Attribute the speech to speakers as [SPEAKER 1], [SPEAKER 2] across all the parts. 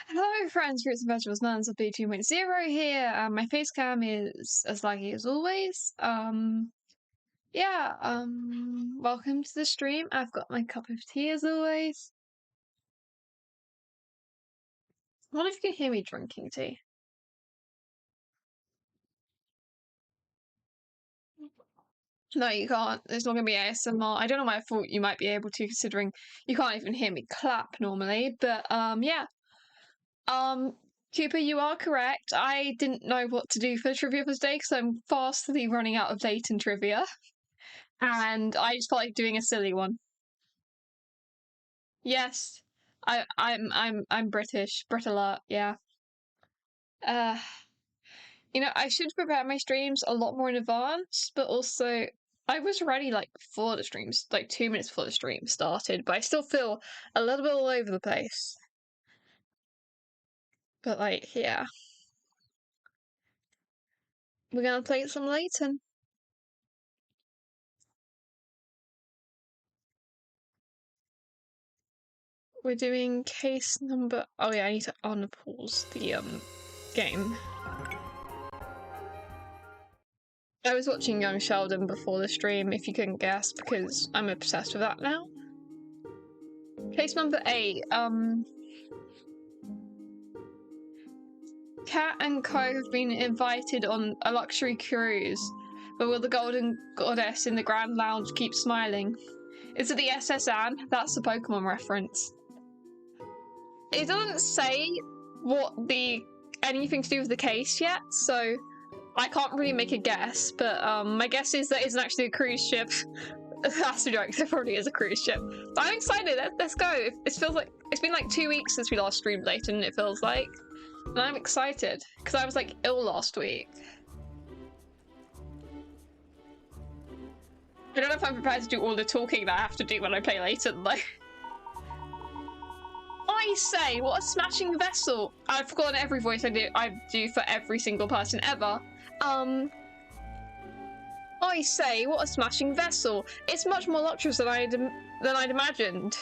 [SPEAKER 1] Hello friends, Fruits and Vegetables, Nuns of B2.0 here. My face cam is as laggy as always. Welcome to the stream. I've got my cup of tea as always. I wonder if you can hear me drinking tea. No, you can't. There's not going to be ASMR. I don't know why I thought you might be able to, considering you can't even hear me clap normally. But, yeah. Cooper, you are correct. I didn't know what to do for trivia for today because I'm fastly running out of Layton trivia. And I just felt like doing a silly one. Yes, I'm British. Brit alert, yeah. Uh, I should prepare my streams a lot more in advance, but also I was ready like before the streams, like 2 minutes before the stream started, but I still feel a little bit all over the place. But like, yeah. We're gonna play some Layton. We're doing case number. Oh yeah, I need to unpause the game. I was watching Young Sheldon before the stream, if you couldn't guess, because I'm obsessed with that now. Case number 8. Kat and Co have been invited on a luxury cruise, but will the golden goddess in the Grand Lounge keep smiling? Is it the SS Anne? That's the Pokemon reference. It doesn't say what anything to do with the case yet, so I can't really make a guess, but my guess is that isn't actually a cruise ship. That's a joke, there probably is a cruise ship. But I'm excited, let's go. It feels like, it's been like 2 weeks since we last streamed Layton, it feels like. And I'm excited, because I was like ill last week. I don't know if I'm prepared to do all the talking that I have to do when I play Layton, though. I say, what a smashing vessel! I've forgotten every voice I do for every single person ever. I say, what a smashing vessel! It's much more luxurious than I'd imagined.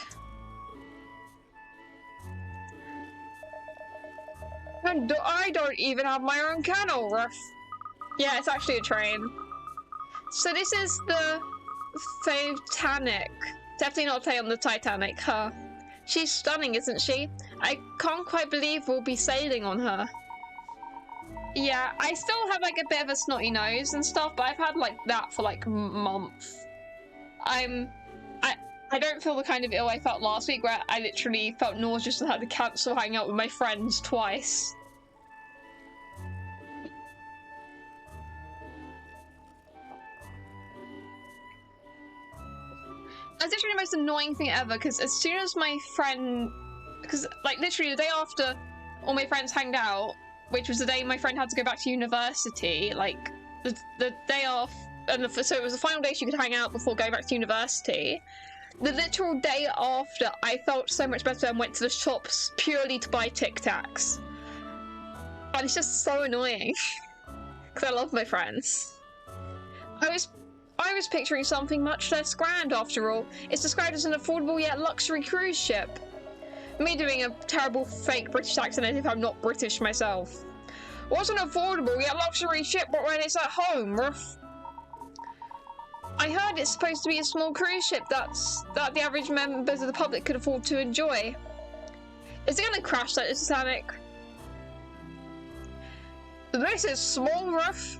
[SPEAKER 1] And I don't even have my own kennel, Ruff. Yeah, it's actually a train. So this is the Titanic. Definitely not a play on the Titanic, huh? She's stunning, isn't she? I can't quite believe we'll be sailing on her. Yeah, I still have like a bit of a snotty nose and stuff, but I've had like that for like months. I don't feel the kind of ill I felt last week where I literally felt nauseous and had to cancel hanging out with my friends twice. That's literally the most annoying thing ever, because as soon as my friend, because like literally the day after all my friends hanged out, which was the day my friend had to go back to university, like the day off, and so it was the final day she could hang out before going back to university. The literal day after, I felt so much better and went to the shops purely to buy Tic Tacs. And it's just so annoying, because I love my friends. I was picturing something much less grand, after all. It's described as an affordable yet luxury cruise ship. Me doing a terrible fake British accent as if I'm not British myself. What's an affordable yet luxury ship when it's at home, Ruff? I heard it's supposed to be a small cruise ship that the average members of the public could afford to enjoy. Is it gonna crash like the Titanic? This is small, Ruff.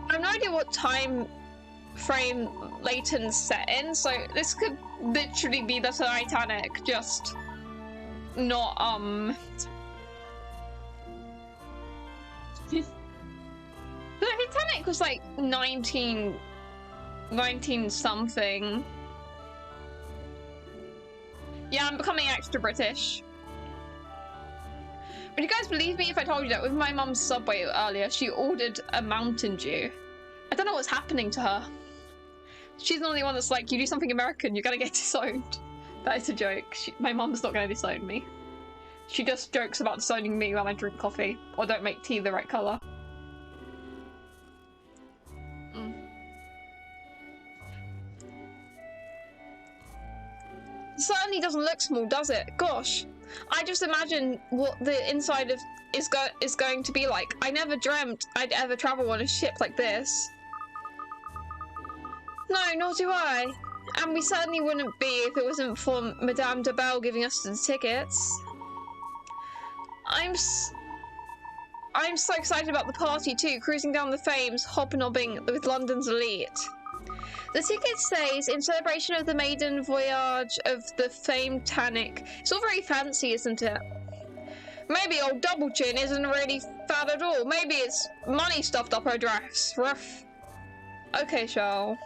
[SPEAKER 1] I have no idea what time frame Layton's set in, so this could literally be the Titanic, just not the Titanic was like 19 something. Yeah, I'm becoming extra British. Would you guys believe me if I told you that with my mum's Subway earlier, she ordered a Mountain Dew? I don't know what's happening to her. She's the only one that's like, you do something American, you're gonna get disowned. That is a joke. My mum's not gonna disown me. She just jokes about disowning me when I drink coffee or don't make tea the right colour. It certainly doesn't look small, does it? Gosh. I just imagine what the inside of is going to be like. I never dreamt I'd ever travel on a ship like this. No, nor do I. And we certainly wouldn't be if it wasn't for Madame de Belle giving us the tickets. I'm so excited about the party too, cruising down the Thames, hobnobbing with London's elite. The ticket says, in celebration of the maiden voyage of the famed Titanic. It's all very fancy, isn't it? Maybe old Double Chin isn't really fat at all. Maybe it's money stuffed up her dress. Rough. Okay, Charles.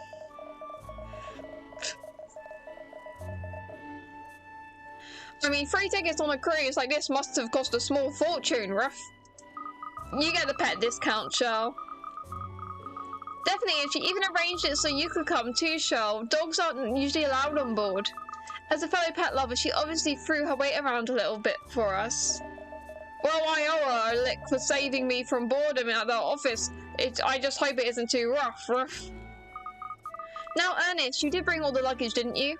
[SPEAKER 1] I mean, 3 tickets on a cruise like this must have cost a small fortune, Ruff. You get the pet discount, Charles. Definitely, and she even arranged it so you could come too, Charles. Dogs aren't usually allowed on board. As a fellow pet lover, she obviously threw her weight around a little bit for us. Well, I owe her a lick for saving me from boredom at the office. I just hope it isn't too rough. Now, Ernest, you did bring all the luggage, didn't you?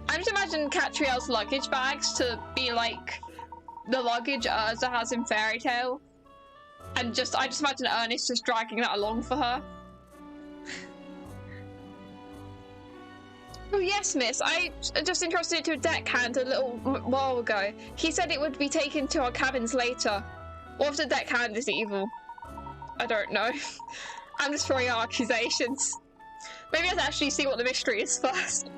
[SPEAKER 1] I just imagine Katrielle's luggage bags to be like the luggage Urza has in Fairy Tale. And I just imagine Ernest just dragging that along for her. Oh yes, miss. I just entrusted it to a deckhand a little while ago. He said it would be taken to our cabins later. What if the deckhand is evil? I don't know. I'm just throwing out accusations. Maybe let's actually see what the mystery is first.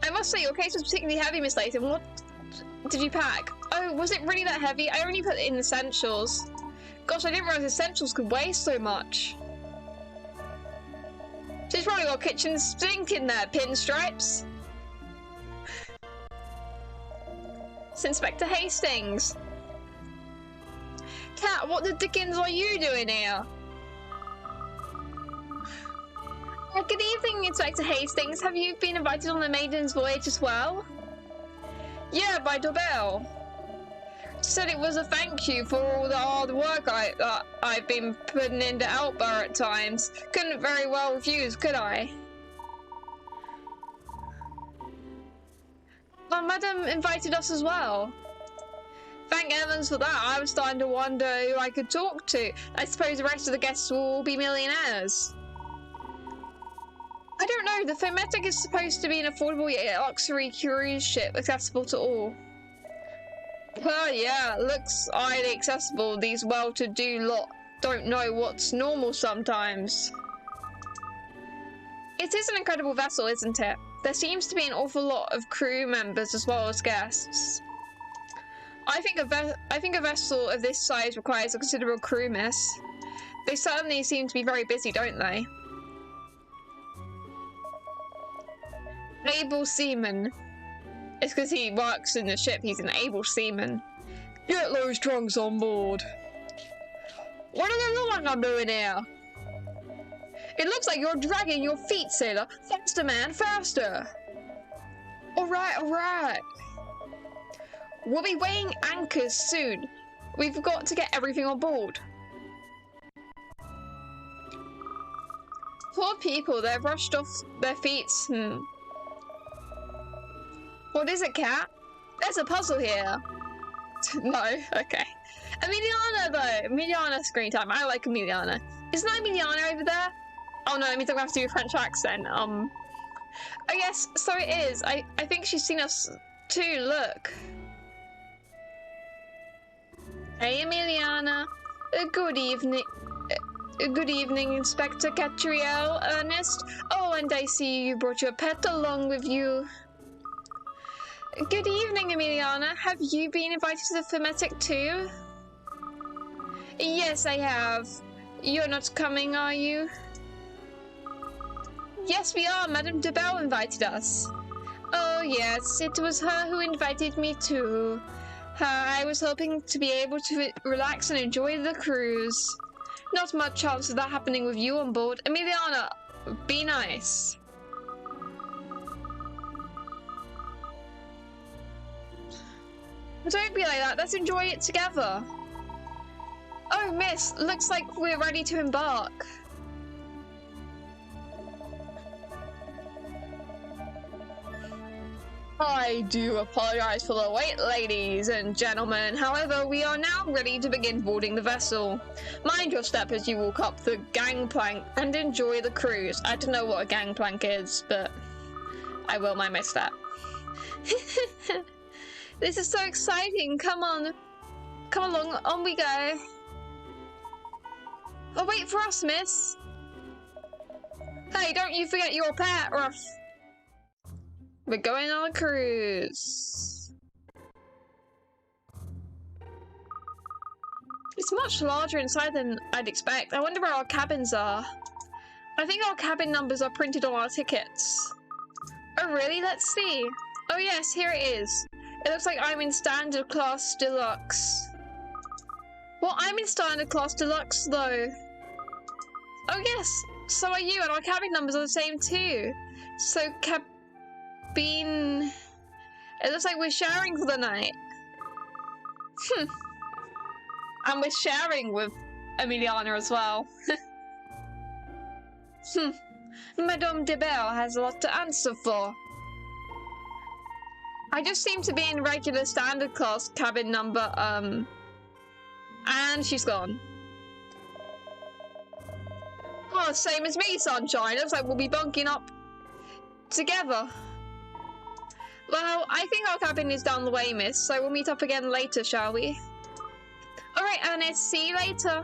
[SPEAKER 1] I must say, your case was particularly heavy, Miss Layton. What did you pack? Oh, was it really that heavy? I only put it in essentials. Gosh, I didn't realize essentials could weigh so much. She's probably got kitchen sink in there, pinstripes. It's Inspector Hastings. Cat, what the dickens are you doing here? Good evening, Inspector Hastings. Have you been invited on the Maiden's Voyage as well? Yeah, by Dobell. She said it was a thank you for all the hard work I've been putting into Outbar at times. Couldn't very well refuse, could I? Well, Madam invited us as well. Thank heavens for that. I was starting to wonder who I could talk to. I suppose the rest of the guests will all be millionaires. I don't know, the Phonetic is supposed to be an affordable yet luxury cruise ship accessible to all. Well, yeah, looks highly accessible. These well-to-do lot don't know what's normal sometimes. It is an incredible vessel, isn't it? There seems to be an awful lot of crew members as well as guests. I think a vessel of this size requires a considerable crew, miss. They certainly seem to be very busy, don't they? Able seaman. It's because he works in the ship, he's an able seaman. Get those trunks on board. What are the other ones doing here? It looks like you're dragging your feet, sailor. Faster, man, faster. Alright, alright. We'll be weighing anchors soon. We've got to get everything on board. Poor people, they're rushed off their feet. What is it, Cat? There's a puzzle here. No, okay. Emiliana, though. Emiliana screen time. I like Emiliana. Isn't that Emiliana over there? Oh no, it means I'm gonna have to do a French accent. Oh yes, so it is. I think she's seen us too, look. Hey, Emiliana. Good evening. Good evening, Inspector Katrielle, Ernest. Oh, and I see you brought your pet along with you. Good evening, Emiliana. Have you been invited to the Phonetic too? Yes, I have. You're not coming, are you? Yes, we are. Madame de Belle invited us. Oh, yes. It was her who invited me too. I was hoping to be able to relax and enjoy the cruise. Not much chance of that happening with you on board. Emiliana, be nice. Don't be like that. Let's enjoy it together. Oh, miss. Looks like we're ready to embark. I do apologize for the wait, ladies and gentlemen. However, we are now ready to begin boarding the vessel. Mind your step as you walk up the gangplank and enjoy the cruise. I don't know what a gangplank is, but I will mind my step. This is so exciting. Come on. Come along. On we go. Oh, wait for us, miss. Hey, don't you forget your pet, Ruff. We're going on a cruise. It's much larger inside than I'd expect. I wonder where our cabins are. I think our cabin numbers are printed on our tickets. Oh really? Let's see. Oh yes, here it is. It looks like I'm in standard class deluxe. Well, I'm in standard class deluxe though. Oh yes, so are you, and our cabin numbers are the same too. So it looks like we're sharing for the night. And we're sharing with Emiliana as well. Madame de Belle has a lot to answer for. I just seem to be in regular standard class cabin number, and she's gone. Oh, same as me, sunshine. Looks like we'll be bunking up together. Well, I think our cabin is down the way, miss, so we'll meet up again later, shall we? Alright, Ernest, see you later.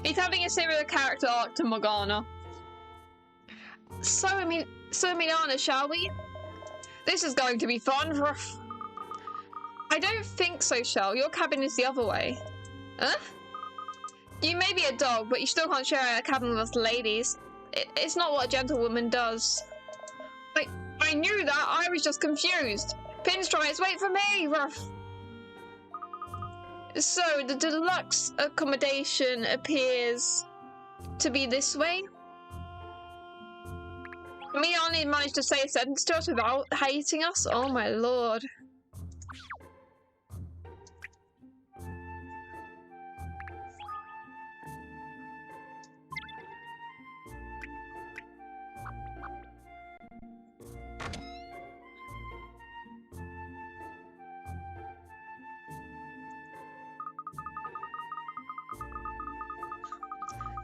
[SPEAKER 1] He's having a similar character arc to Morgana. So Emiliana, shall we? This is going to be fun. I don't think so, Shell. Your cabin is the other way. Huh? You may be a dog, but you still can't share a cabin with us ladies. It's not what a gentlewoman does. I knew that. I was just confused. Pinstripes, wait for me, Ruff. So, the deluxe accommodation appears to be this way. Me only managed to say a sentence to us without hating us? Oh my lord.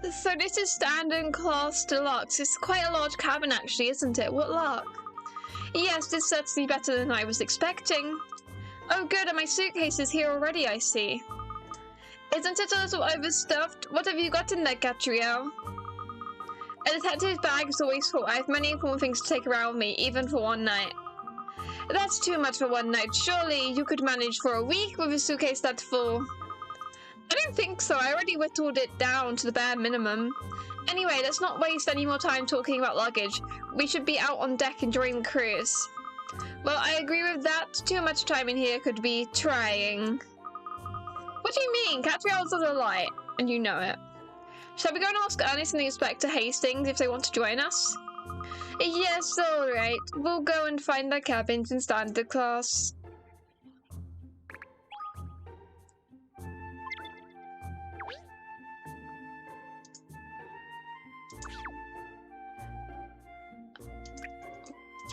[SPEAKER 1] So this is standard class deluxe. It's quite a large cabin actually, isn't it? What luck. Yes, this is certainly better than I was expecting. Oh good, and my suitcase is here already, I see. Isn't it a little overstuffed? What have you got in there, Katrielle? A detective's bag is always full. I have many important things to take around with me, even for one night. That's too much for one night. Surely you could manage for a week with a suitcase that full. I don't think so. I already whittled it down to the bare minimum. Anyway, let's not waste any more time talking about luggage. We should be out on deck enjoying the cruise. Well, I agree with that. Too much time in here could be trying. What do you mean? Katrielle's a delight, and you know it. Shall we go and ask Ernest and the Inspector Hastings if they want to join us? Yes, alright. We'll go and find their cabins in standard class.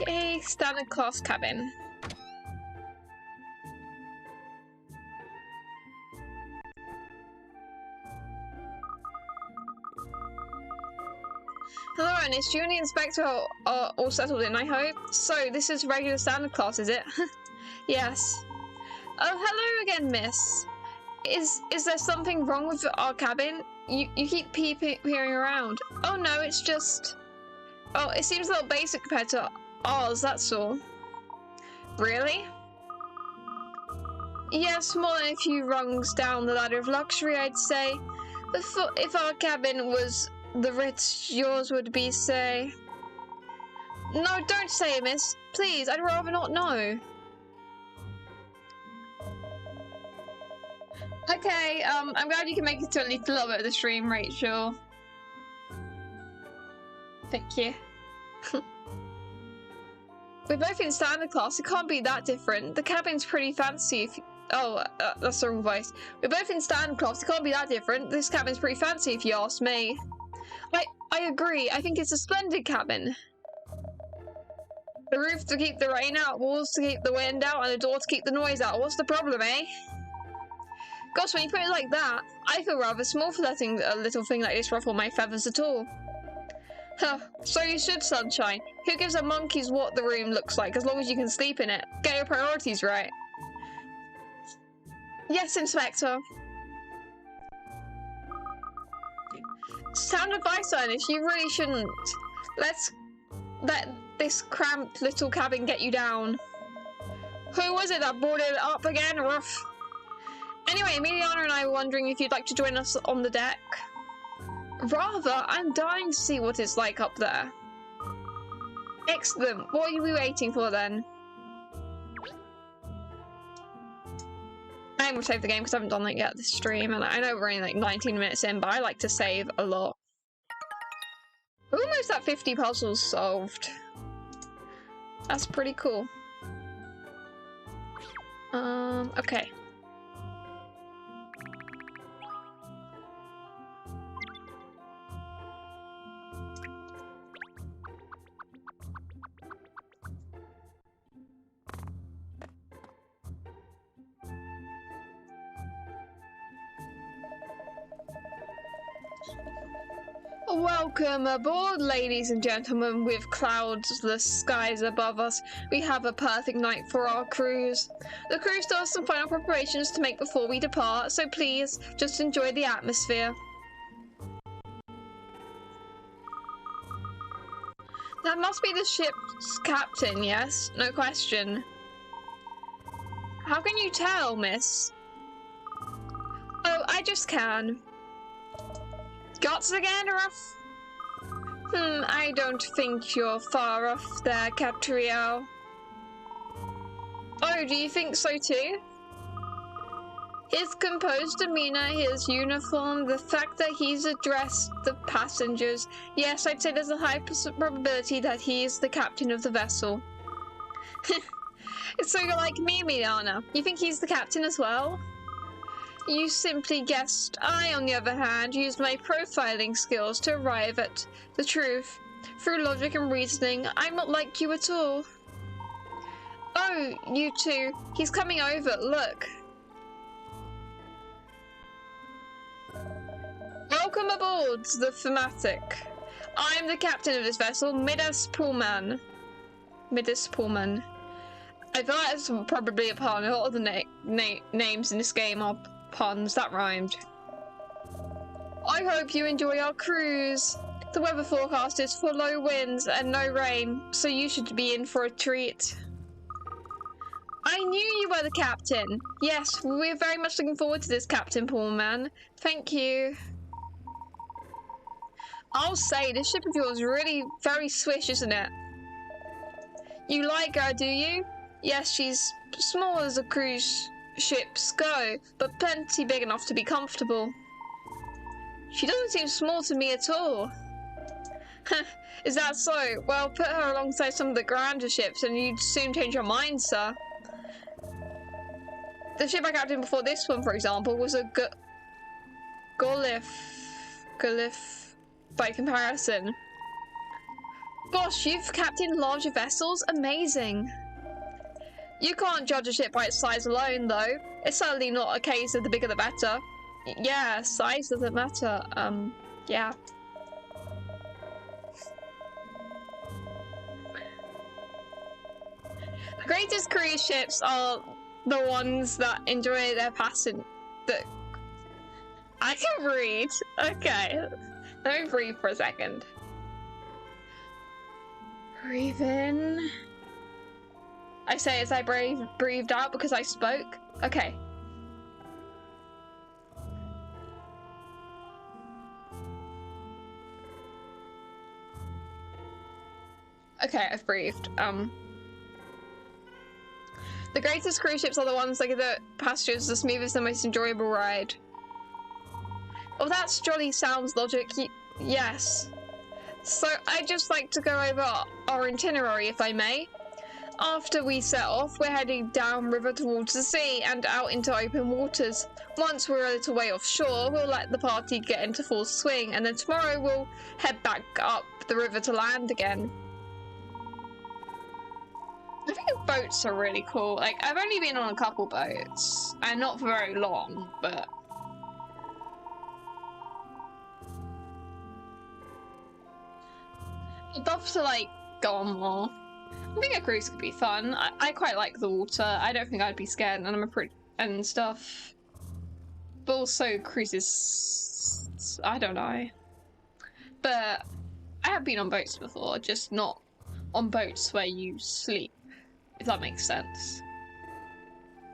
[SPEAKER 1] Okay, standard class cabin. Hello, Ernest. You and the Inspector are all settled in, I hope? So, this is regular standard class, is it? Yes. Oh, hello again, miss. Is there something wrong with our cabin? You keep peering around. Oh no, it's just... Oh, it seems a little basic compared to ours, that's all. Really? Yes, more than a few rungs down the ladder of luxury, I'd say. If our cabin was the Ritz, yours would be, say... No, don't say it, miss. Please, I'd rather not know. Okay, I'm glad you can make it to at least a little bit of the stream, Rachel. Thank you. We're both in standard class, it can't be that different. The cabin's pretty fancy if you... Oh, that's the wrong voice. We're both in standard class, it can't be that different. This cabin's pretty fancy if you ask me. I agree. I think it's a splendid cabin. The roof to keep the rain out, walls to keep the wind out, and a door to keep the noise out. What's the problem, eh? Gosh, when you put it like that, I feel rather small for letting a little thing like this ruffle my feathers at all. Huh, so you should, Sunshine. Who gives a monkey's what the room looks like, as long as you can sleep in it? Get your priorities right. Yes, Inspector. Sound advice, Ernest, you really shouldn't. Let's let this cramped little cabin get you down. Who was it that brought it up again? Ruff. Anyway, Emiliana and I were wondering if you'd like to join us on the deck. Rather, I'm dying to see what it's like up there. Excellent. What are we waiting for then? I'm gonna save the game because I haven't done that yet this stream, and I know we're only like 19 minutes in, but I like to save a lot. Almost at 50 puzzles solved. That's pretty cool. Okay. Welcome aboard, ladies and gentlemen. With cloudless skies above us, we have a perfect night for our cruise. The crew still has some final preparations to make before we depart, so please, just enjoy the atmosphere. That must be the ship's captain, yes? No question. How can you tell, miss? Oh, I just can. Guts again, Ruff? I don't think you're far off there, Katrielle. Oh, do you think so too? His composed demeanor, his uniform, the fact that he's addressed the passengers. Yes, I'd say there's a high probability that he is the captain of the vessel. So you're like me, Miliana. You think he's the captain as well? You simply guessed. I, on the other hand, used my profiling skills to arrive at the truth. Through logic and reasoning, I'm not like you at all. Oh, you two. He's coming over, look. Welcome aboard the thematic. I'm the captain of this vessel, Midas Pullman. Midas Pullman. I feel like that's probably a pun. A lot of the names in this game are puns. That rhymed. I hope you enjoy our cruise. The weather forecast is for low winds and no rain, so you should be in for a treat. I knew you were the captain. Yes, we're very much looking forward to this, Captain Pullman. Thank you. I'll say, this ship of yours is really very swish, isn't it? You like her, do you? Yes, she's small as a cruise ships go, but plenty big enough to be comfortable. She doesn't seem small to me at all. Is that so? Well, put her alongside some of the grander ships and you'd soon change your mind, sir. The ship I captained before this one, for example, was a Golif by comparison. Gosh, you've captained larger vessels? Amazing. You can't judge a ship by its size alone, though. It's certainly not a case of the bigger the better. Yeah, size doesn't matter. Yeah. The greatest cruise ships are the ones that enjoy their passing. I can breathe. Okay. Let me breathe for a second. Breathe in. I say as I breathed out because I spoke. Okay. Okay, I've breathed. The greatest cruise ships are the ones that give the passengers the smoothest and most enjoyable ride. Well, that's jolly sounds logic. Yes. So I'd just like to go over our itinerary, if I may. After we set off, we're heading downriver towards the sea and out into open waters. Once we're a little way offshore, we'll let the party get into full swing, and then tomorrow we'll head back up the river to land again. I think boats are really cool. Like, I've only been on a couple boats, and not for very long, but... I'd love to, like, go on more. I think a cruise could be fun. I quite like the water. I don't think I'd be scared, and I'm a pretty... and stuff. But also, cruises... I don't know. But I have been on boats before, just not on boats where you sleep, if that makes sense.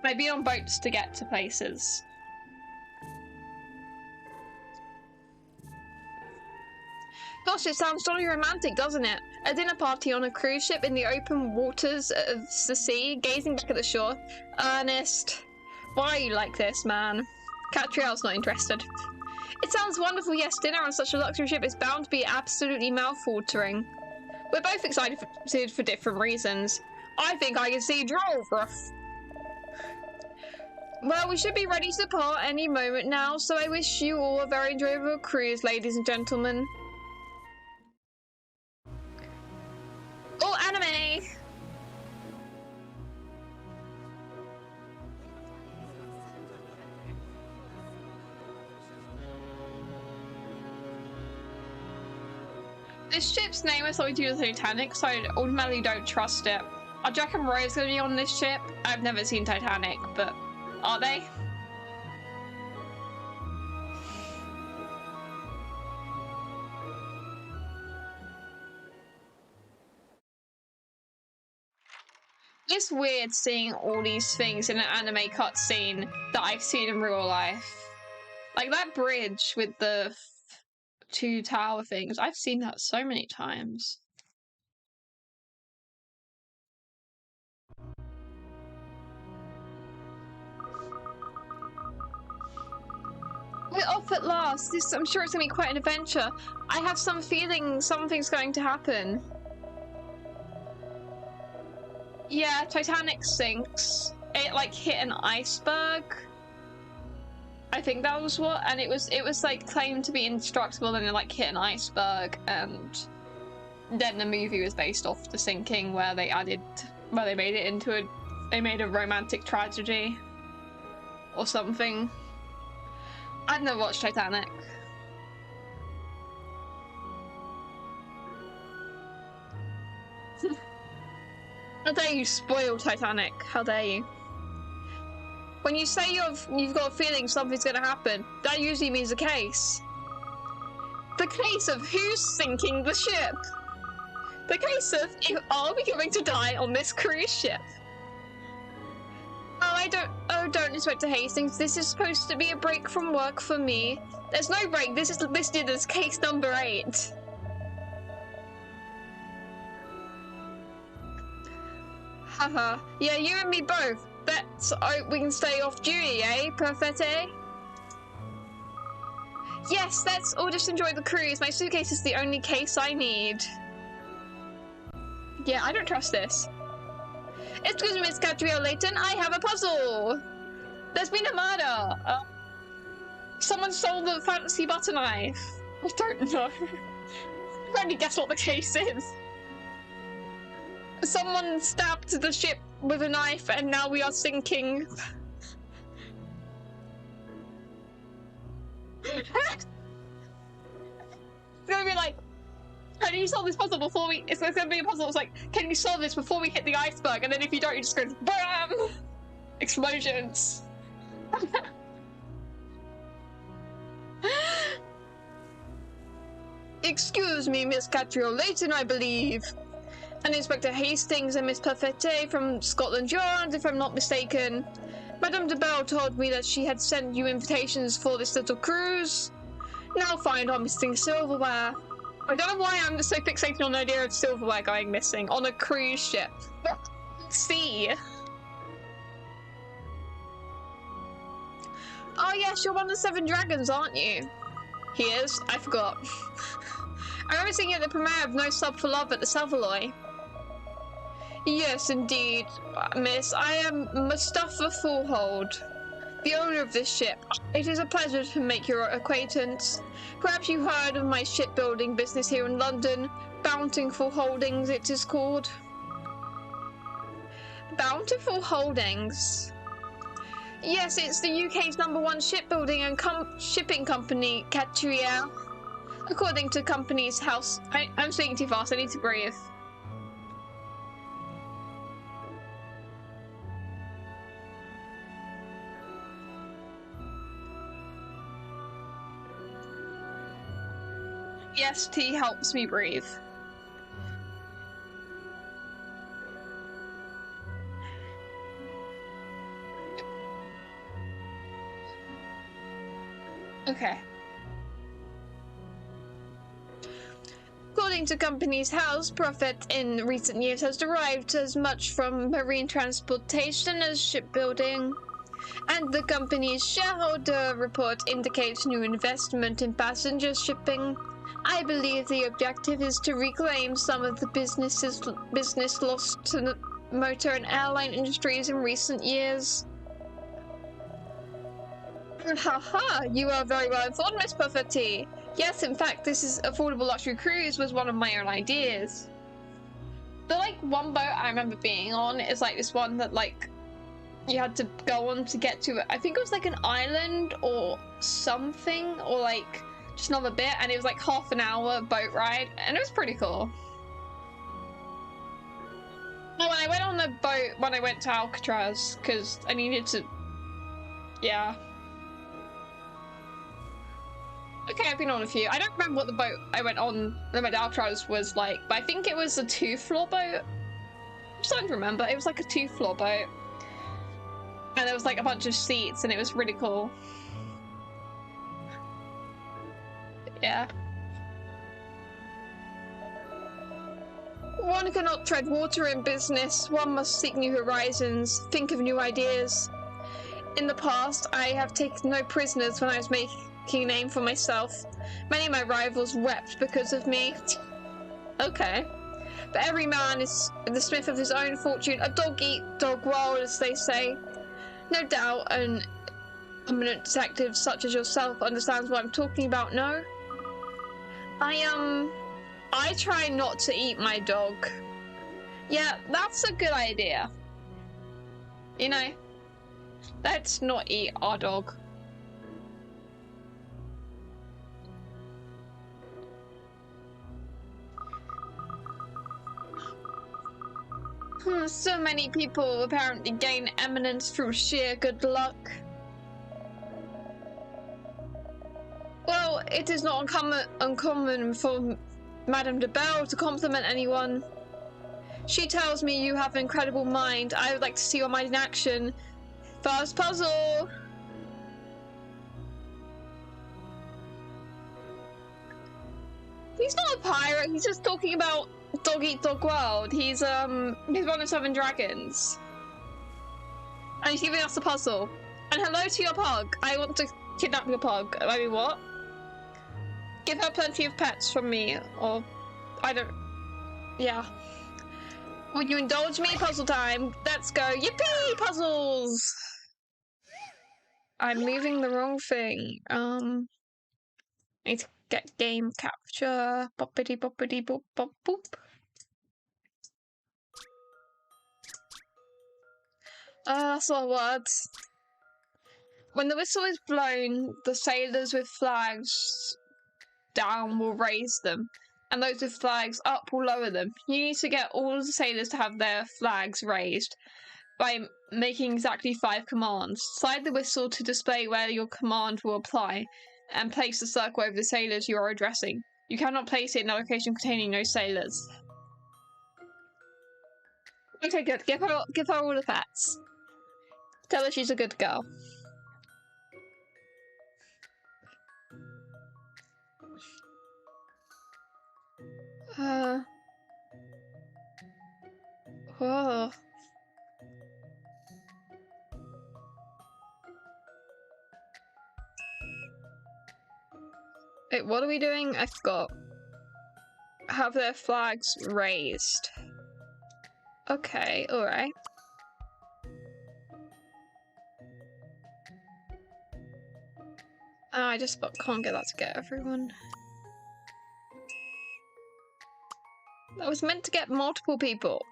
[SPEAKER 1] I've been on boats to get to places. Gosh, it sounds jolly romantic, doesn't it? A dinner party on a cruise ship in the open waters of the sea, gazing back at the shore. Ernest, why are you like this, man? Katrielle's not interested. It sounds wonderful, yes, dinner on such a luxury ship is bound to be absolutely mouth-watering. We're both excited for different reasons. I think I can see Droll rough. Well, we should be ready to depart any moment now, so I wish you all a very enjoyable cruise, ladies and gentlemen. Oh, anime! This ship's name is something to do with Titanic, so I automatically don't trust it. Are Jack and Rose going to be on this ship? I've never seen Titanic, but are they? It's weird seeing all these things in an anime cutscene that I've seen in real life. Like that bridge with the two tower things. I've seen that so many times. We're off at last. I'm sure it's gonna be quite an adventure. I have some feeling something's going to happen. Yeah, Titanic sinks. It like hit an iceberg. I think that was what, and it was like claimed to be indestructible, and it like hit an iceberg, and then the movie was based off the sinking, where they made it into they made a romantic tragedy or something. I've never watched Titanic. How dare you spoil Titanic? How dare you? When you say you've got a feeling something's gonna happen, that usually means a case. The case of who's sinking the ship. The case of, are we going to die on this cruise ship? Don't expect to Hastings. This is supposed to be a break from work for me. There's no break. This is listed as case number 8. Haha. Yeah, you and me both. We can stay off duty, eh? Perfette? Yes, let's all just enjoy the cruise. My suitcase is the only case I need. Yeah, I don't trust this. Excuse me, Miss Katrielle Layton, I have a puzzle! There's been a murder! Someone stole the fancy butter knife. I don't know. I can only guess what the case is. Someone stabbed the ship with a knife and now we are sinking. It's gonna be like, can you solve this puzzle before we... It's gonna be a puzzle that's like, can you solve this before we hit the iceberg? And then if you don't, you just go BAM! Explosions. Excuse me, Miss Katrielle Layton, I believe. And Inspector Hastings and Miss Perfette from Scotland Yard, if I'm not mistaken. Madame de Bell told me that she had sent you invitations for this little cruise. Now find our missing silverware. I don't know why I'm so fixated on the idea of silverware going missing on a cruise ship. Sea. Oh yes, you're one of the 7 dragons, aren't you? He is? I forgot. I remember seeing it at the premiere of No Sub for Love at the Savoy. Yes, indeed, miss. I am Mustafa Fullhold, the owner of this ship. It is a pleasure to make your acquaintance. Perhaps you heard of my shipbuilding business here in London. Bountiful Holdings, it is called. Bountiful Holdings? Yes, it's the UK's #1 shipbuilding and shipping company, Katrielle. According to Companies House... I'm speaking too fast, I need to breathe. Yes, tea helps me breathe. Okay. According to Companies House, profit in recent years has derived as much from marine transportation as shipbuilding. And the company's shareholder report indicates new investment in passenger shipping. I believe the objective is to reclaim some of the business lost to the motor and airline industries in recent years. Haha, you are very well informed, Miss Pufferty. Yes, in fact, this is affordable luxury cruise was one of my own ideas. The one boat I remember being on is this one that you had to go on to get to it. I think it was an island or something, or just another bit, and it was half an hour boat ride, and it was pretty cool. No, when I went on the boat when I went to Alcatraz, because I needed to... Yeah. Okay, I've been on a few. I don't remember what the boat I went on when I went to Alcatraz was like, but I think it was a 2-floor boat. I'm starting to remember. It was a 2-floor boat. And there was a bunch of seats, and it was really cool. Yeah. One cannot tread water in business. One must seek new horizons, think of new ideas. In the past, I have taken no prisoners when I was making a name for myself. Many of my rivals wept because of me. Okay. But every man is the smith of his own fortune. A dog eat dog world, as they say. No doubt an eminent detective such as yourself understands what I'm talking about, no? I try not to eat my dog. Yeah, that's a good idea. You know, let's not eat our dog. So many people apparently gain eminence through sheer good luck. Well, it is not uncommon for Madame de Belle to compliment anyone. She tells me you have an incredible mind. I would like to see your mind in action. First puzzle! He's not a pirate, he's just talking about Dog Eat Dog World. He's one of 7 dragons. And he's giving us a puzzle. And hello to your pug. I want to kidnap your pug. I mean, what? Give her plenty of pets from me, or... I don't... Yeah. Would you indulge me? Puzzle time. Let's go. Yippee! Puzzles! I'm leaving the wrong thing. Need to get game capture. Boppity boppity boop bop boop. That's a lot of words. When the whistle is blown, the sailors with flags down will raise them, and those with flags up will lower them. You need to get all the sailors to have their flags raised by making exactly 5 commands. Slide the whistle to display where your command will apply, and place the circle over the sailors you are addressing. You cannot place it in a location containing no sailors. Okay, good. Give her all the pets. Tell her she's a good girl. Whoa. Wait, what are we doing? I forgot. Have their flags raised. Okay, alright. I just can't get that to get everyone. That was meant to get multiple people.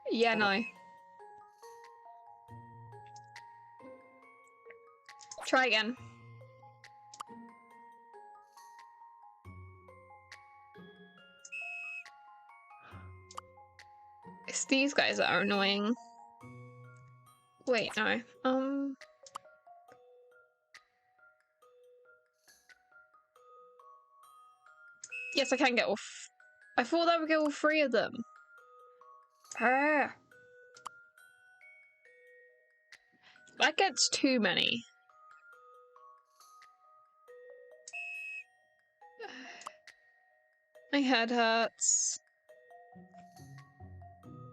[SPEAKER 1] Yeah, no. Try again. It's these guys that are annoying. Wait, no. Yes, I can get off. I thought that would get all three of them. That gets too many. My head hurts.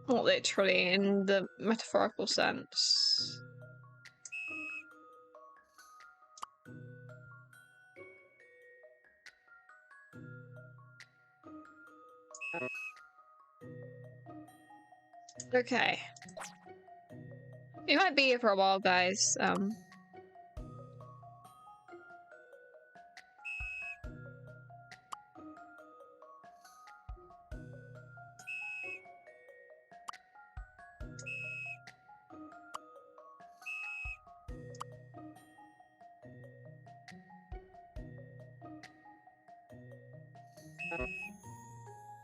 [SPEAKER 1] Not literally, in the metaphorical sense. Okay. We might be here for a while, guys.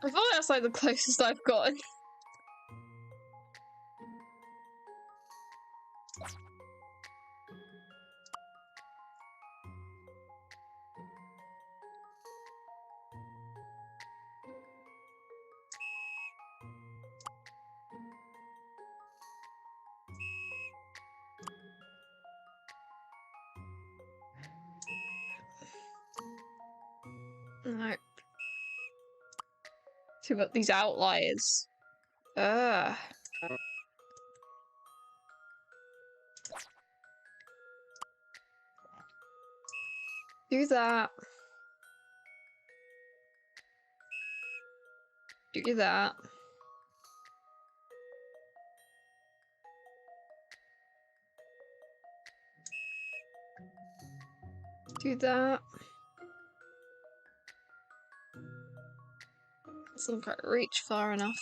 [SPEAKER 1] I feel like that's like the closest I've gotten. No. See about these outliers. Ugh. Do that. Do that. Do that. Doesn't quite reach far enough.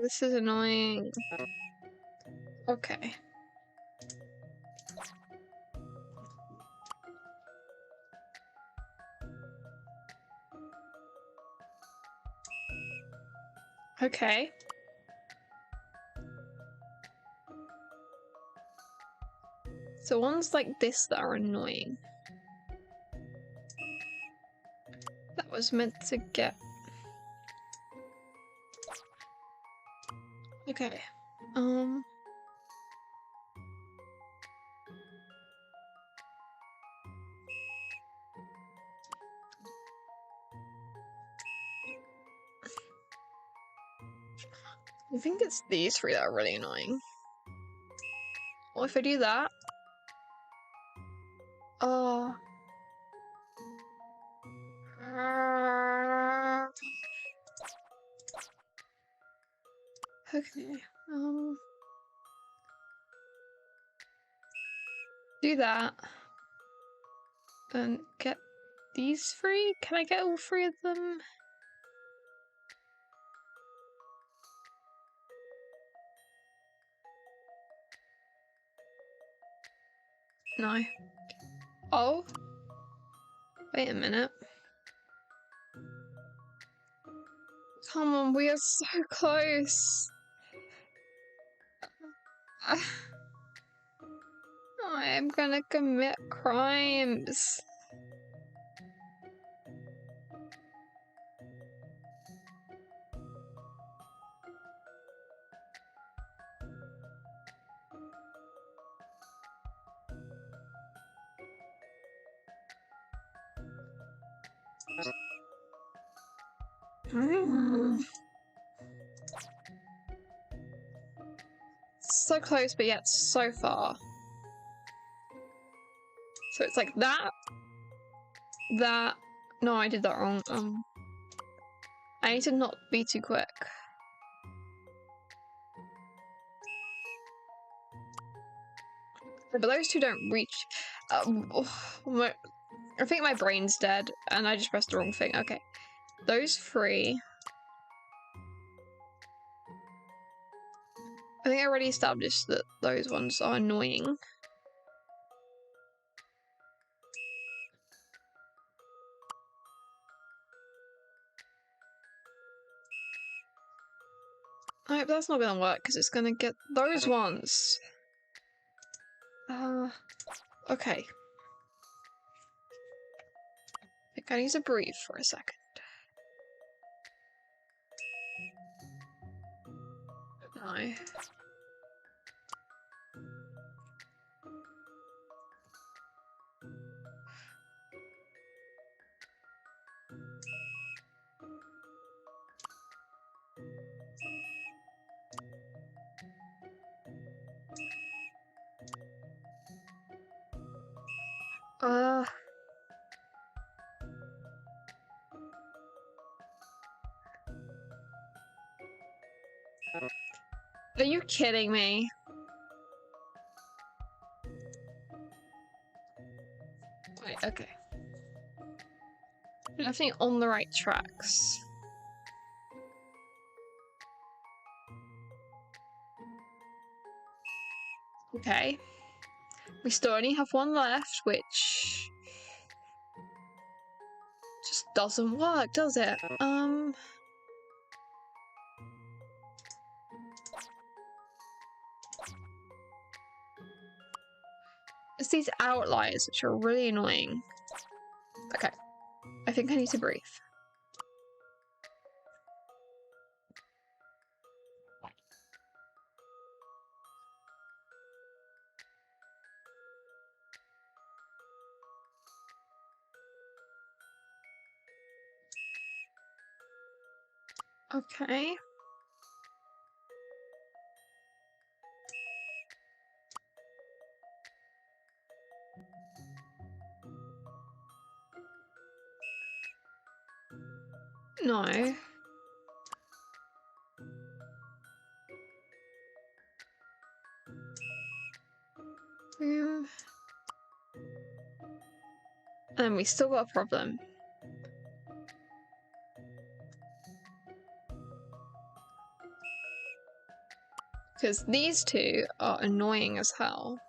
[SPEAKER 1] This is annoying. Okay. Okay. So ones like this that are annoying. That was meant to get... Okay. I think it's these three that are really annoying. Well, if I do that... Oh... Okay, do that. And get these three? Can I get all three of them? No. Oh? Wait a minute. Come on, we are so close. I'm gonna commit crimes. So close, but yet so far. So it's like that. That. No, I did that wrong. I need to not be too quick. But those two don't reach. I think my brain's dead, and I just pressed the wrong thing. Okay. Those three. I think I already established that those ones are annoying. Alright, but that's not gonna work because it's gonna get those ones. Okay. I think I need to breathe for a second. No. Are you kidding me? Wait, okay. I think on the right tracks. Okay. We still only have one left, which just doesn't work, does it? It's these outliers which are really annoying. Okay. I think I need to breathe. Okay. No. And we still got a problem. Because these two are annoying as hell.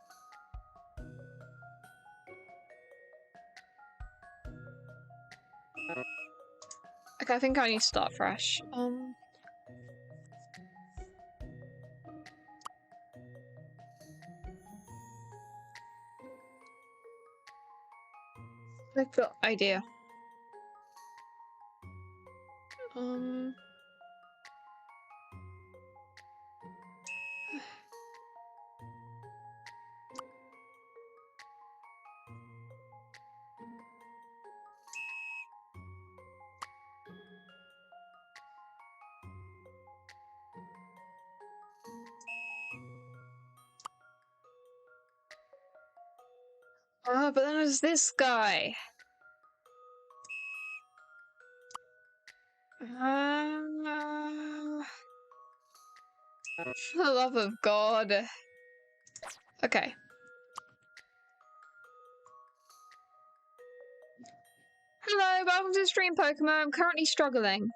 [SPEAKER 1] Okay, I think I need to start fresh. I've got idea. But then there's this guy. For the love of God. Okay. Hello, welcome to the stream, Pokemon. I'm currently struggling.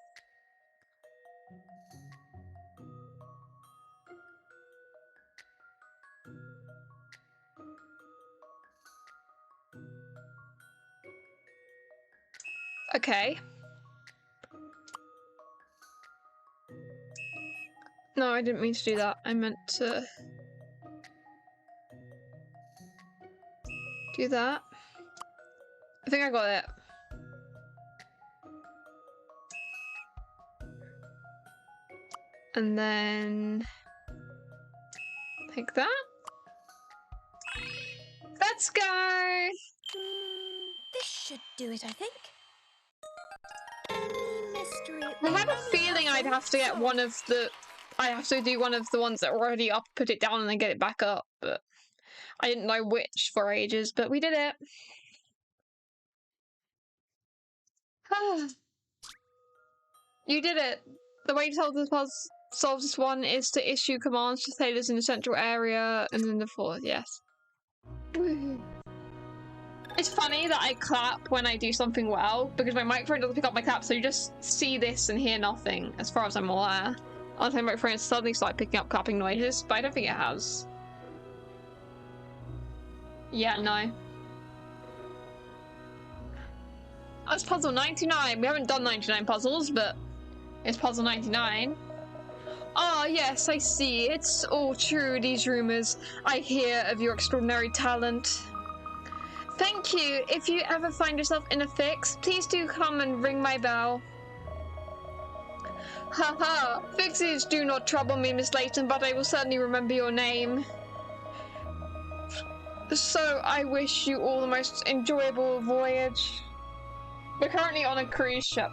[SPEAKER 1] Okay. No, I didn't mean to do that. I meant to do that. I think I got it. And then like that. Let's go!
[SPEAKER 2] This should do it, I think.
[SPEAKER 1] I had a feeling I'd have to get one of the I have to do one of the ones that are already up, put it down, and then get it back up, but I didn't know which for ages, but we did it. You did it. The way to solve this one is to issue commands to sailors in the central area, and then the fourth, yes. It's funny that I clap when I do something well, because my microphone doesn't pick up my clap, so you just see this and hear nothing, as far as I'm aware. Unless my microphone suddenly started picking up clapping noises, but I don't think it has. Yeah, no. That's puzzle 99. We haven't done 99 puzzles, but it's puzzle 99. Ah, yes, I see. It's all true, these rumors. I hear of your extraordinary talent. Thank you. If you ever find yourself in a fix, please do come and ring my bell. Haha, fixes do not trouble me, Miss Layton, but I will certainly remember your name. So, I wish you all the most enjoyable voyage. We're currently on a cruise ship.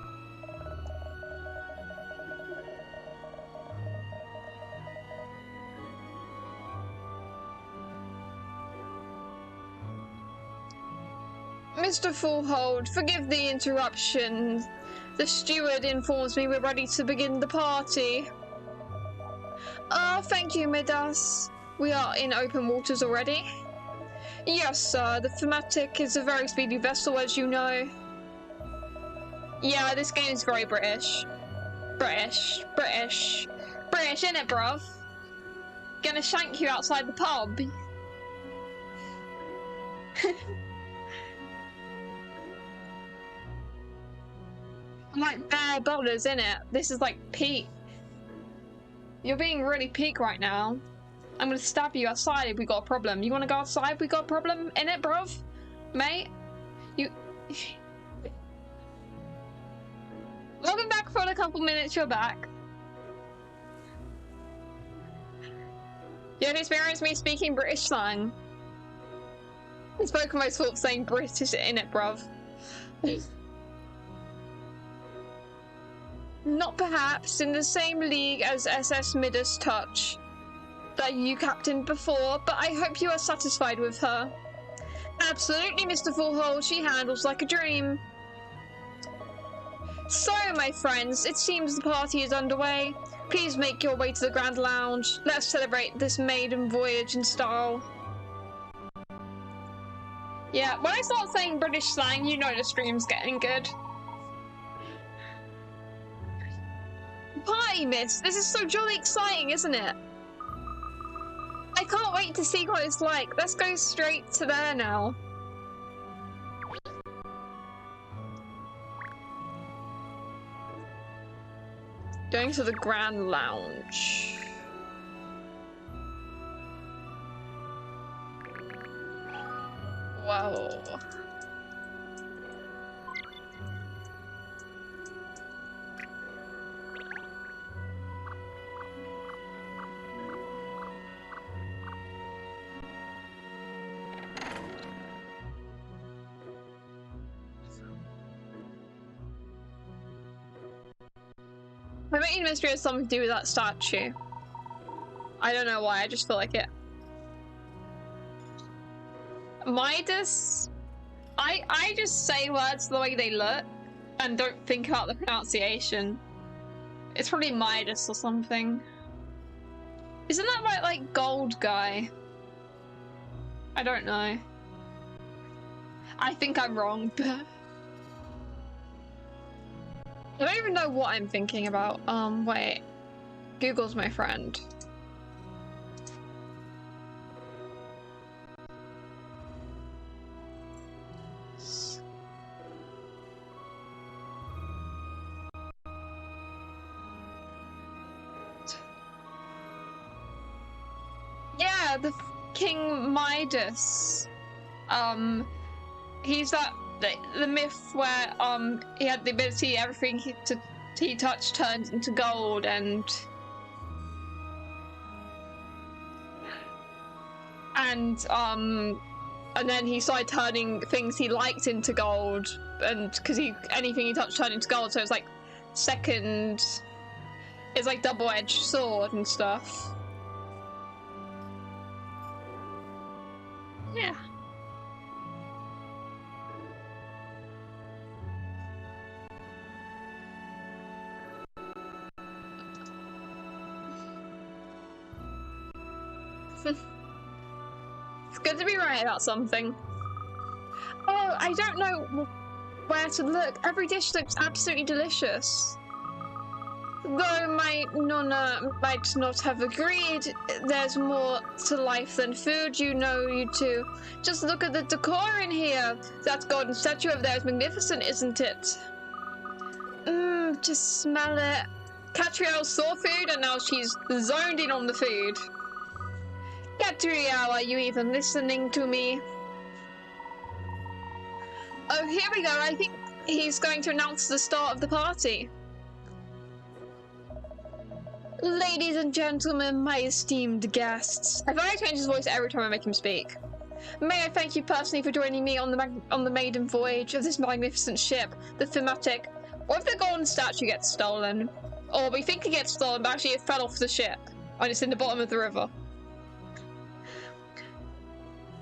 [SPEAKER 1] Mr. Fullhold, forgive the interruption. The steward informs me we're ready to begin the party. Thank you, Midas. We are in open waters already. Yes, sir. The Thematic is a very speedy vessel, as you know. Yeah, this game is very British. British, innit, bruv? Gonna shank you outside the pub. I'm like bare boulders, innit? This is like peak. You're being really peak right now. I'm gonna stab you outside if we got a problem. You wanna go outside? We got a problem, innit, bruv? Mate? You... Welcome back for a couple minutes, you're back. You don't experience me speaking British slang. I spoke most sort of saying British in it, bruv. Not perhaps in the same league as SS Midas Touch that you captained before, but I hope you are satisfied with her. Absolutely, Mr. Fullhole, she handles like a dream. So, my friends, it seems the party is underway. Please make your way to the Grand Lounge. Let's celebrate this maiden voyage in style. Yeah, when I start saying British slang, you know the stream's getting good. Party, miss! This is so jolly exciting, isn't it? I can't wait to see what it's like. Let's go straight to there now. Going to the Grand Lounge. Whoa. I bet you mystery has something to do with that statue. I don't know why, I just feel like it. Midas? I just say words the way they look and don't think about the pronunciation. It's probably Midas or something. Isn't that right, like gold guy? I don't know. I think I'm wrong, but I don't even know what I'm thinking about. Wait. Google's my friend. Yeah, the King Midas. He's that the myth where he had the ability everything he touched turned into gold, and then he started turning things he liked into gold, and because anything he touched turned into gold, so it's like second is like double-edged sword and stuff. Yeah. It's good to be right about something. Oh, I don't know where to look. Every dish looks absolutely delicious. Though my nonna might not have agreed, there's more to life than food, you know, you two. Just look at the decor in here. That golden statue over there is magnificent, isn't it? Just smell it. Katrielle saw food and now she's zoned in on the food. Katrielle, are you even listening to me? Oh, here we go. I think he's going to announce the start of the party. Ladies and gentlemen, my esteemed guests. I feel like I change his voice every time I make him speak. May I thank you personally for joining me on the maiden voyage of this magnificent ship, the thematic. What if the golden statue gets stolen? Or we think it gets stolen, but actually it fell off the ship, and it's in the bottom of the river.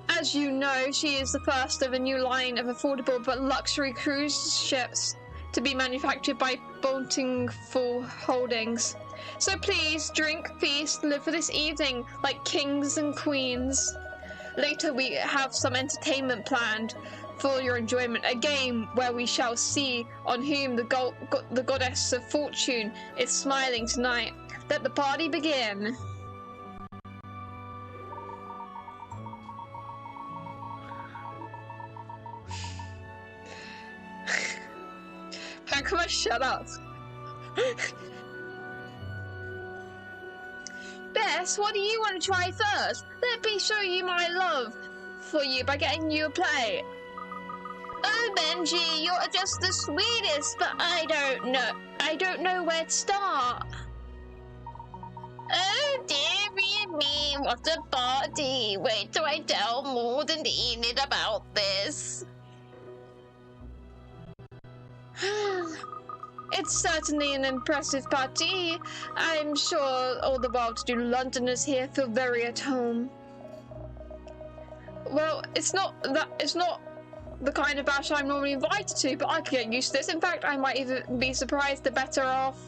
[SPEAKER 1] As you know, she is the first of a new line of affordable but luxury cruise ships to be manufactured by Bountiful Holdings. So please, drink, feast, live for this evening like kings and queens. Later we have some entertainment planned for your enjoyment, a game where we shall see on whom the goddess of fortune is smiling tonight. Let the party begin. How come I shut up? Bess, what do you want to try first? Let me show you my love for you by getting you a plate. Oh, Benji, you're just the sweetest, but I don't know where to start. Oh, dearie me, what a party. Wait till I tell Maud and Enid about this. It's certainly an impressive party. I'm sure all the well-to-do Londoners here feel very at home. Well, it's not the kind of bash I'm normally invited to, but I could get used to this. In fact, I might even be surprised the better off.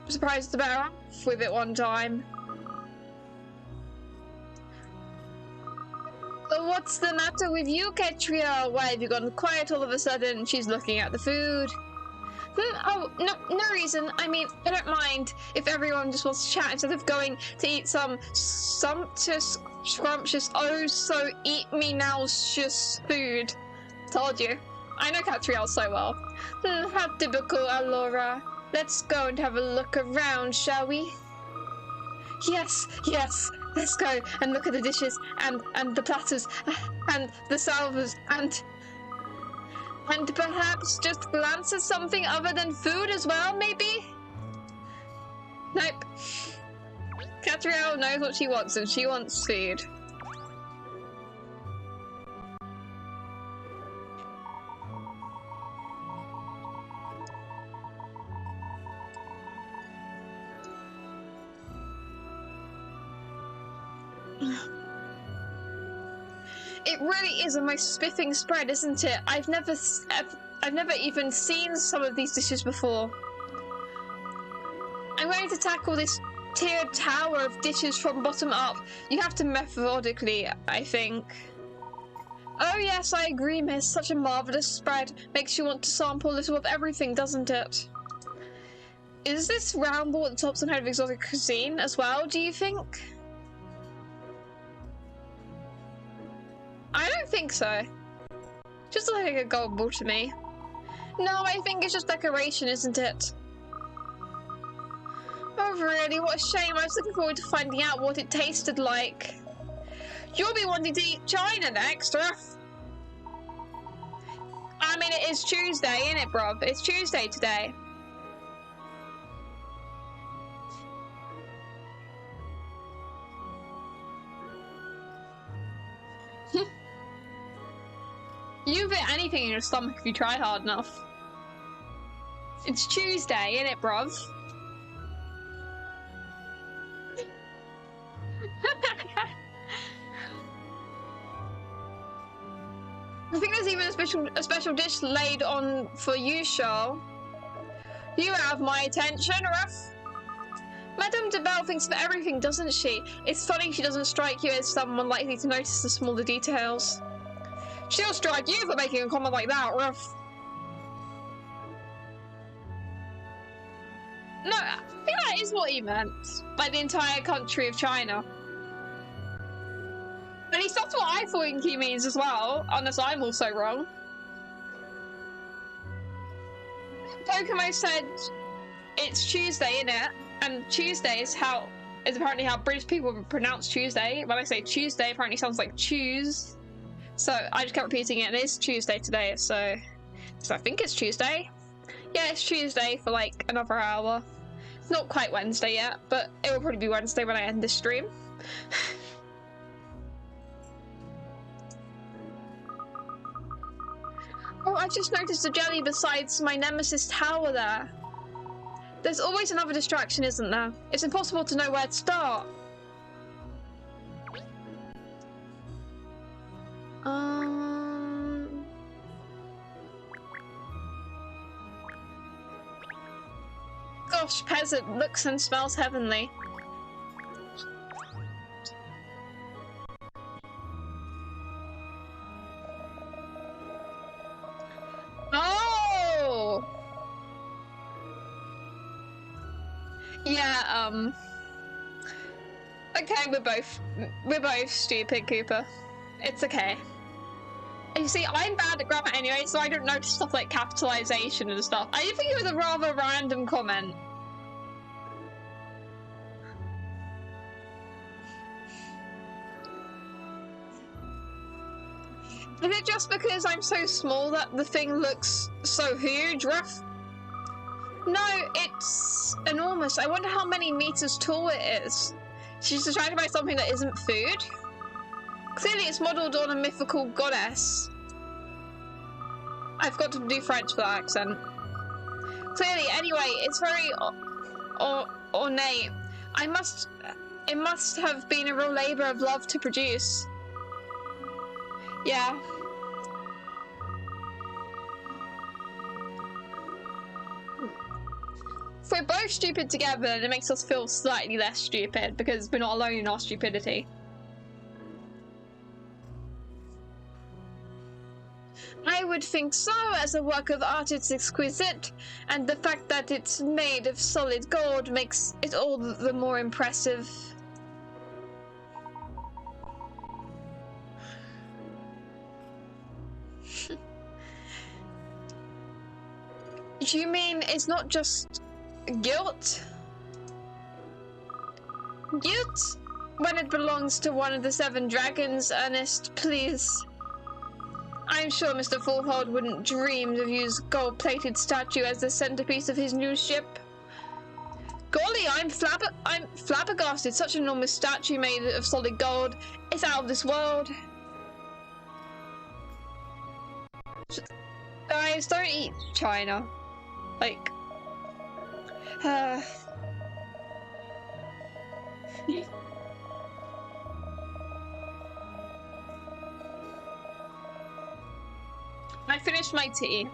[SPEAKER 1] Surprised the better off with it one time. What's the matter with you, Katrielle? Why have you gone quiet all of a sudden? She's looking at the food. Oh, no reason. I mean, I don't mind if everyone just wants to chat instead of going to eat some sumptuous, scrumptious, oh so eat me now-cious food. Told you. I know Katrielle so well. How typical, Alora. Let's go and have a look around, shall we? Yes. Let's go and look at the dishes and the platters and the salvers and perhaps just glance at something other than food as well, maybe? Nope. Katrielle knows what she wants, and she wants food. It really is a most spiffing spread, isn't it? I've never even seen some of these dishes before. I'm going to tackle this tiered tower of dishes from bottom up. You have to methodically, I think. Oh yes, I agree, miss. Such a marvellous spread. Makes you want to sample a little of everything, doesn't it? Is this round ball at the top some kind of exotic cuisine as well, do you think? I don't think so. Just looks like a gold ball to me. No, I think it's just decoration, isn't it? Oh really, what a shame. I was looking forward to finding out what it tasted like. You'll be wanting to eat China next, huh? I mean, it is Tuesday, isn't it, bruv? It's Tuesday today. You can fit anything in your stomach if you try hard enough. It's Tuesday, innit, bruv? I think there's even a special dish laid on for you, Charles. You have my attention, Ruff. Madame de Belle thinks of everything, doesn't she? It's funny she doesn't strike you as someone likely to notice the smaller details. She'll strike you for making a comment like that, Ruff. No, I think that is what he meant. Like the entire country of China. At least that's what I think he means as well, unless I'm also wrong. Pocomo said it's Tuesday, innit? And Tuesday is apparently how British people pronounce Tuesday. When I say Tuesday, apparently sounds like choose. So I just kept repeating it, and it is Tuesday today, so I think it's Tuesday. Yeah, it's Tuesday for like another hour. It's not quite Wednesday yet, but it will probably be Wednesday when I end this stream. Oh, I just noticed a jelly besides my nemesis tower there. There's always another distraction, isn't there? It's impossible to know where to start. Gosh, peasant looks and smells heavenly. Oh! Yeah, okay, we're both stupid, Cooper. It's okay. You see, I'm bad at grammar anyway, so I don't notice stuff like capitalization and stuff. I think it was a rather random comment. Is it just because I'm so small that the thing looks so huge, Ruff? No, it's enormous. I wonder how many meters tall it is. She's distracted by something that isn't food. Clearly it's modelled on a mythical goddess. I've got to do French for that accent. Clearly, anyway, it's very ornate. It must have been a real labour of love to produce. Yeah. If we're both stupid together, then it makes us feel slightly less stupid, because we're not alone in our stupidity. I would think so. As a work of art, it's exquisite, and the fact that it's made of solid gold makes it all the more impressive. Do you mean it's not just guilt? Guilt? When it belongs to one of the 7 dragons, Ernest, please. I'm sure Mr. Fulhold wouldn't dream to use gold-plated statue as the centerpiece of his new ship. Golly, I'm flabbergasted. Such an enormous statue made of solid gold. It's out of this world. Guys, don't eat China. Like, I finished my tea.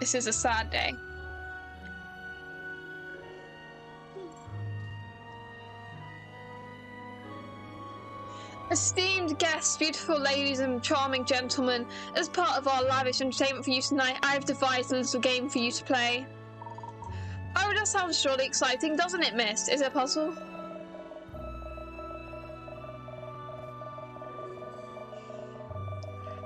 [SPEAKER 1] This is a sad day. Esteemed guests, beautiful ladies and charming gentlemen, as part of our lavish entertainment for you tonight, I have devised a little game for you to play. Oh, that sounds surely exciting, doesn't it, miss? Is it a puzzle?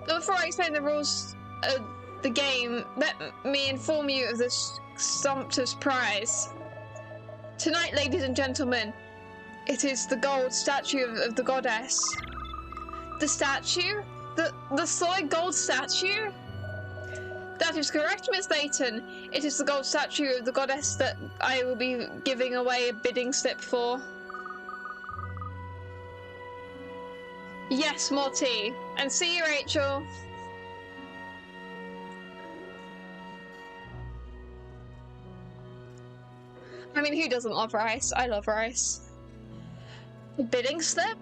[SPEAKER 1] But before I explain the rules of the game, let me inform you of this sumptuous prize. Tonight, ladies and gentlemen, it is the gold statue of the goddess. The statue? The solid gold statue? That is correct, Miss Layton. It is the gold statue of the goddess that I will be giving away a bidding slip for. Yes, more tea. And see you, Rachel. I mean, who doesn't love rice? I love rice. A bidding slip?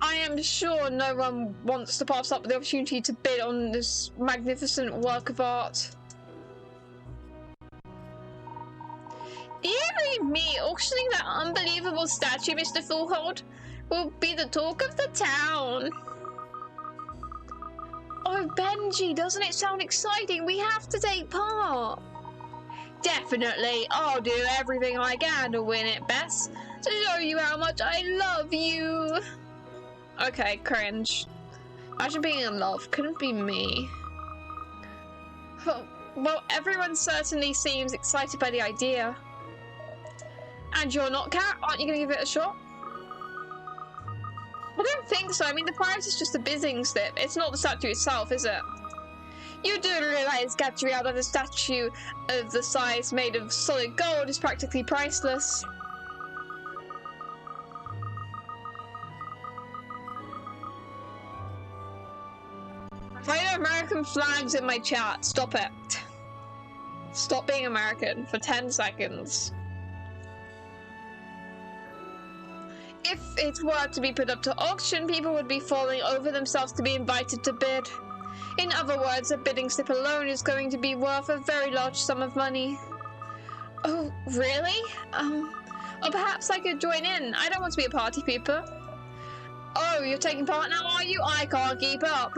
[SPEAKER 1] I am sure no one wants to pass up the opportunity to bid on this magnificent work of art. You mean me auctioning that unbelievable statue, Mr. Fullhold, will be the talk of the town. Oh, Benji, doesn't it sound exciting? We have to take part. Definitely. I'll do everything I can to win it, Bess, to show you how much I love you. Okay, cringe. Imagine being in love. Couldn't be me. Oh, well, everyone certainly seems excited by the idea. And you're not, Kat? Aren't you going to give it a shot? I don't think so. I mean, the prize is just a bidding slip. It's not the statue itself, is it? You do realize, Katrielle, that a statue of the size made of solid gold is practically priceless. I have American flags in my chat. Stop it. Stop being American for 10 seconds. If it were to be put up to auction, people would be falling over themselves to be invited to bid. In other words, a bidding slip alone is going to be worth a very large sum of money. Oh, really? Or perhaps I could join in. I don't want to be a party pooper. Oh, you're taking part now, are you? I can't keep up.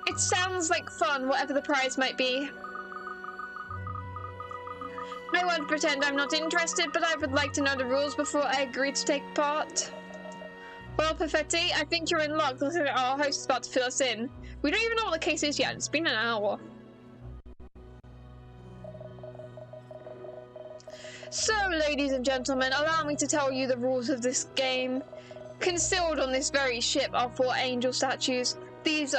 [SPEAKER 1] It sounds like fun, whatever the prize might be. I won't pretend I'm not interested, but I would like to know the rules before I agree to take part. Well, Perfetti, I think you're in luck. Looks like our host is about to fill us in. We don't even know what the case is yet. It's been an hour. So, ladies and gentlemen, allow me to tell you the rules of this game. Concealed on this very ship are 4 angel statues. These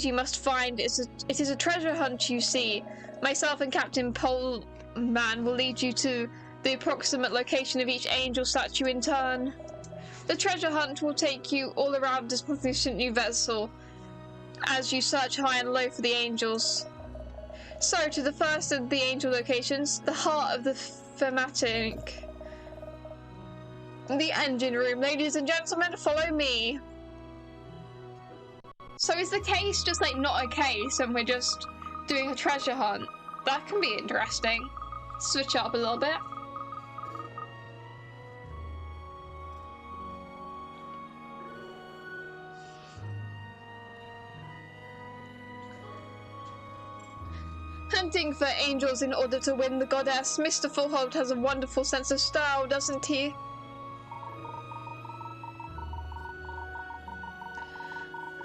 [SPEAKER 1] you must find. It is a treasure hunt, you see. Myself and Captain Poleman will lead you to the approximate location of each angel statue in turn. The treasure hunt will take you all around this magnificent new vessel as you search high and low for the angels. So, to the first of the angel locations, the heart of the thematic. The engine room. Ladies and gentlemen, follow me. So is the case just like not a case and we're just doing a treasure hunt? That can be interesting. Switch it up a little bit. Hunting for angels in order to win the goddess. Mr. Fullhold has a wonderful sense of style, doesn't he?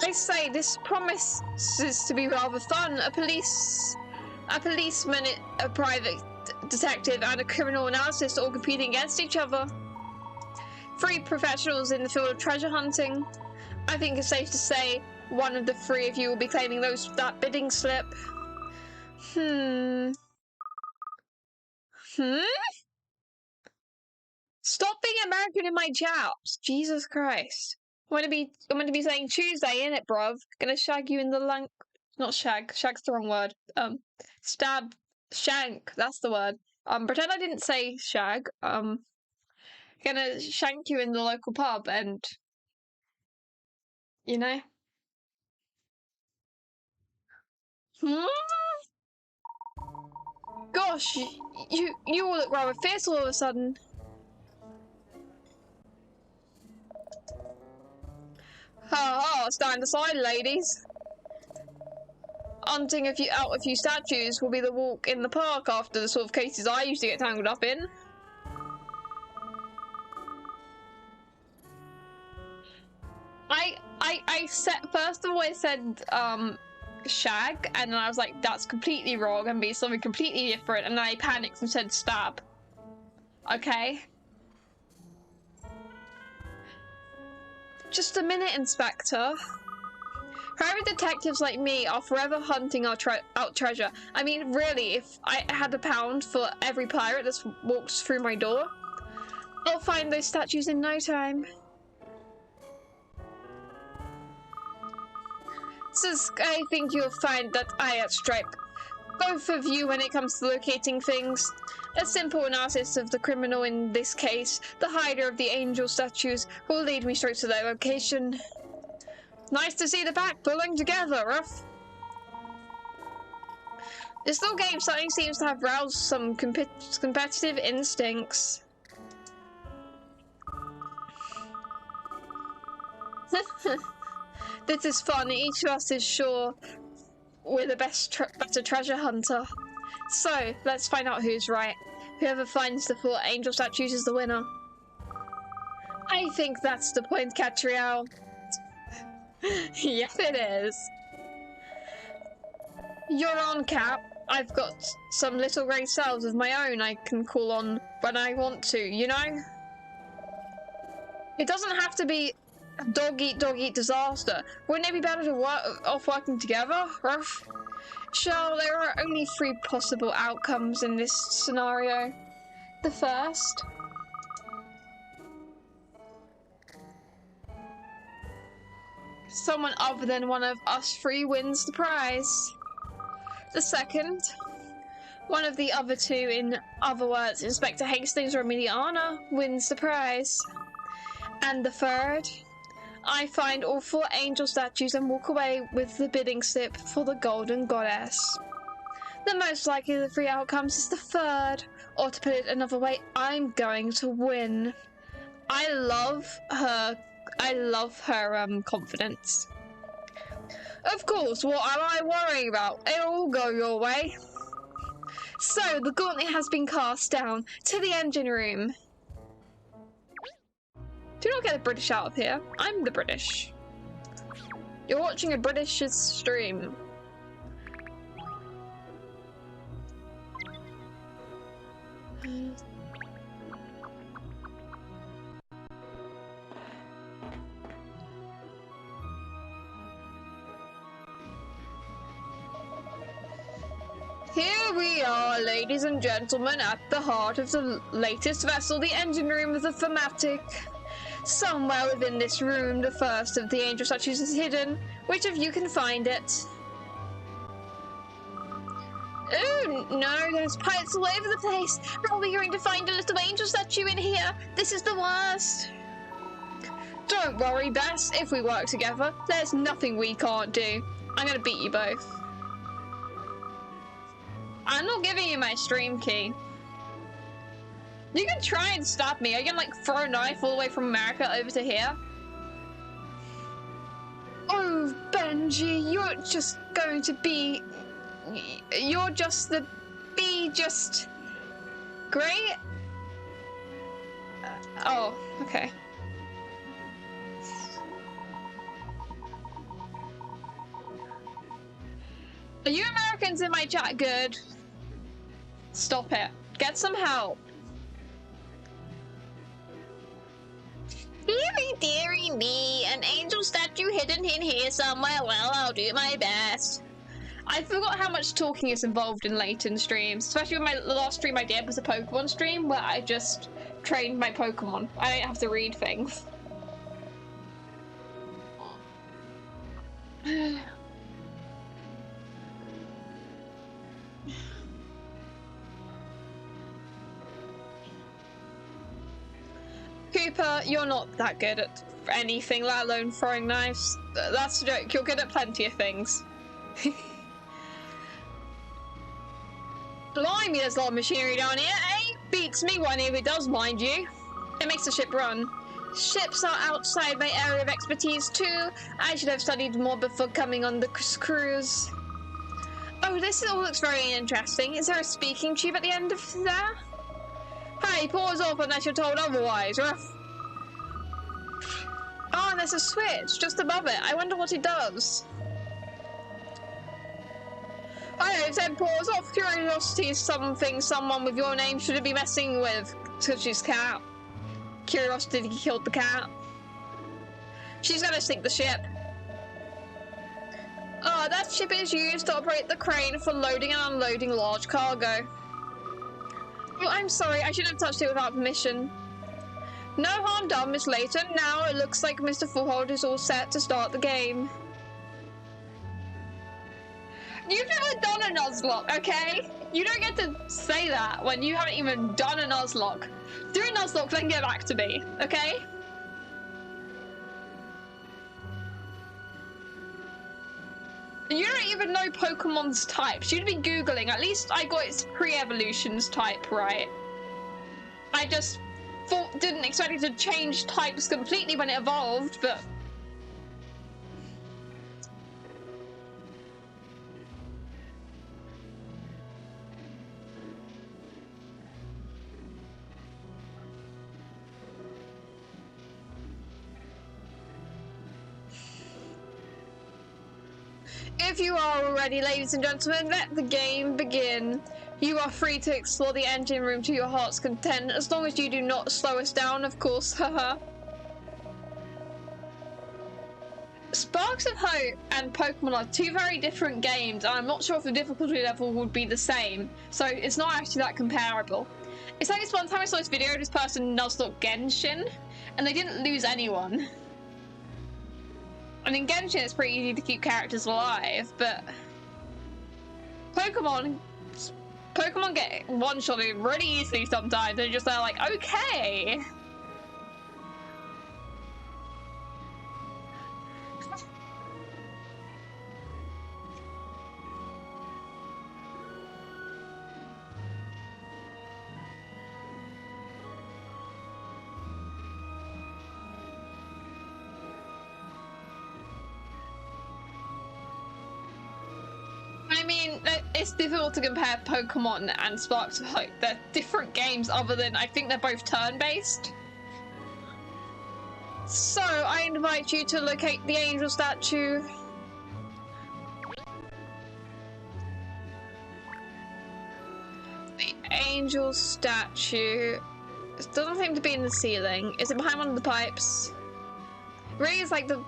[SPEAKER 1] I say, this promises to be rather fun. A policeman, a private detective, and a criminal analyst all competing against each other. 3 professionals in the field of treasure hunting. I think it's safe to say one of the 3 of you will be claiming that bidding slip. Stop being American in my chaps. Jesus Christ. I'm gonna be saying Tuesday, innit, bruv? Gonna shag you in the not shag. Shag's the wrong word. Shank. That's the word. Pretend I didn't say shag. Gonna shank you in the local pub, and you know. Gosh, you all look rather fierce all of a sudden. Stand aside, ladies. Hunting a few statues will be the walk in the park after the sort of cases I used to get tangled up in. I said, first of all, I said shag, and then I was like, that's completely wrong and be something completely different, and then I panicked and said stab. Okay. Just a minute, Inspector. Private detectives like me are forever hunting out treasure. I mean, really, if I had £1 for every pirate that walks through my door, I'll find those statues in no time. So I think you'll find that I outstrip both of you when it comes to locating things. A simple analysis of the criminal in this case, the hider of the angel statues, will lead me straight to their location. Nice to see the pack pulling together, Ruff. This little game certainly seems to have roused some competitive instincts. This is fun. Each of us is sure we're the better treasure hunter. So, let's find out who's right. Whoever finds the 4 angel statues is the winner. I think that's the point, Katrielle. Yes, it is. You're on, Cap. I've got some little grey cells of my own I can call on when I want to, you know? It doesn't have to be dog eat disaster. Wouldn't it be better to off working together? Ruff. Shell, there are only 3 possible outcomes in this scenario. The first. Someone other than one of us 3 wins the prize. The second. One of the other 2, in other words, Inspector Hastings or Emiliana, wins the prize. And the third. I find all 4 angel statues and walk away with the bidding slip for the Golden Goddess. The most likely of the 3 outcomes is the third, or to put it another way, I'm going to win. I love her confidence. Of course, what am I worrying about? It'll all go your way. So, the gauntlet has been cast down to the engine room. Do not get the British out of here. I'm the British. You're watching a British stream. Here we are, ladies and gentlemen, at the heart of the latest vessel, the engine room of the thematic. Somewhere within this room, the first of the angel statues is hidden. Which of you can find it? Oh, no, there's pirates all over the place. How are we going to find a little angel statue in here? This is the worst. Don't worry, Bess. If we work together, there's nothing we can't do. I'm going to beat you both. I'm not giving you my stream key. You can try and stab me. I can like throw a knife all the way from America over to here. Oh, Benji, you're just going to be... You're just the... just... Great? Oh, okay. Are you Americans in my chat good? Stop it. Get some help. Dearie me, an angel statue hidden in here somewhere. Well, I'll do my best. I forgot how much talking is involved in Layton streams, especially when the last stream I did was a Pokemon stream where I just trained my Pokemon. I don't have to read things. Cooper, you're not that good at anything, let alone throwing knives. That's a joke. You're good at plenty of things. Blimey, there's a lot of machinery down here, eh? Beats me one if it does, mind you. It makes the ship run. Ships are outside my area of expertise too. I should have studied more before coming on the cruise. Oh, this all looks very interesting. Is there a speaking tube at the end of there? Hey, pause off unless you're told otherwise, Ruff. Oh, and there's a switch just above it. I wonder what it does. I know, it said pause off. Curiosity is something someone with your name shouldn't be messing with. Because she's cat. Curiosity killed the cat. She's gonna sink the ship. Oh, that ship is used to operate the crane for loading and unloading large cargo. Oh, I'm sorry, I shouldn't have touched it without permission. No harm done, Miss Layton. Now it looks like Mr. Fullhold is all set to start the game. You've never done a Nuzlocke, okay? You don't get to say that when you haven't even done a Nuzlocke. Do a Nuzlocke, then get back to me, okay? You don't even know Pokemon's types. You'd be Googling. At least I got its pre-evolutions type right. I just didn't expect it to change types completely when it evolved, but... If you are all ready, ladies and gentlemen, let the game begin. You are free to explore the engine room to your heart's content, as long as you do not slow us down, of course, haha. Sparks of Hope and Pokemon are two very different games, and I'm not sure if the difficulty level would be the same, so it's not actually that comparable. It's like this one time I saw this video of this person Nuzlocke Genshin, and they didn't lose anyone. And in Genshin, it's pretty easy to keep characters alive, but Pokemon get one-shotted really easily sometimes. They're just like, okay. I mean, it's difficult to compare Pokemon and Sparks of Hope. They're different games other than I think they're both turn-based. So, I invite you to locate the angel statue. The angel statue. It doesn't seem to be in the ceiling. Is it behind one of the pipes? It really is like the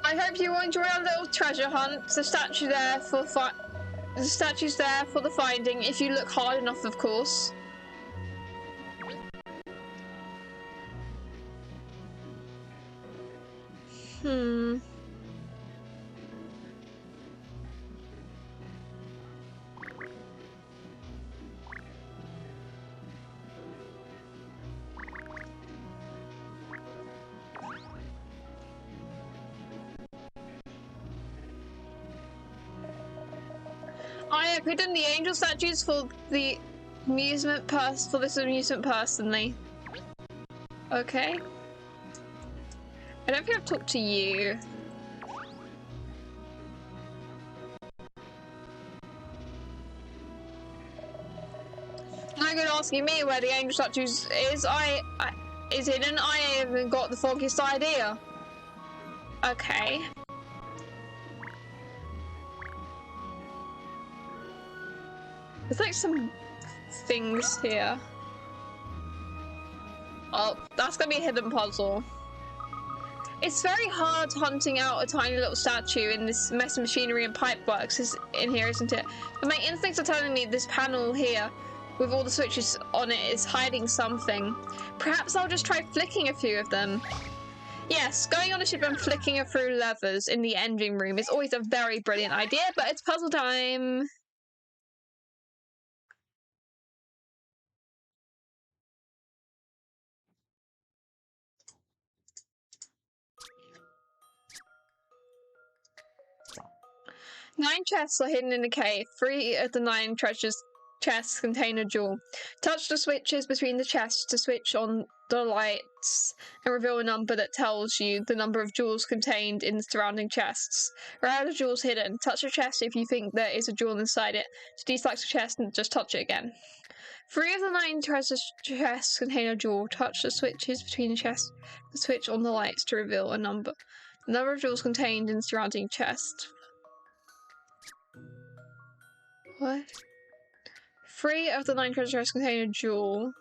[SPEAKER 1] I hope you will enjoy our little treasure hunt. The statue's there for the finding, if you look hard enough, of course. I have hidden the angel statues for the amusement personally. Okay. I don't think I've talked to you. Now you're asking me where the angel statues is. Is hidden. I haven't got the foggiest idea. Okay. There's like some things here. Oh, that's gonna be a hidden puzzle. It's very hard hunting out a tiny little statue in this mess of machinery and pipeworks in here, isn't it? But my instincts are telling me this panel here, with all the switches on it, is hiding something. Perhaps I'll just try flicking a few of them. Yes, going on a ship and flicking through levers in the engine room is always a very brilliant idea, but it's puzzle time. Nine chests are hidden in the cave. 3 of the 9 chests contain a jewel. Touch the switches between the chests to switch on the lights and reveal a number that tells you the number of jewels contained in the surrounding chests. Where are the jewels hidden? Touch a chest if you think there is a jewel inside it. To deselect the chest and just touch it again. 3 of the 9 treasure chests contain a jewel. Touch the switches between the chests to switch on the lights to reveal a number. The number of jewels contained in the surrounding chest. What? 3 of the 9 treasure chests contain a jewel.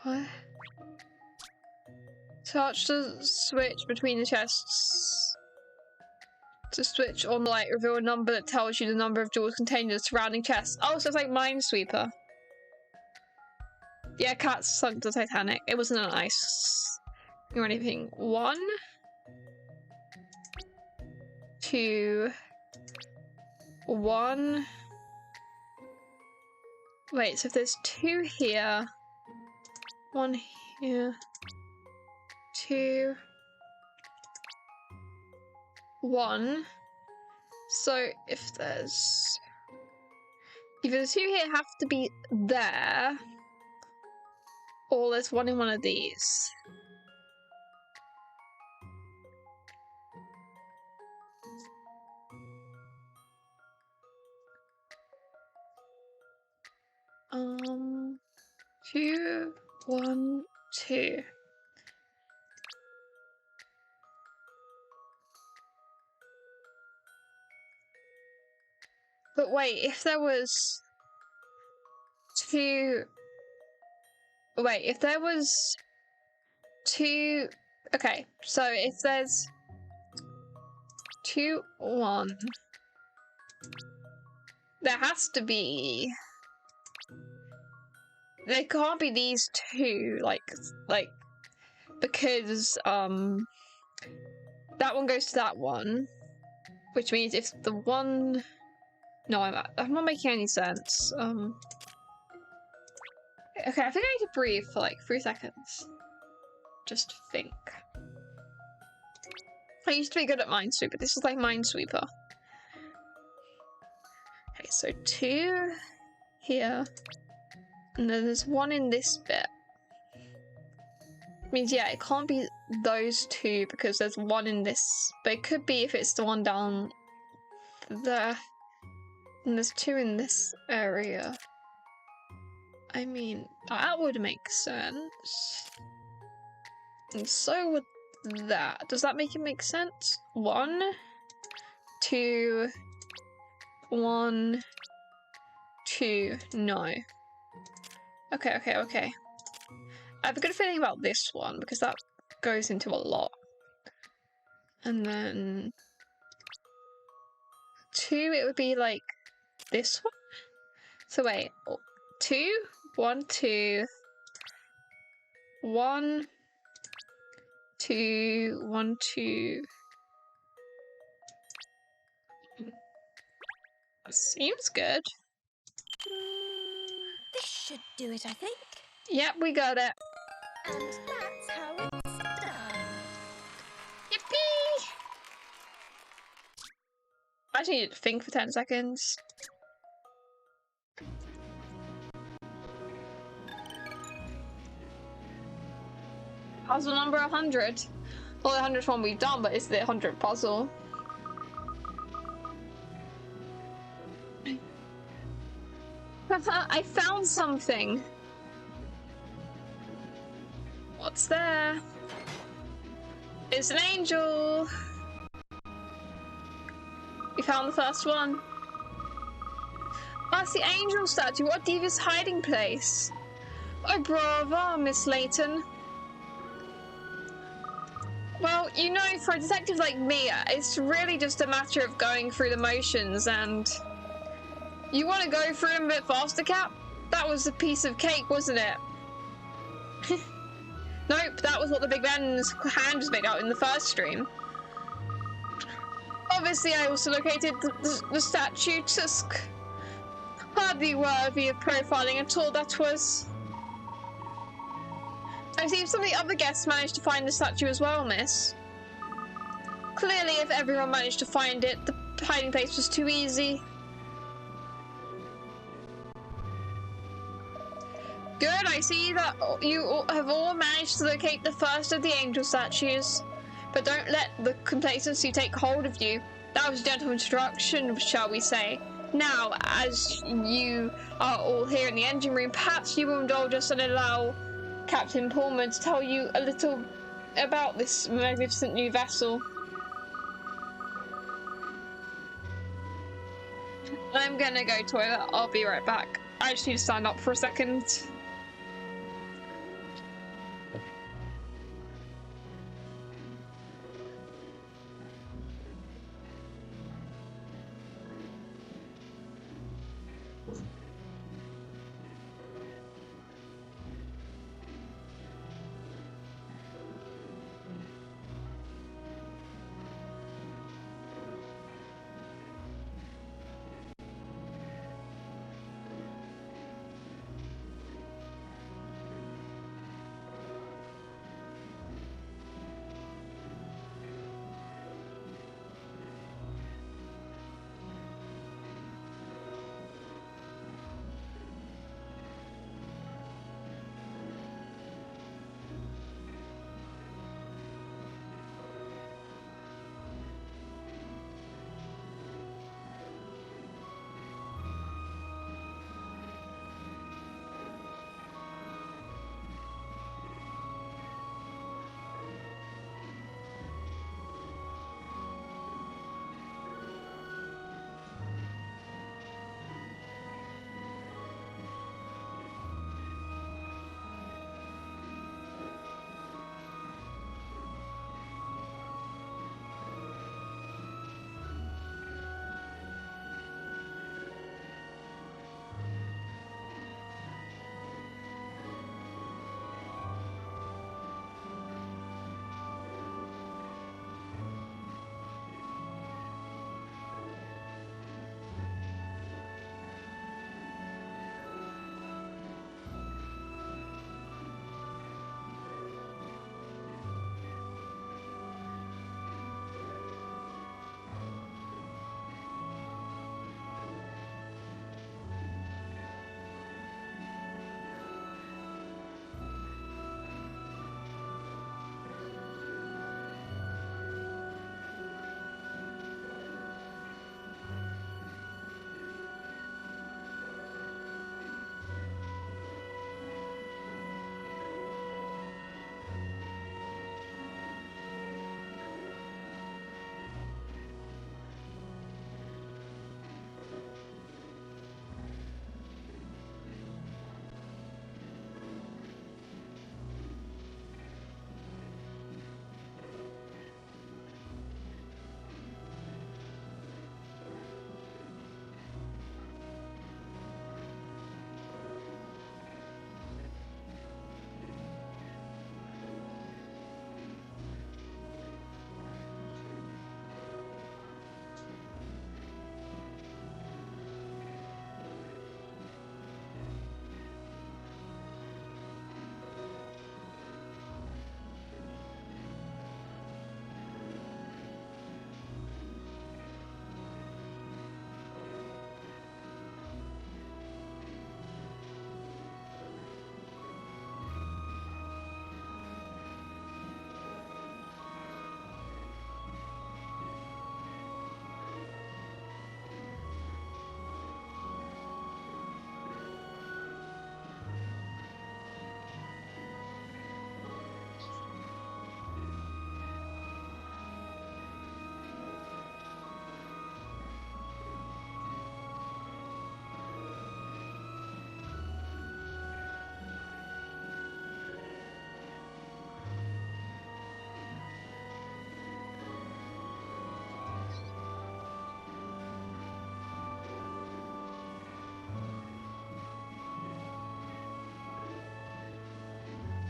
[SPEAKER 1] What? Touch the switch between the chests. To switch on the light, reveal a number that tells you the number of jewels contained in the surrounding chest. Oh, so it's like Minesweeper. Yeah, Cat sunk the Titanic. It wasn't an ice or anything. 1, 2, 1. Wait, so if there's 2 here, 1 here, 2, 1. So if there's either the 2 here have to be there, or there's 1 in one of these. Two, 1, 2. But wait, if there was 2... Wait, if there was 2... Okay, so if there's 2, 1... There has to be... There can't be these 2, like, because, that one goes to that one, which means if the one... No, I'm not making any sense. Okay, I think I need to breathe for like 3 seconds. Just think. I used to be good at Minesweeper, this is like Minesweeper. Okay, so 2 here, and then there's 1 in this bit. Means, yeah, it can't be those 2 because there's 1 in this, but it could be if it's the one down there. And there's 2 in this area. I mean, that would make sense. And so would that. Does that make it make sense? 1, 2, 1, 2. No. Okay. I have a good feeling about this one because that goes into a lot. And then 2, it would be like this one. So wait, 2, 1, 2, 1, 2, 1, 2. That seems good.
[SPEAKER 2] This should do it, I think.
[SPEAKER 1] Yep, we got it.
[SPEAKER 2] And that's how it's done.
[SPEAKER 1] Yippee! I just needed to think for 10 seconds. Puzzle number 100. Well, the 100th one we've done, but it's the 100th puzzle. I found something. What's there? It's an angel. We found the first one. That's the angel statue. What a devious hiding place. Oh, bravo, Miss Layton. Well, you know, for a detective like me, it's really just a matter of going through the motions, and... You want to go through them a bit faster, Cap? That was a piece of cake, wasn't it? Nope, that was what the Big Ben's hand was made out in the first stream. Obviously, I also located the statue, Tusk. Hardly worthy of profiling at all, that was. I see some of the other guests managed to find the statue as well, miss. Clearly, if everyone managed to find it, the hiding place was too easy. Good, I see that you have all managed to locate the first of the angel statues. But don't let the complacency take hold of you. That was gentle introduction, shall we say. Now, as you are all here in the engine room, perhaps you will indulge us and allow Captain Pullman to tell you a little about this magnificent new vessel. I'm gonna go toilet, I'll be right back. I just need to stand up for a second.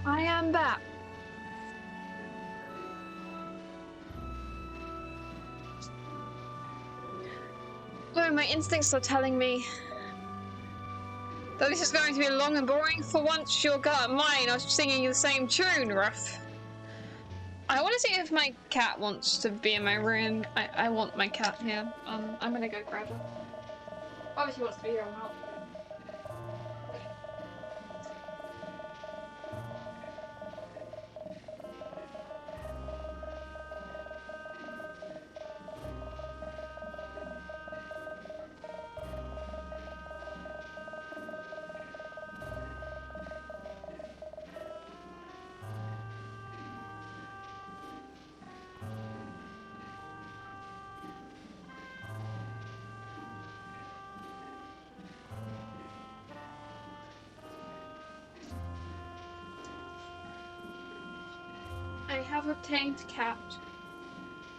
[SPEAKER 1] I am back. Oh, my instincts are telling me that this is going to be long and boring. For once, your gut and mine are singing the same tune, Ruff. I want to see if my cat wants to be in my room. I want my cat here. I'm gonna go grab her. Obviously, wants to be here or not. I have obtained Cat.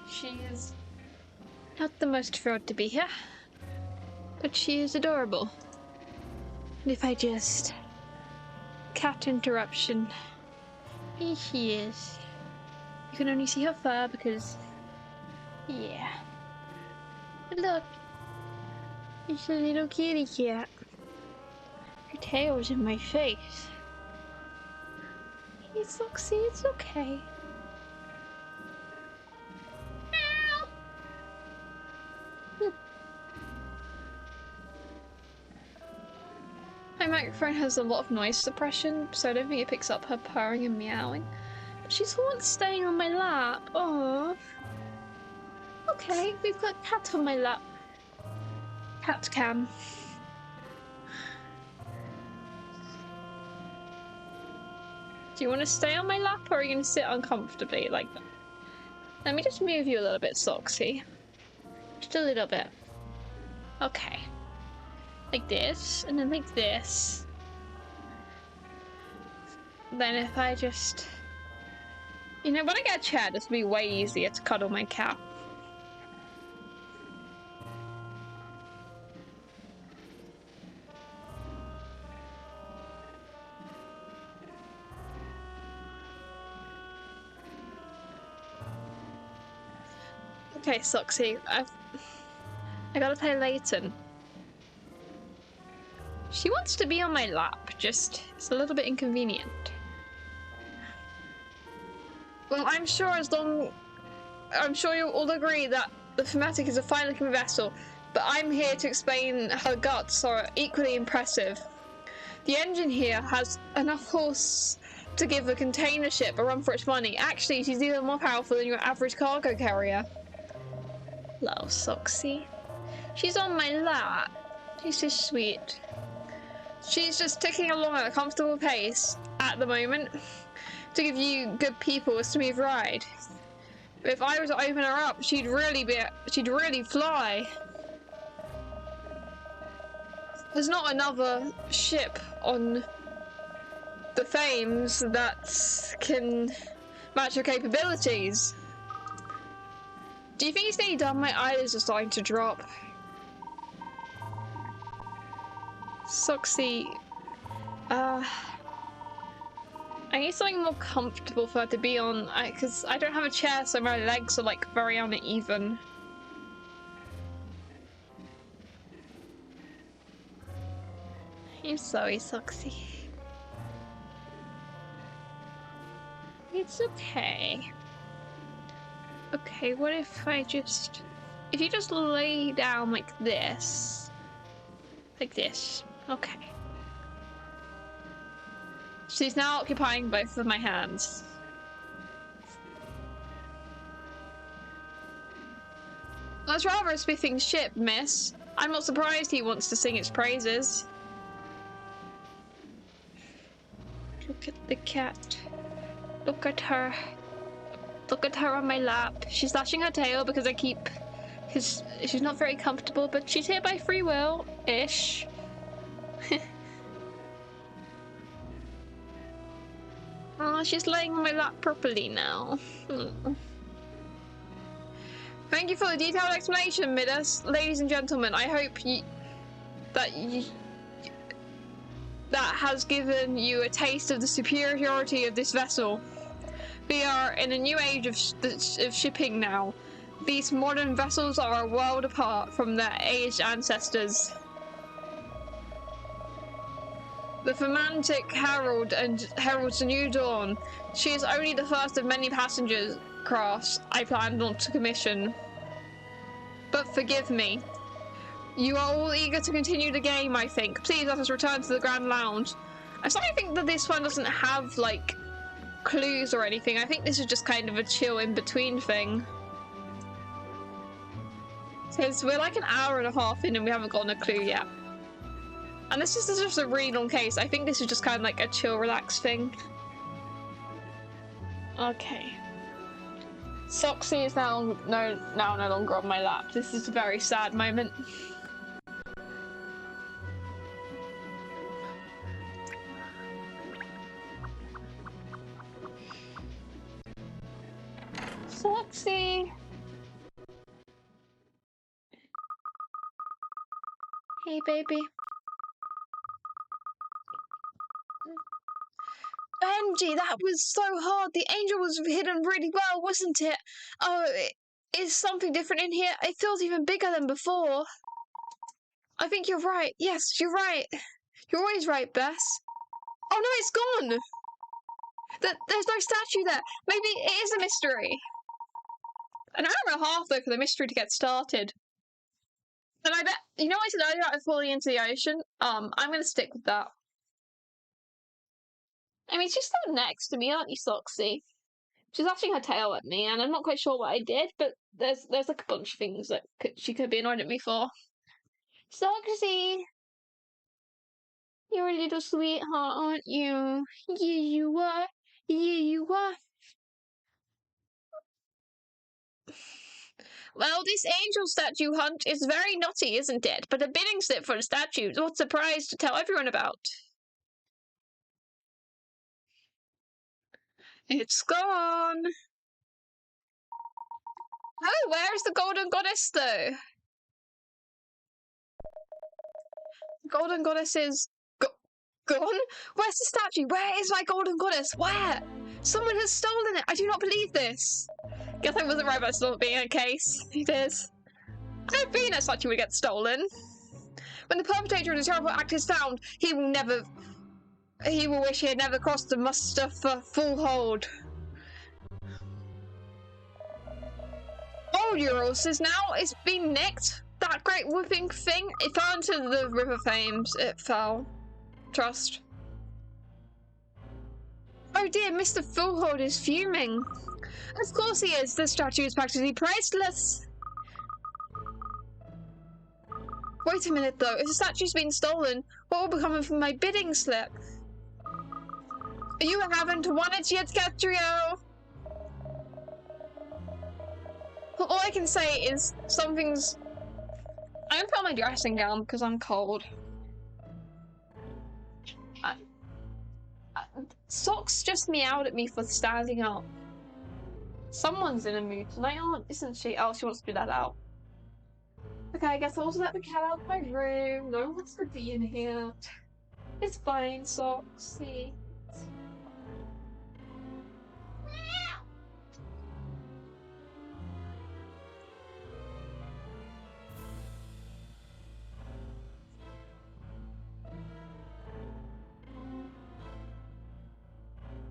[SPEAKER 1] She is not the most thrilled to be here, but she is adorable. And if I just... Cat interruption. Here she is. You can only see her fur because... Yeah. But look. It's a little kitty cat. Her tail's in my face. Hey, Foxy, it's okay. My microphone has a lot of noise suppression, so I don't think it picks up her purring and meowing. But she's the one staying on my lap. Aww. Okay, we've got cat on my lap. Cat cam. Do you want to stay on my lap, or are you going to sit uncomfortably like that? Let me just move you a little bit, Soxy. Just a little bit. Okay. Like this, and then like this. Then if I just... You know, when I get a chair, this will be way easier to cuddle my cat. Okay, Soxy, I gotta play Layton. She wants to be on my lap, just it's a little bit inconvenient. Well, I'm sure you'll all agree that the Thematic is a fine-looking vessel, but I'm here to explain her guts are equally impressive. The engine here has enough horse to give a container ship a run for its money. Actually, she's even more powerful than your average cargo carrier. Little Soxy. She's on my lap. She's so sweet. She's just ticking along at a comfortable pace at the moment to give you good people a smooth ride. If I were to open her up, she'd really fly. There's not another ship on the Thames that can match her capabilities. Do you think it's nearly done? My eyelids are starting to drop. Soxy, I need something more comfortable for her to be on, because I don't have a chair, so my legs are like very uneven. I'm sorry, Soxy. It's okay. Okay, what if if you just lay down like this? Like this. Okay. She's now occupying both of my hands. That's rather a spiffing ship, miss. I'm not surprised he wants to sing its praises. Look at the cat. Look at her. Look at her on my lap. She's lashing her tail because she's not very comfortable, but she's here by free will-ish. Oh, she's laying on my lap properly now. Thank you for the detailed explanation, Midas. Ladies and gentlemen, I hope that has given you a taste of the superiority of this vessel. We are in a new age of shipping now. These modern vessels are a world apart from their aged ancestors. The Thematic heralds a new dawn. She is only the first of many passenger crafts I planned not to commission. But forgive me. You are all eager to continue the game, I think. Please let us return to the Grand Lounge. I slightly think that this one doesn't have, like, clues or anything. I think this is just kind of a chill in-between thing. Because we're like an hour and a half in and we haven't gotten a clue yet. And this is just a really long case. I think this is just kind of like a chill, relax thing. Okay. Soxy is now no longer on my lap. This is a very sad moment. Soxy! Hey, baby. OMG, that was so hard. The angel was hidden really well, wasn't it? Oh, is something different in here? It feels even bigger than before. I think you're right. Yes, you're right. You're always right, Bess. Oh no, it's gone! There's no statue there. Maybe it is a mystery. An hour and a half, though, for the mystery to get started. And I bet, you know, I said earlier about falling into the ocean? I'm gonna stick with that. I mean, she's still next to me, aren't you, Soxy? She's lashing her tail at me, and I'm not quite sure what I did, but there's like a bunch of things that she could be annoyed at me for. Soxy! You're a little sweetheart, aren't you? Yeah, you are. Yeah, you are. Well, this angel statue hunt is very naughty, isn't it? But a bidding slip for the statue, what surprise to tell everyone about. It's gone. Oh, where's the golden goddess, though? Golden goddess is gone? Where's the statue? Where is my golden goddess? Where? Someone has stolen it. I do not believe this. Guess I wasn't right about still being a case. It is. I've been a statue would get stolen. When the perpetrator of the terrible act is found, he will wish he had never crossed the muster for full hold. Oh, Urals is now. It's been nicked. That great whooping thing. It fell into the river Thames. It fell. Trust. Oh dear, Mr. Fullhold is fuming. Of course he is. The statue is practically priceless. Wait a minute though. If the statue's been stolen, what will become of my bidding slip? You haven't won it yet, Katrielle. All I can say is something's... I'm gonna put on my dressing gown because I'm cold. Socks just meowed at me for standing up. Someone's in a mood tonight, isn't she? Oh, she wants to be let out. Okay, I guess I'll just let the cat out of my room. No one wants to be in here. It's fine, Socks. See.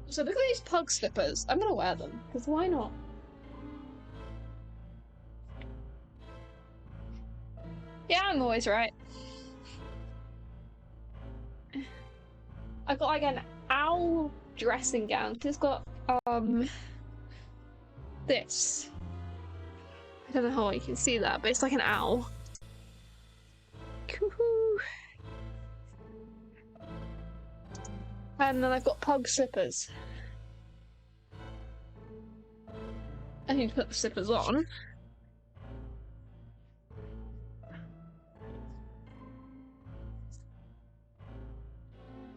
[SPEAKER 1] So look at these pug slippers. I'm gonna wear them, because why not? Yeah, I'm always right. I got like an owl dressing gown. It's got this. I don't know how you can see that, but it's like an owl. And then I've got pug slippers. I need to put the slippers on.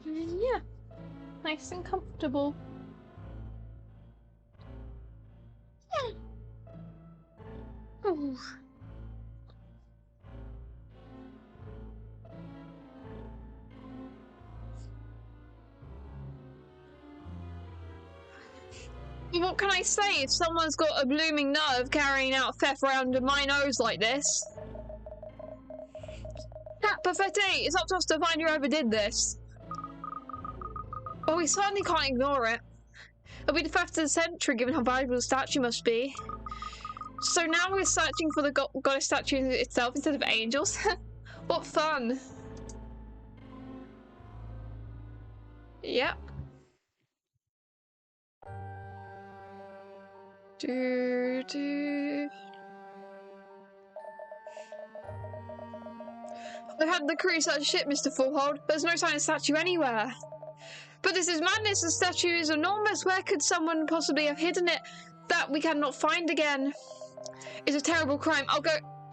[SPEAKER 1] And yeah, nice and comfortable. Yeah. Ooh. What can I say if someone's got a blooming nerve carrying out theft around my nose like this? Cat Perfette, it's up to us to find whoever did this. Well, we certainly can't ignore it. It'll be the theft of the century given how valuable the statue must be. So now we're searching for the goddess statue itself instead of angels? What fun. Yep. I've had the crew search ship, Mr. Fullhold. There's no sign of statue anywhere. But this is madness. The statue is enormous. Where could someone possibly have hidden it that we cannot find again? It's a terrible crime. I'll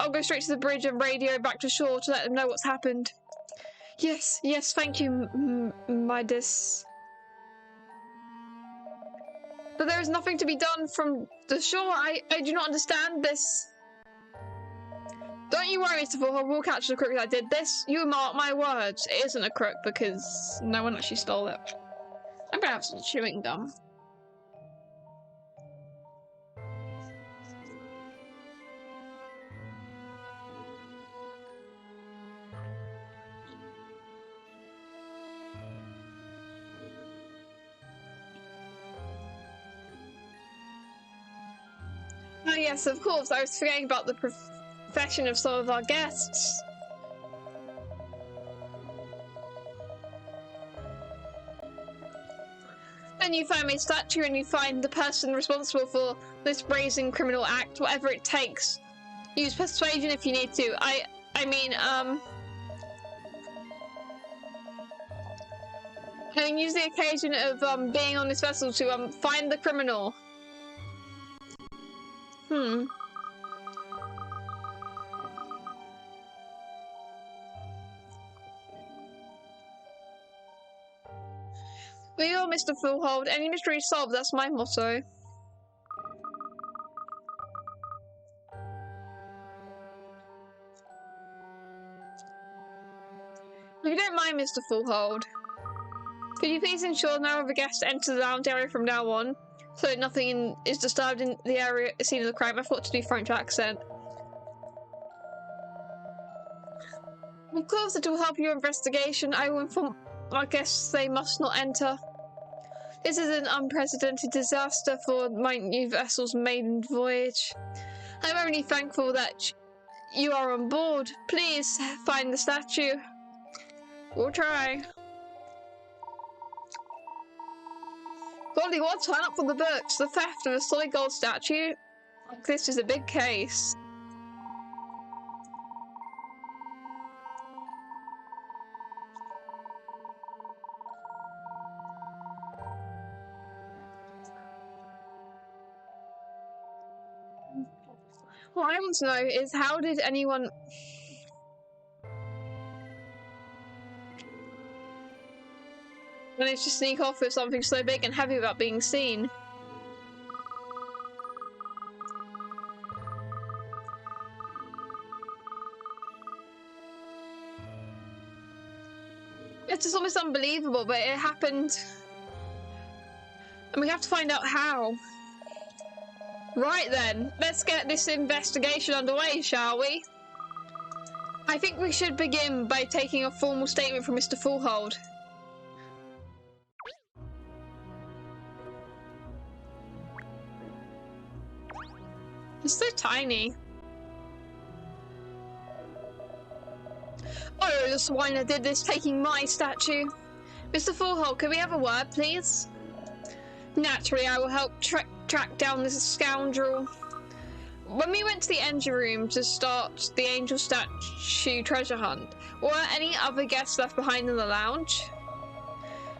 [SPEAKER 1] go straight to the bridge and radio back to shore to let them know what's happened. Yes, thank you, Midas. But there is nothing to be done from the shore. I do not understand this. Don't you worry, Mr. Fullhold, we'll catch the crook that did this. You mark my words. It isn't a crook because no one actually stole it. I'm gonna have some chewing gum. Oh yes, of course, I was forgetting about the profession of some of our guests. And you find my statue and you find the person responsible for this brazen criminal act, whatever it takes. Use persuasion if you need to. I mean, use the occasion of being on this vessel to find the criminal. We are Mr. Fullhold. Any mystery solved, that's my motto. If you don't mind, Mr. Fullhold, could you please ensure no other guests enter the lounge area from now on, so that nothing is disturbed in the area scene of the crime? I thought to do French accent. Of course, it will help your investigation. I will inform our guests they must not enter. This is an unprecedented disaster for my new vessel's maiden voyage. I'm only thankful that you are on board. Please find the statue. We'll try. Golly, what? Sign up for the books. The theft of a solid gold statue? This is a big case. What I want to know is, how did anyone... manage to sneak off with something so big and heavy without being seen? It's just almost unbelievable, but it happened. And we have to find out how. Right then, let's get this investigation underway, shall we? I think we should begin by taking a formal statement from Mr. Fullhold. It's so tiny. Oh, the swiner did this, taking my statue. Mr. Fullhold, can we have a word, please? Naturally, I will help track down this scoundrel. When we went to the engine room to start the angel statue treasure hunt, were any other guests left behind in the lounge?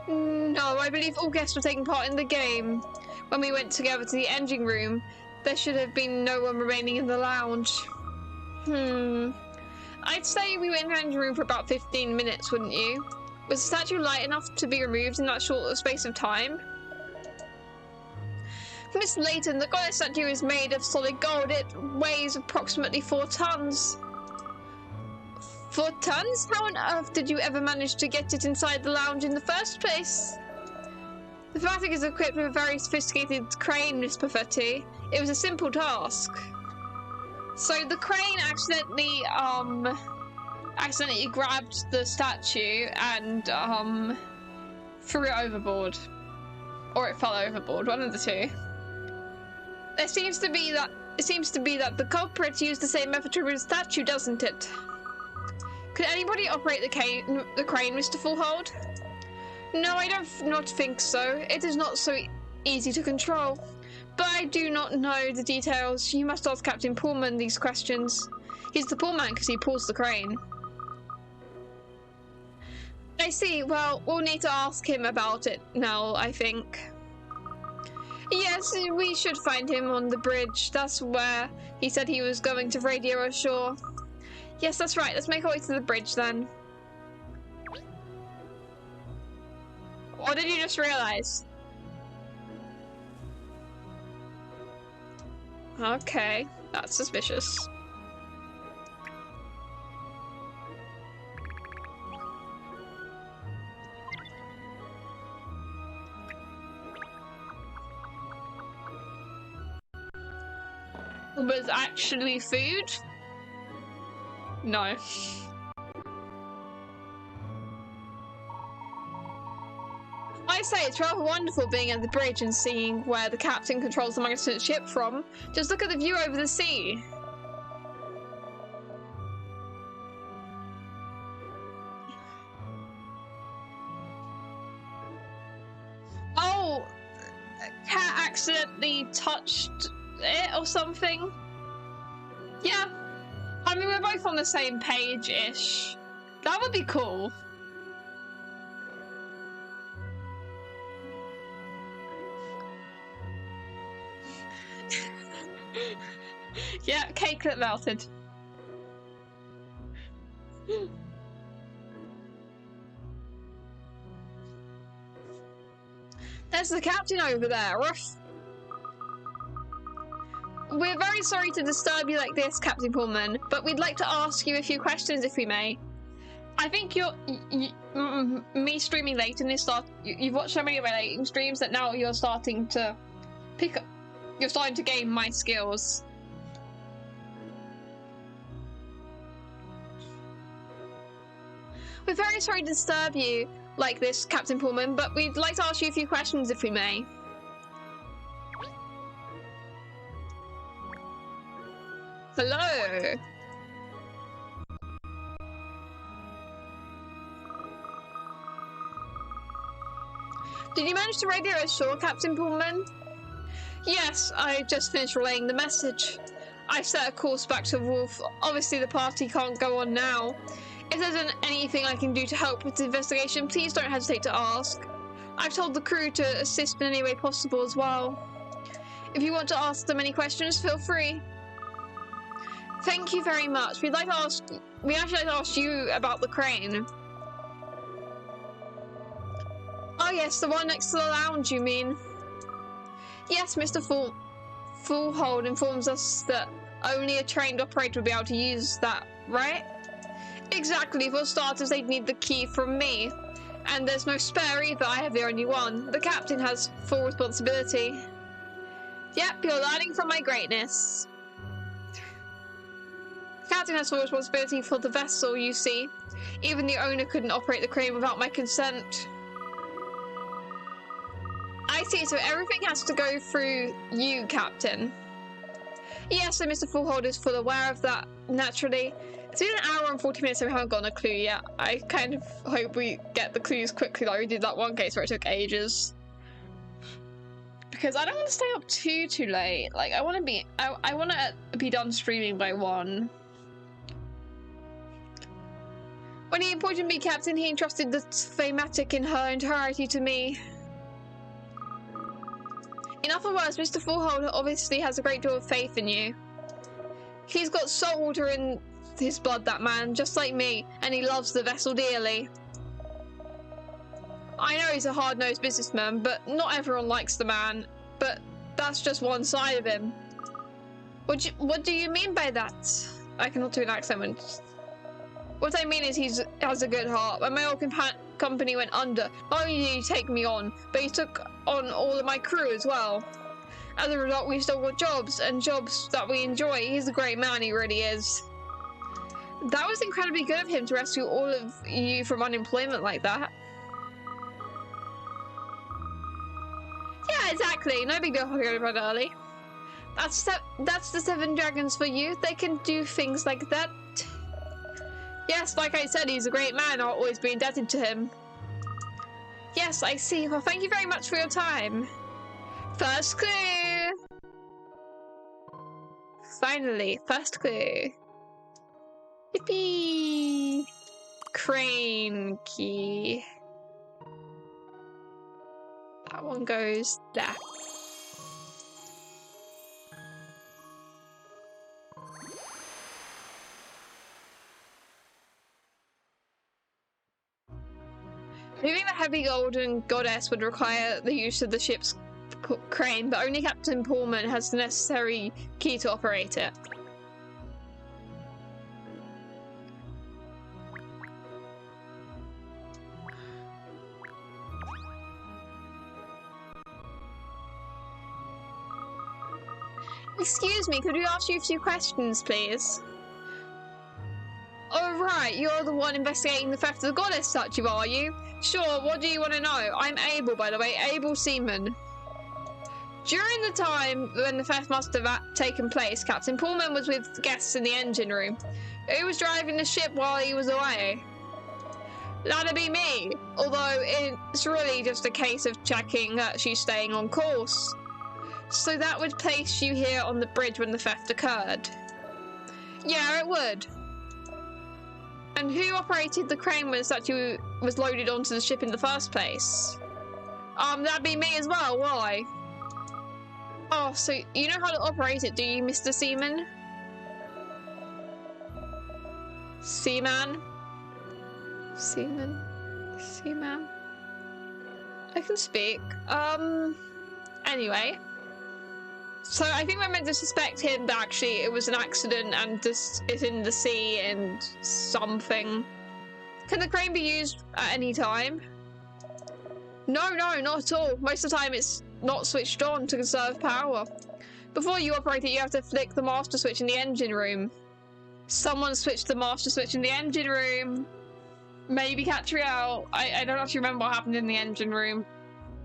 [SPEAKER 1] No, I believe all guests were taking part in the game. When we went together to the engine room, there should have been no one remaining in the lounge. I'd say we were in the engine room for about 15 minutes, wouldn't you? Was the statue light enough to be removed in that short space of time? Miss Layton, the goddess statue is made of solid gold. It weighs approximately 4 tons. 4 tons? How on earth did you ever manage to get it inside the lounge in the first place? The Fanatic is equipped with a very sophisticated crane, Miss Perfetti. It was a simple task. So the crane accidentally grabbed the statue and threw it overboard. Or it fell overboard, one of the two. It seems to be that the culprit used the same method to remove the statue, doesn't it? Could anybody operate the crane, Mr. Fullhold? No, I don't not think so. It is not so easy to control. But I do not know the details. You must ask Captain Pullman these questions. He's the pullman because he pulls the crane. I see. Well, we'll need to ask him about it now, I think. Yes, we should find him on the bridge. That's where he said he was going to radio ashore. Yes, that's right. Let's make our way to the bridge then. Or did you just realize? Okay, that's suspicious. was actually food? No. I say it's rather wonderful being at the bridge and seeing where the captain controls the magnificent ship from. Just look at the view over the sea. Oh, Cat accidentally touched it or something. Yeah, I mean, we're both on the same page-ish. That would be cool. Yeah, cake that melted. There's the captain over there. Ruff. We're very sorry to disturb you like this, Captain Pullman, but we'd like to ask you a few questions if we may. I think me streaming Layton is you've watched so many of my Layton streams that now you're starting to pick up. You're starting to gain my skills. We're very sorry to disturb you like this, Captain Pullman, but we'd like to ask you a few questions if we may. Hello. Did you manage to radio ashore, Captain Pullman? Yes, I just finished relaying the message. I set a course back to Wolf. Obviously the party can't go on now. If there's anything I can do to help with the investigation, please don't hesitate to ask. I've told the crew to assist in any way possible as well. If you want to ask them any questions, feel free. Thank you very much. We'd actually like to ask you about the crane. Oh yes, the one next to the lounge, you mean? Yes, Mr. Fullhold informs us that only a trained operator will be able to use that, right? Exactly, for starters they'd need the key from me. And there's no spare either, I have the only one. The captain has full responsibility. Yep, you're learning from my greatness. The captain has full responsibility for the vessel, you see. Even the owner couldn't operate the crane without my consent. I see, so everything has to go through you, Captain. Yes, so Mr. Fullhold is full aware of that, naturally. It's been an hour and 40 minutes and we haven't gotten a clue yet. I kind of hope we get the clues quickly like we did that one case where it took ages. Because I don't want to stay up too late. Like, I want to be done streaming by 1. When he appointed me captain, he entrusted the thematic in her entirety to me. In other words, Mr. Fullhold obviously has a great deal of faith in you. He's got salt water in his blood, that man, just like me, and he loves the vessel dearly. I know he's a hard-nosed businessman, but not everyone likes the man. But that's just one side of him. What do you mean by that? I cannot do an accent. What I mean is he has a good heart. When my old company went under, not only did he take me on, but he took on all of my crew as well. As a result, we still got jobs, and jobs that we enjoy. He's a great man, he really is. That was incredibly good of him to rescue all of you from unemployment like that. Yeah, exactly. No big deal for going to bed early. That's the 7 dragons for you. They can do things like that. Yes, like I said, he's a great man. I'll always be indebted to him. Yes, I see. Well, thank you very much for your time. First clue! Finally, first clue. Yippee! Crane key. That one goes there. Moving the heavy golden goddess would require the use of the ship's crane, but only Captain Pullman has the necessary key to operate it. Excuse me, could we ask you a few questions, please? Oh, right, you're the one investigating the theft of the goddess statue, are you? Sure, what do you want to know? I'm Abel, by the way, Abel Seaman. During the time when the theft must have taken place, Captain Pullman was with guests in the engine room. Who was driving the ship while he was away? That'd be me, although it's really just a case of checking that she's staying on course. So that would place you here on the bridge when the theft occurred? Yeah, it would. And who operated the crane when the statue was loaded onto the ship in the first place? That'd be me as well, why? Oh, so you know how to operate it, do you, Mr. Seaman? Seaman? Seaman? Seaman? I can speak. Anyway. So I think we're meant to suspect him, but actually it was an accident and this is in the sea and something. Can the crane be used at any time? No, not at all. Most of the time it's not switched on to conserve power. Before you operate it, you have to flick the master switch in the engine room. Someone switched the master switch in the engine room. Maybe Katrielle. I don't actually remember what happened in the engine room.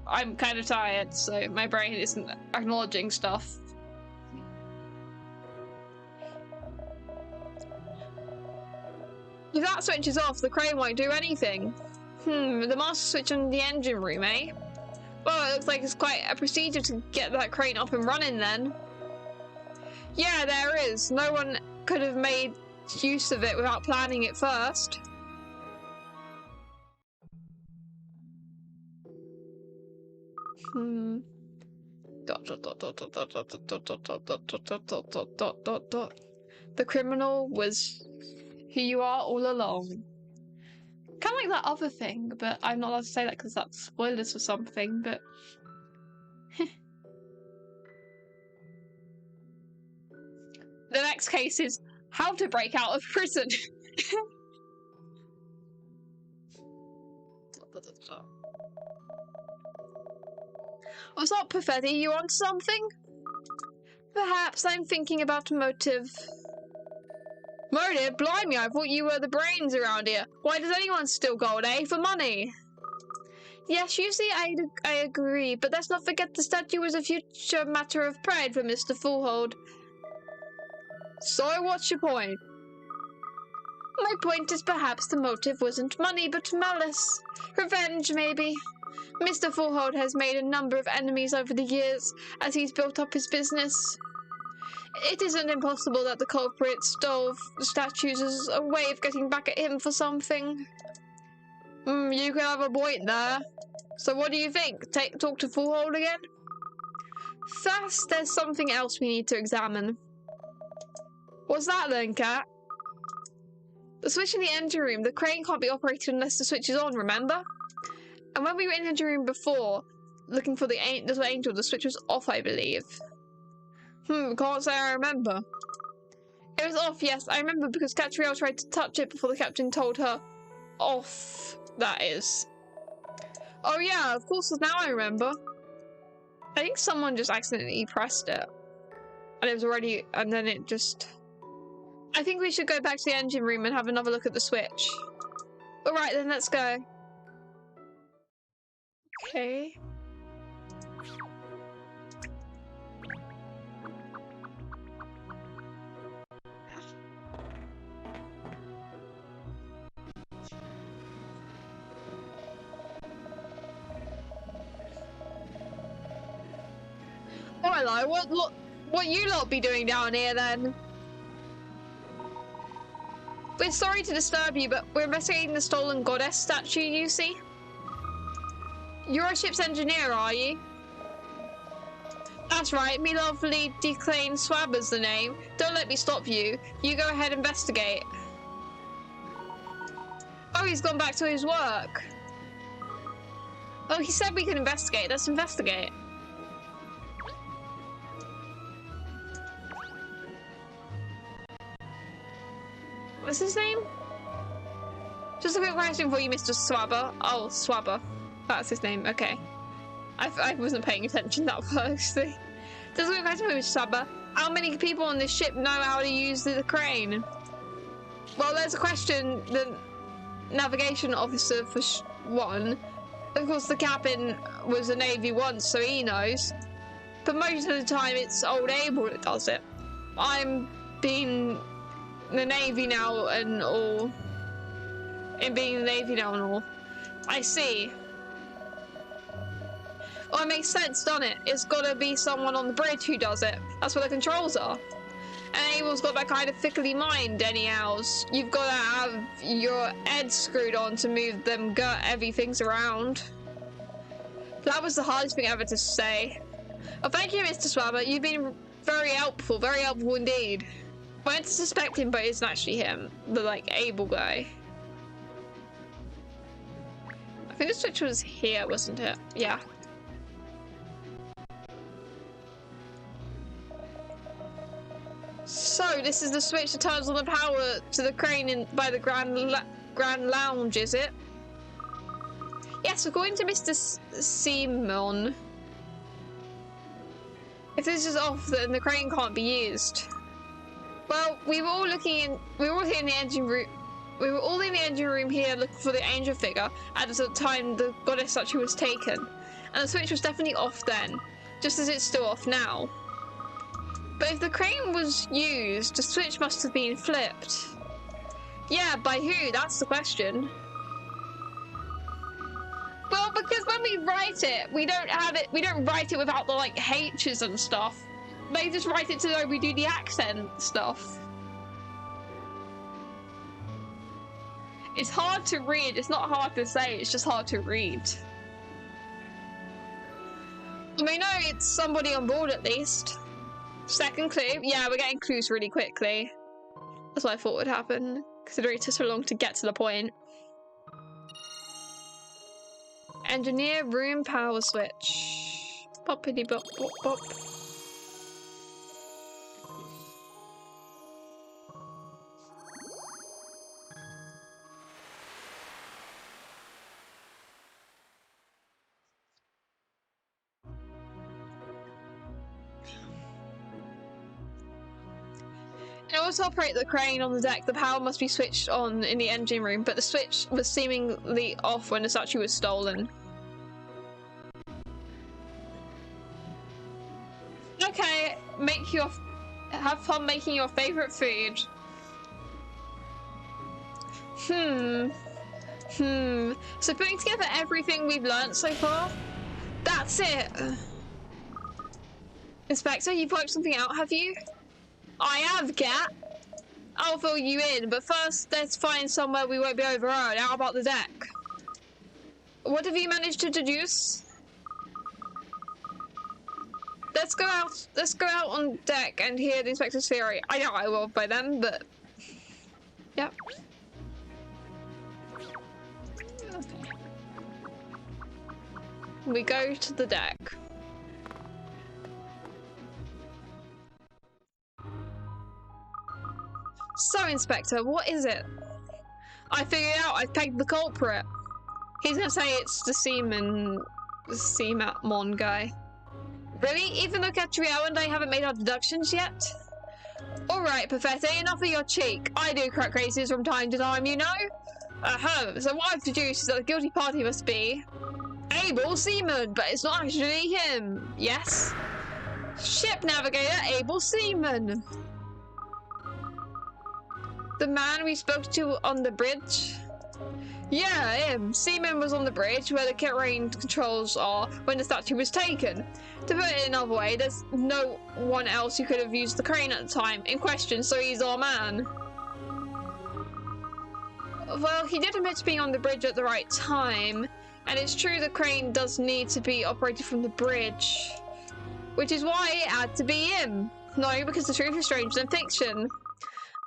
[SPEAKER 1] I'm kind of tired, so my brain isn't acknowledging stuff. If that switch is off, the crane won't do anything. The master switch in the engine room, eh? Well, it looks like it's quite a procedure to get that crane up and running then. Yeah, there is. No one could have made use of it without planning it first. The criminal was who you are all along. Kind of like that other thing, but I'm not allowed to say that because that's spoilers or something, but... The next case is how to break out of prison. What's up, Perfetti? You on something? Perhaps I'm thinking about motive. Motive? Blimey, I thought you were the brains around here. Why does anyone steal gold, eh? For money? Yes, usually I agree, but let's not forget the statue was a future matter of pride for Mr. Fullhold. So what's your point? My point is perhaps the motive wasn't money, but malice. Revenge, maybe. Mr. Fullhold has made a number of enemies over the years as he's built up his business. It isn't impossible that the culprit stole the statues as a way of getting back at him for something. You could have a point there. So what do you think? Talk to Fullhold again? First, there's something else we need to examine. What's that then, Kat? The switch in the engine room. The crane can't be operated unless the switch is on, remember? And when we were in the engine room before, looking for the little angel, the switch was off, I believe. Can't say I remember. It was off, yes, I remember because Katrielle tried to touch it before the captain told her off, that is. Oh yeah, of course, now I remember. I think someone just accidentally pressed it. And it was already, and then it just... I think we should go back to the engine room and have another look at the switch. Alright then, let's go. Okay. Oh, hello, what you lot be doing down here then? We're sorry to disturb you, but we're investigating the stolen goddess statue, you see? You're a ship's engineer, are you? That's right, me lovely Declane Swabber's the name. Don't let me stop you. You go ahead, investigate. Oh, he's gone back to his work. Oh, he said we could investigate. Let's investigate. What's his name? Just a quick question for you, Mr. Swabber. Oh, Swabber. That's his name, okay. I wasn't paying attention that closely. Just a quick question for you, Mr. Swabber. How many people on this ship know how to use the crane? Well, there's a question. The navigation officer for one. Of course, the captain was a Navy once, so he knows. But most of the time, it's old Abel that does it. I'm being the Navy now and all. And being the Navy now and all. I see. Well, it makes sense, doesn't it? It's gotta be someone on the bridge who does it. That's where the controls are. And Abel's got that kind of fickly mind, anyhow. You've gotta have your head screwed on to move them heavy things around. That was the hardest thing ever to say. Oh, thank you, Mr. Swabber. You've been very helpful indeed. I went to suspect him, but it's actually him. The, like, Abel guy. I think the switch was here, wasn't it? Yeah. So, this is the switch that turns on the power to the crane by the Grand Lounge, is it? Yes, according to Mr. Simon. If this is off, then the crane can't be used. Well, we were all here in the engine room. We were all in the engine room here looking for the angel figure at the time the goddess statue was taken. And the switch was definitely off then, just as it's still off now. But if the crane was used, the switch must have been flipped. Yeah, by who? That's the question. Well, because when we write it, we don't write it without the, like, H's and stuff. They just write it to know we do the accent stuff. It's hard to read. It's not hard to say, it's just hard to read. We know it's somebody on board at least. Second clue. Yeah, we're getting clues really quickly. That's what I thought would happen, considering it took so long to get to the point. Engineer room power switch. Boppity bop bop bop. In order to operate the crane on the deck, the power must be switched on in the engine room, but the switch was seemingly off when the statue was stolen. Okay, have fun making your favorite food. So putting together everything we've learnt so far, that's it. Inspector, you've worked something out, have you? I have, Cat. I'll fill you in, but first let's find somewhere we won't be overrun. How about the deck? What have you managed to deduce? Let's go out on deck and hear the inspector's theory. I know I will by then, but yep. Okay. We go to the deck. So, Inspector, what is it? I figured out. I pegged the culprit. He's gonna say it's the Seaman guy. Really? Even though Katrielle and I haven't made our deductions yet? Alright, pathetic, enough of your cheek. I do correct cases from time to time, you know? So what I've deduced is that the guilty party must be Abel Seaman, but it's not actually him. Yes? Ship navigator Abel Seaman. The man we spoke to on the bridge? Yeah, him. Seaman was on the bridge where the crane controls are when the statue was taken. To put it another way, there's no one else who could have used the crane at the time in question, so he's our man. Well, he did admit to being on the bridge at the right time, and it's true the crane does need to be operated from the bridge. Which is why it had to be him. No, because the truth is stranger than fiction.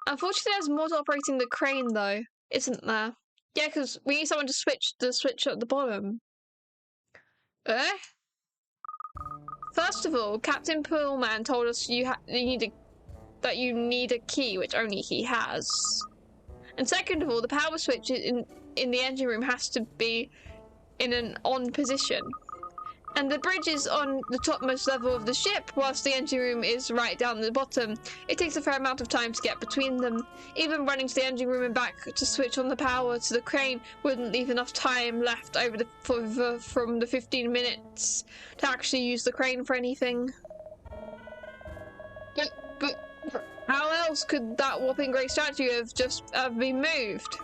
[SPEAKER 1] Unfortunately, there's more to operating the crane, though, isn't there? Yeah, because we need someone to switch the switch at the bottom. Eh? First of all, Captain Pullman told us that you need a key, which only he has. And second of all, the power switch in the engine room has to be in an on position. And the bridge is on the topmost level of the ship, whilst the engine room is right down the bottom. It takes a fair amount of time to get between them. Even running to the engine room and back to switch on the power to the crane wouldn't leave enough time left from the 15 minutes to actually use the crane for anything. But how else could that whopping grey statue have just been moved?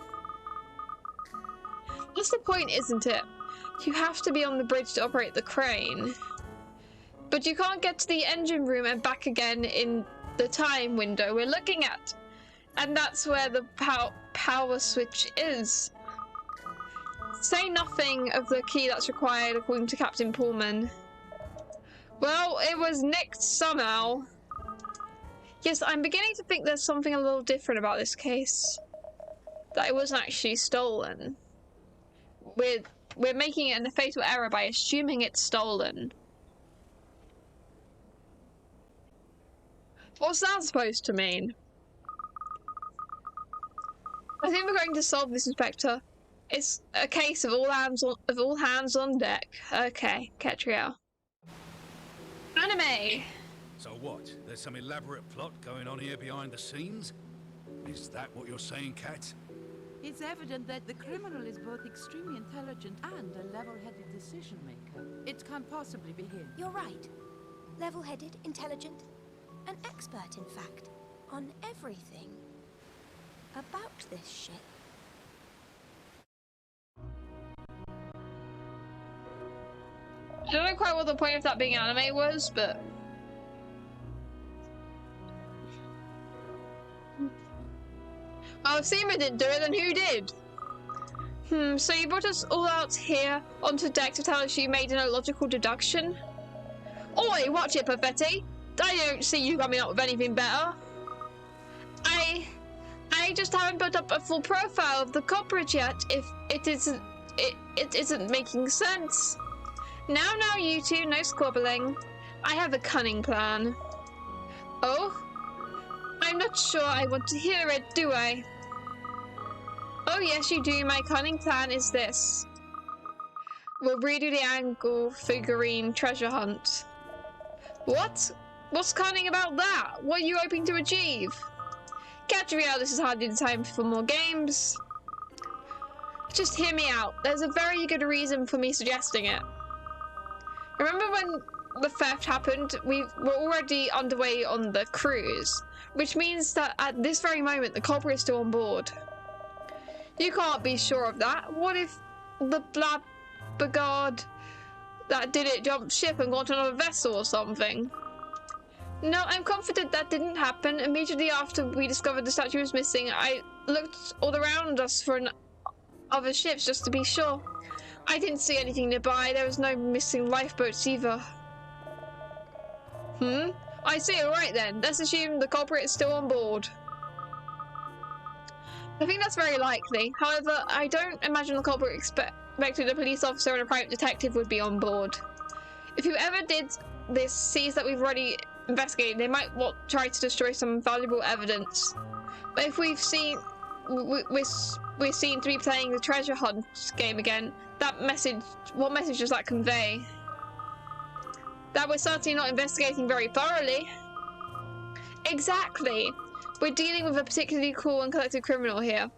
[SPEAKER 1] That's the point, isn't it? You have to be on the bridge to operate the crane. But you can't get to the engine room and back again in the time window we're looking at. And that's where the power switch is. Say nothing of the key that's required according to Captain Pullman. Well, it was nicked somehow. Yes, I'm beginning to think there's something a little different about this case. That it wasn't actually stolen. We're making it a fatal error by assuming it's stolen. What's that supposed to mean? I think we're going to solve this, Inspector. It's a case of all hands on deck. Okay, Katrielle. Anime!
[SPEAKER 3] So what? There's some elaborate plot going on here behind the scenes? Is that what you're saying, Kat?
[SPEAKER 4] It's evident that the criminal is both extremely intelligent and a level-headed decision-maker. It can't possibly be him.
[SPEAKER 2] You're right. Level-headed, intelligent, an expert, in fact, on everything about this ship.
[SPEAKER 1] I don't know quite what the point of that being anime was, but... Oh, if Seema didn't do it, then who did? So you brought us all out here onto deck to tell us you made an illogical deduction? Oi, watch it, Perfetti! I don't see you coming up with anything better. I just haven't put up a full profile of the culprit yet, if it isn't making sense. Now, you two, no squabbling. I have a cunning plan. Oh? I'm not sure I want to hear it, do I? Oh yes, you do. My cunning plan is this. We'll redo the angle figurine treasure hunt. What? What's cunning about that? What are you hoping to achieve? Katrielle, this is hardly the time for more games. Just hear me out. There's a very good reason for me suggesting it. Remember when the theft happened? We were already underway on the cruise, which means that at this very moment the culprit is still on board. You can't be sure of that. What if the blackguard that did it jumped ship and got on another vessel or something? No, I'm confident that didn't happen. Immediately after we discovered the statue was missing, I looked all around us for other ships just to be sure. I didn't see anything nearby. There was no missing lifeboats either. I see. Alright then. Let's assume the culprit is still on board. I think that's very likely. However, I don't imagine the culprit expected a police officer and a private detective would be on board. If whoever did this sees that we've already investigated, they might try to destroy some valuable evidence. But if we're seen to be playing the treasure hunt game again, what message does that convey? That we're certainly not investigating very thoroughly. Exactly. We're dealing with a particularly cool and collected criminal here.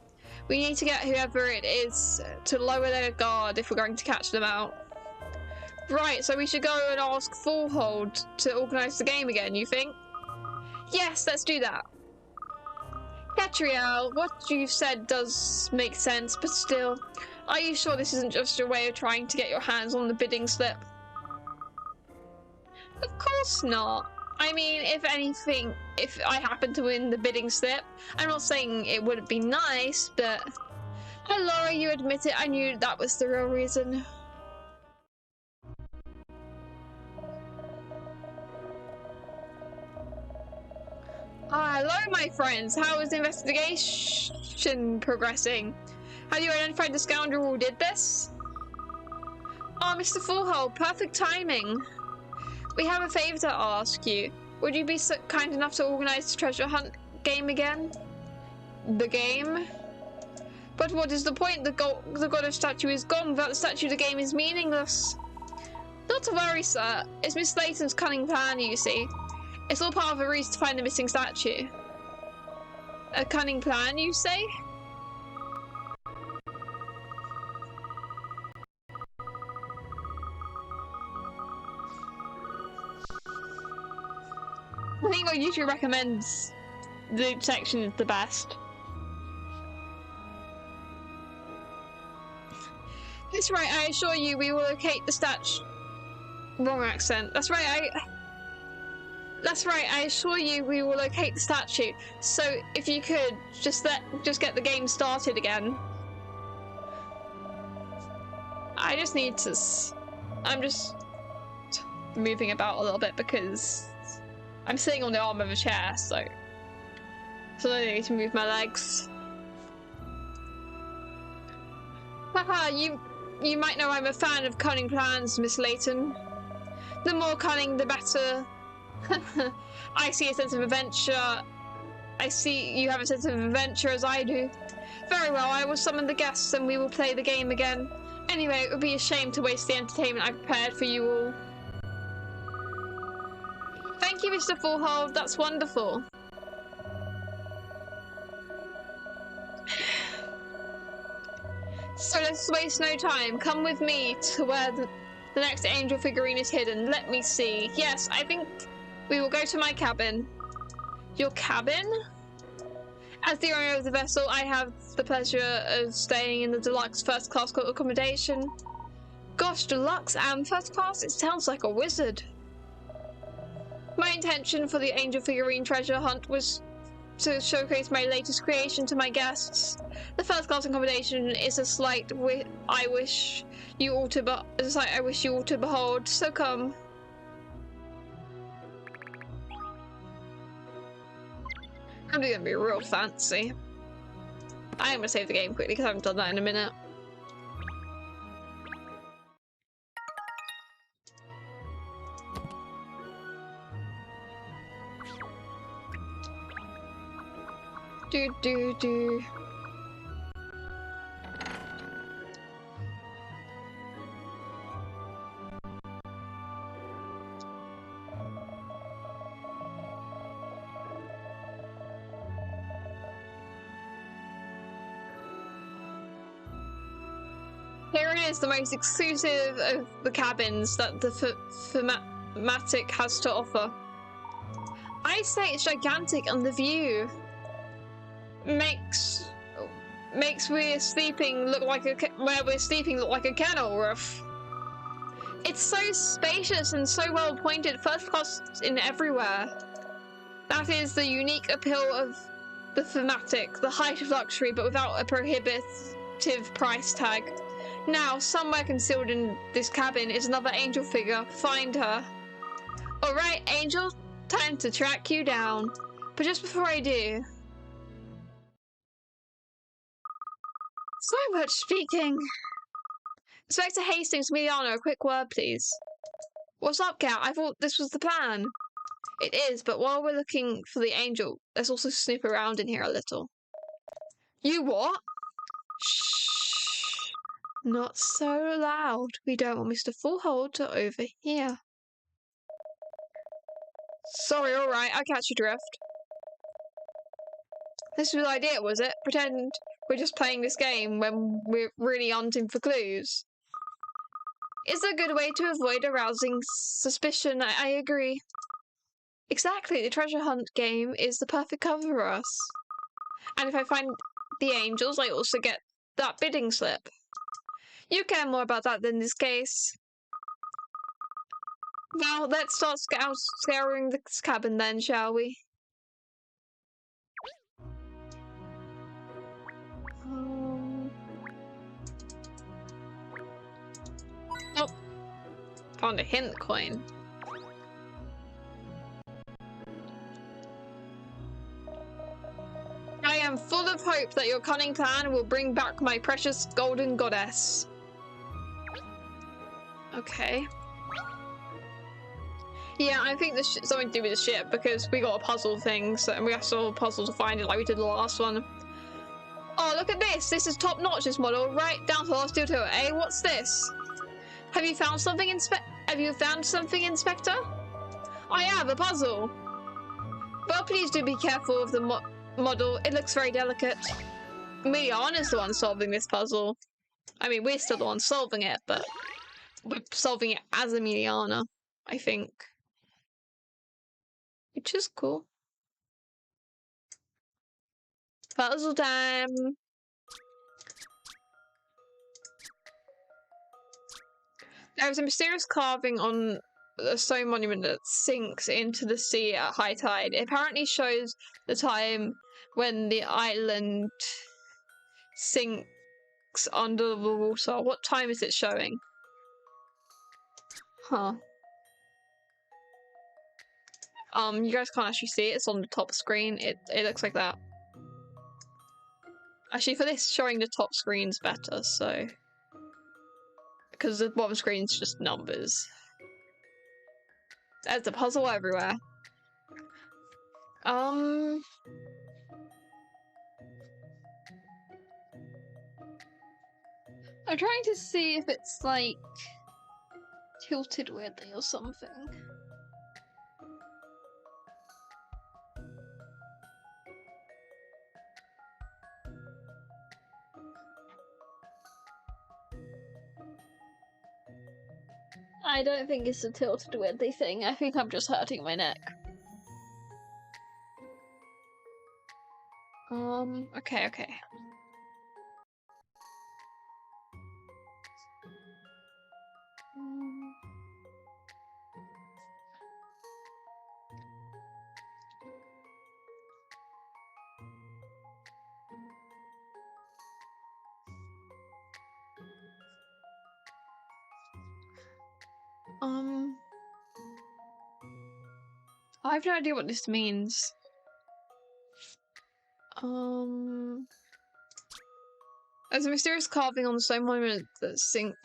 [SPEAKER 1] We need to get whoever it is to lower their guard if we're going to catch them out. Right, so we should go and ask Fullhold to organise the game again, you think? Yes, let's do that. Katrielle, what you've said does make sense, but still, are you sure this isn't just your way of trying to get your hands on the bidding slip? Of course not. I mean, if anything, if I happen to win the bidding slip, I'm not saying it wouldn't be nice, but... Oh, Laura, you admit it, I knew that was the real reason. Hello, my friends. How is the investigation progressing? Have you identified the scoundrel who did this? Oh, Mr. Fullhold, perfect timing. We have a favour to ask you. Would you be so kind enough to organise the treasure hunt game again? The game? But what is the point? The goddess statue is gone. Without the statue, the game is meaningless. Not to worry, sir. It's Miss Layton's cunning plan, you see. It's all part of a ruse to find the missing statue. A cunning plan, you say? I think what YouTube recommends the section is the best. That's right, I assure you we will locate the statue. Wrong accent. That's right, I assure you we will locate the statue. So if you could just get the game started again. I just need to I'm just moving about a little bit because I'm sitting on the arm of a chair, so I need to move my legs. Haha, you might know I'm a fan of cunning plans, Miss Layton. The more cunning, the better. I see a sense of adventure. I see you have a sense of adventure as I do. Very well, I will summon the guests and we will play the game again. Anyway, it would be a shame to waste the entertainment I prepared for you all. Thank you, Mr. Fullhold. That's wonderful. So let's waste no time. Come with me to where the next angel figurine is hidden. Let me see. Yes, I think we will go to my cabin. Your cabin? As the owner of the vessel, I have the pleasure of staying in the deluxe first class accommodation. Gosh, deluxe and first class? It sounds like a wizard. My intention for the angel figurine treasure hunt was to showcase my latest creation to my guests. The first class accommodation is a sight I wish you all to behold. So come. I'm gonna be real fancy. I am gonna save the game quickly because I haven't done that in a minute. Do. Here it is, the most exclusive of the cabins that the thematic has to offer. I'd say it's gigantic, and the view makes where we're sleeping look like a kennel roof. It's so spacious and so well appointed, first class in everywhere. That is the unique appeal of the thematic, the height of luxury, but without a prohibitive price tag. Now, somewhere concealed in this cabin is another angel figure. Find her. Alright, Angel, time to track you down. But just before I do... So much speaking. Inspector Hastings, Miliano, a quick word, please. What's up, Cat? I thought this was the plan. It is, but while we're looking for the angel, let's also snoop around in here a little. You what? Shh. Not so loud. We don't want Mr. Fullhold to overhear. Sorry, alright, I catch your drift. This was the idea, was it? Pretend we're just playing this game when we're really hunting for clues. It's a good way to avoid arousing suspicion, I agree. Exactly, the treasure hunt game is the perfect cover for us. And if I find the angels, I also get that bidding slip. You care more about that than this case. Well, let's start scouring this cabin then, shall we? Oh, found a hint coin. I am full of hope that your cunning plan will bring back my precious golden goddess. Okay. Yeah, I think this is something to do with the ship because we got a puzzle thing, so, and we have to solve a puzzle to find it like we did the last one. Oh, look at this! This is top notch, this model, right down to the last detail. Eh, what's this? Have you found something, Have you found something, Inspector? I have a puzzle. But please do be careful of the model. It looks very delicate. Millionaires the one solving this puzzle. I mean, we're still the ones solving it, but we're solving it as a Miliana, I think. Which is cool. Puzzle time! There is a mysterious carving on a stone monument that sinks into the sea at high tide. It apparently shows the time when the island sinks under the water. What time is it showing? Huh. You guys can't actually see it. It's on the top screen. It looks like that. Actually, for this, showing the top screen's better, so... Because the bottom screen's just numbers. There's a puzzle everywhere. I'm trying to see if it's, like, tilted weirdly or something. I don't think it's a tilted weirdly thing. I think I'm just hurting my neck. Okay. I have no idea what this means. There's a mysterious carving on the stone monument that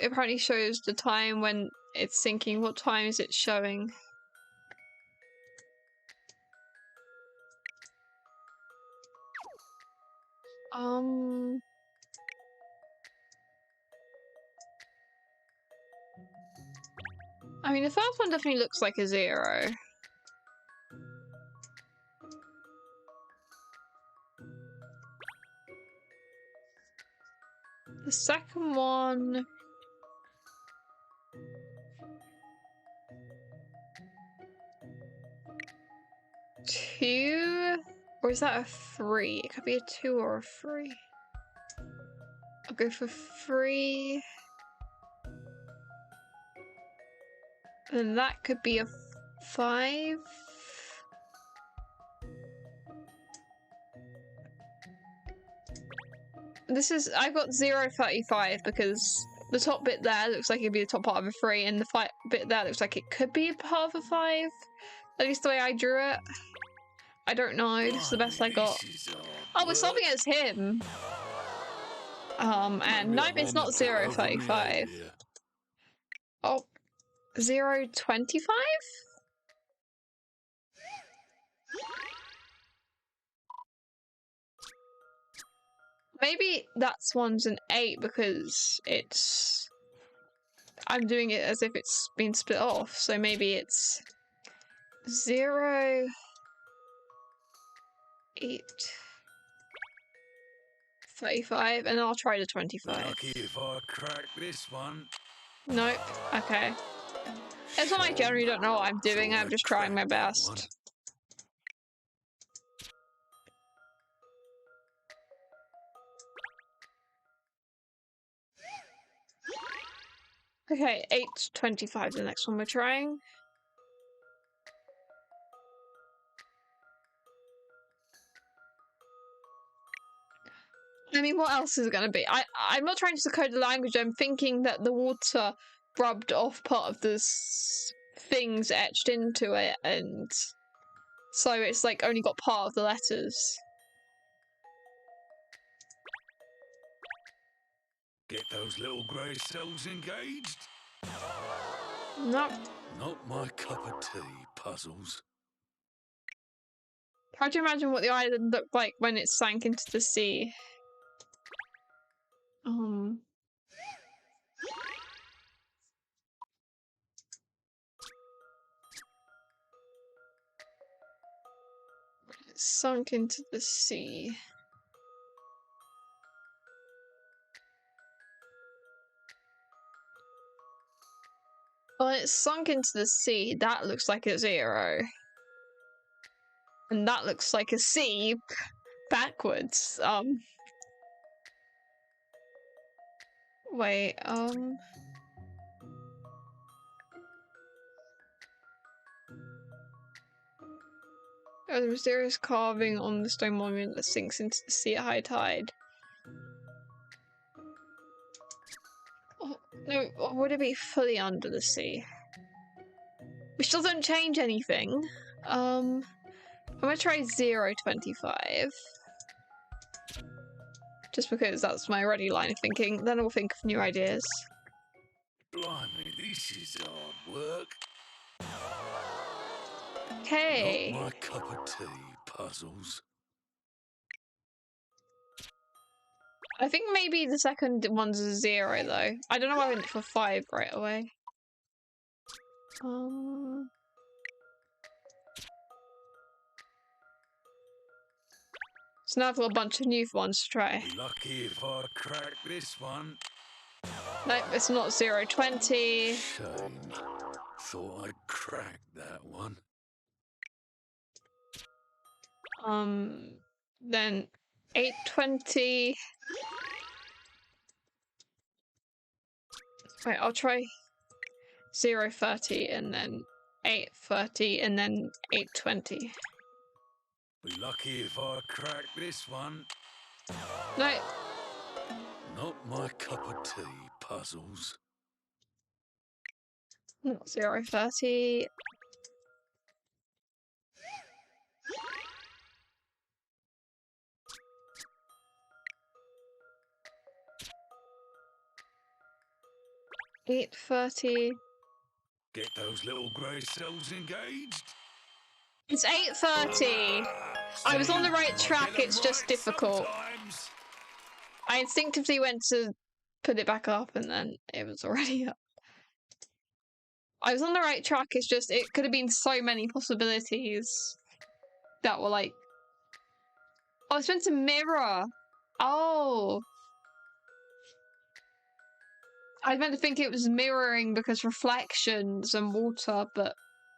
[SPEAKER 1] apparently shows the time when it's sinking. What time is it showing? I mean, the first one definitely looks like a 0. The second one... 2? Or is that a 3? It could be a 2 or a 3. I'll go for 3. And that could be a 5. I've got 0.35 because the top bit there looks like it'd be the top part of a 3, and the bit there looks like it could be a part of a 5. At least the way I drew it. I don't know, this is the best I got. Oh, we're solving it as him! And nope, it's not 0.35. Oh, 0.25? Maybe that's one's an 8 because I'm doing it as if it's been split off, so maybe it's 0, 8, 35, and I'll try the 25.
[SPEAKER 3] Lucky if I crack this one.
[SPEAKER 1] Nope. Okay. It's not I generally don't know what I'm doing, I'm just trying my best. Okay, 8.25, the next one we're trying. I mean, what else is it going to be? I'm not trying to decode the language, I'm thinking that the water rubbed off part of the things etched into it, and so it's like only got part of the letters.
[SPEAKER 3] Get those little grey cells engaged?
[SPEAKER 1] No.
[SPEAKER 3] Not my cup of tea, puzzles.
[SPEAKER 1] How do you imagine what the island looked like when it sank into the sea? sunk into the sea. Well, it's sunk into the sea. That looks like a 0. And that looks like a C backwards. Wait, oh, the mysterious carving on the stone monument that sinks into the sea at high tide. Oh, no, or would it be fully under the sea? Which doesn't change anything. I'm gonna try 0.25. Just because that's my ready line of thinking. Then I'll think of new ideas.
[SPEAKER 3] Blimey, this is hard work.
[SPEAKER 1] Okay.
[SPEAKER 3] Not my cup of tea, puzzles.
[SPEAKER 1] I think maybe the second one's a 0 though. I don't know why I went for 5 right away. So now I've got a bunch of new ones to try.
[SPEAKER 3] Be lucky if I crack this one.
[SPEAKER 1] Nope, it's not 0.20.
[SPEAKER 3] Shame. Thought I'd crack that one.
[SPEAKER 1] Then 8.20. Wait, I'll try 0.30 and then 8.30 and then 8.20.
[SPEAKER 3] Be lucky if I crack this one.
[SPEAKER 1] No.
[SPEAKER 3] Not my cup of tea, puzzles.
[SPEAKER 1] Not 0.30. $8.30.
[SPEAKER 3] Get those little grey cells engaged.
[SPEAKER 1] It's 8.30. I was on the right track, it's just difficult.
[SPEAKER 3] Sometimes.
[SPEAKER 1] I instinctively went to put it back up and then it was already up. I was on the right track, it's just, it could have been so many possibilities that were like... Oh, it's meant to mirror! Oh! I was meant to think it was mirroring because reflections and water, but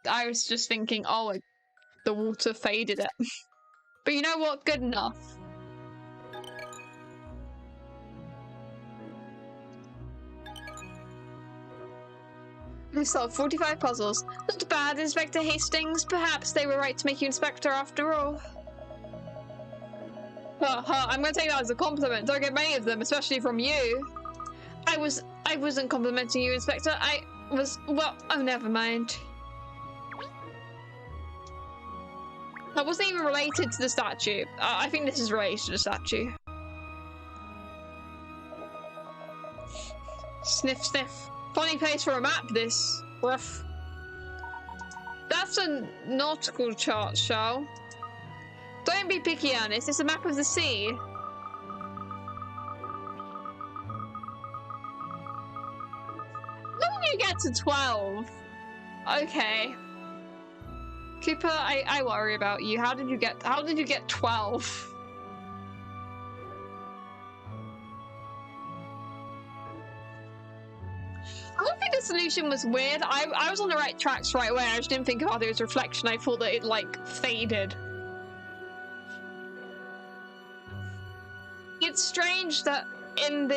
[SPEAKER 1] I was just thinking, oh, the water faded it. But you know what? Good enough. We solved 45 puzzles. Not bad, Inspector Hastings. Perhaps they were right to make you Inspector after all. I'm gonna take that as a compliment. Don't get many of them, especially from you. I wasn't complimenting you, Inspector. I was, well, oh, never mind. That wasn't even related to the statue. I think this is related to the statue. Sniff, sniff. Funny place for a map, this. Rough. That's a nautical chart, Shao. Don't be picky, Ernest. It's a map of the sea. How did you get to 12? Okay. Cooper, I worry about you. How did you get 12? I don't think the solution was weird. I was on the right tracks right away. I just didn't think about it as reflection. I thought that it like faded. It's strange that in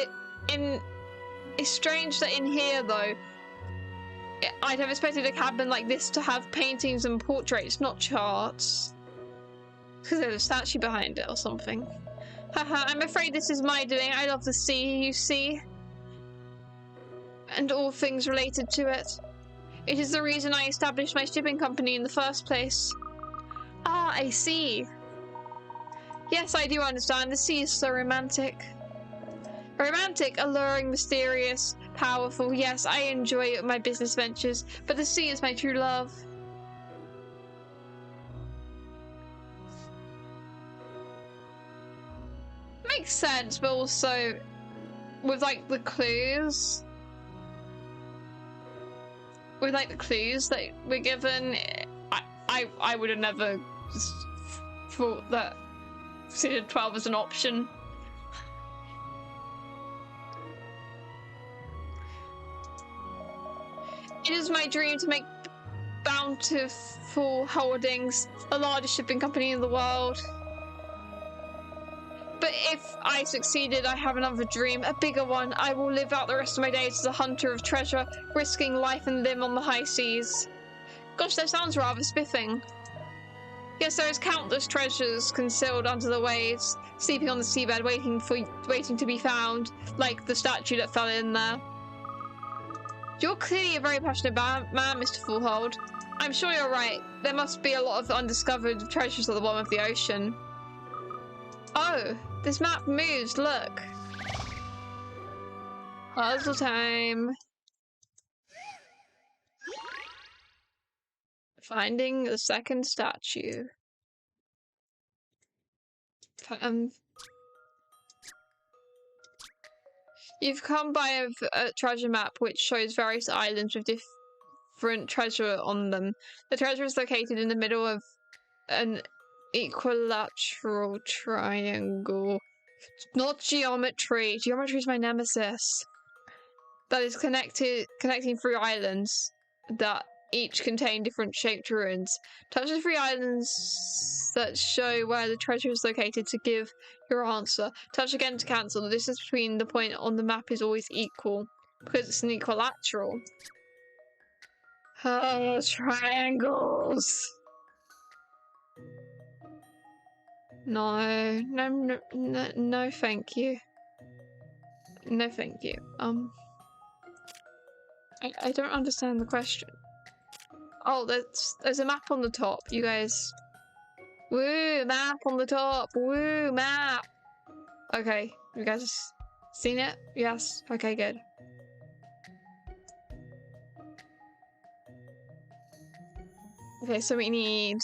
[SPEAKER 1] here though, I'd have expected a cabin like this to have paintings and portraits, not charts. Because there's a statue behind it or something. Haha, I'm afraid this is my doing. I love the sea, you see. And all things related to it. It is the reason I established my shipping company in the first place. Ah, I see. Yes, I do understand. The sea is so romantic. Romantic, alluring, mysterious, powerful. Yes, I enjoy my business ventures, but the sea is my true love. Makes sense, but also with like the clues. With like the clues that we're given, I would have never thought that season 12 was an option. It is my dream to make Bountiful Holdings the largest shipping company in the world. But if I succeeded, I have another dream, a bigger one. I will live out the rest of my days as a hunter of treasure, risking life and limb on the high seas. Gosh, that sounds rather spiffing. Yes, there is countless treasures concealed under the waves, sleeping on the seabed, waiting to be found, like the statue that fell in there. You're clearly a very passionate man, Mr. Fullhold. I'm sure you're right. There must be a lot of undiscovered treasures at the bottom of the ocean. Oh, this map moves, look. Puzzle time. Finding the second statue. You've come by a treasure map which shows various islands with different treasure on them. The treasure is located in the middle of an equilateral triangle. Not geometry. Geometry is my nemesis. That is connecting 3 islands that each contain different shaped ruins. Touch the 3 islands that show where the treasure is located to give your answer. Touch again to cancel. The distance between the point on the map is always equal because it's an equilateral. Oh, triangles. No, thank you. No, thank you. I don't understand the question. Oh, there's a map on the top, you guys. Woo, map on the top. Woo, map. Okay, you guys seen it? Yes. Okay, good. Okay, so we need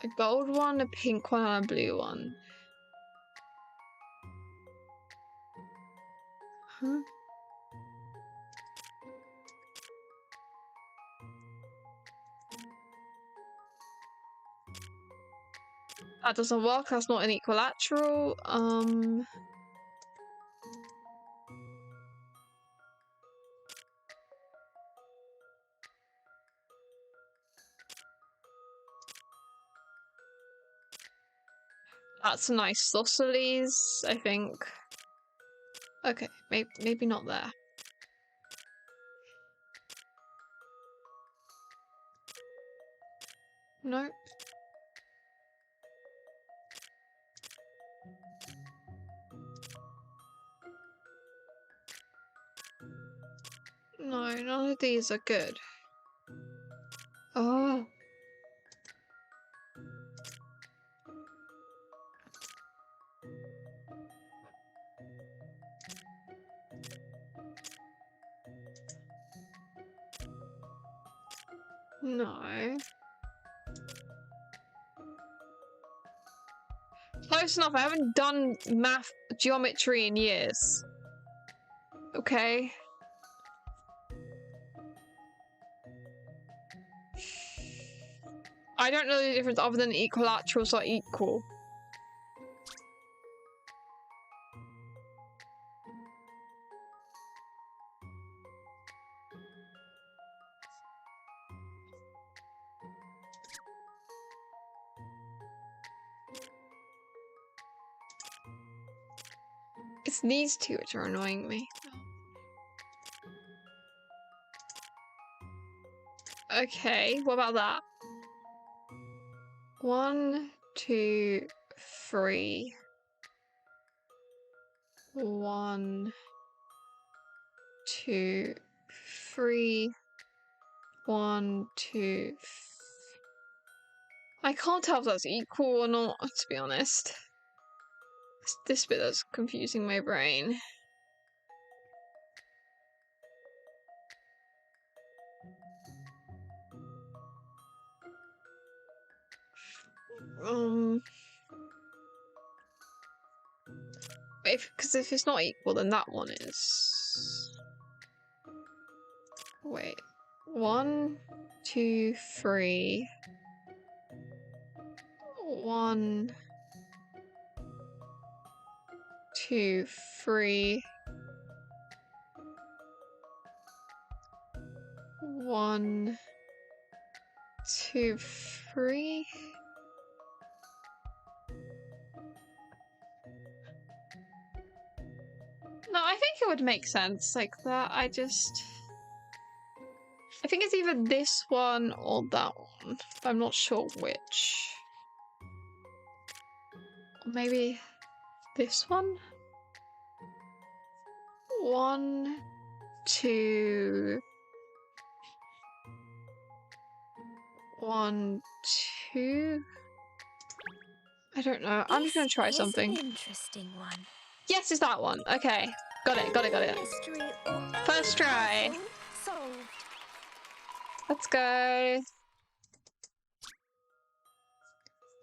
[SPEAKER 1] a gold one, a pink one, and a blue one. Huh? That doesn't work, that's not an equilateral. That's a nice isosceles, I think. Okay, maybe not there. Nope. No, none of these are good. Oh. No. Close enough, I haven't done geometry in years. Okay. I don't know the difference other than equilaterals are equal. It's these two which are annoying me. Okay, what about that? 1, 2, 3. 1, 2, 3. 1, 2. I can't tell if that's equal or not, to be honest. It's this bit that's confusing my brain. Because if it's not equal, then that one is. Wait, 1, 2, 3. 1, 2, 3. 1, 2, 3. No, I think it would make sense like that. I think it's either this one or that one. I'm not sure which. Or maybe this one? 1, 2. 1, 2. I don't know. I'm just gonna try something.
[SPEAKER 2] An interesting one.
[SPEAKER 1] Yes, it's that one. Okay. Got it.
[SPEAKER 2] Mystery or
[SPEAKER 1] First try.
[SPEAKER 2] puzzle solved.
[SPEAKER 1] Let's go.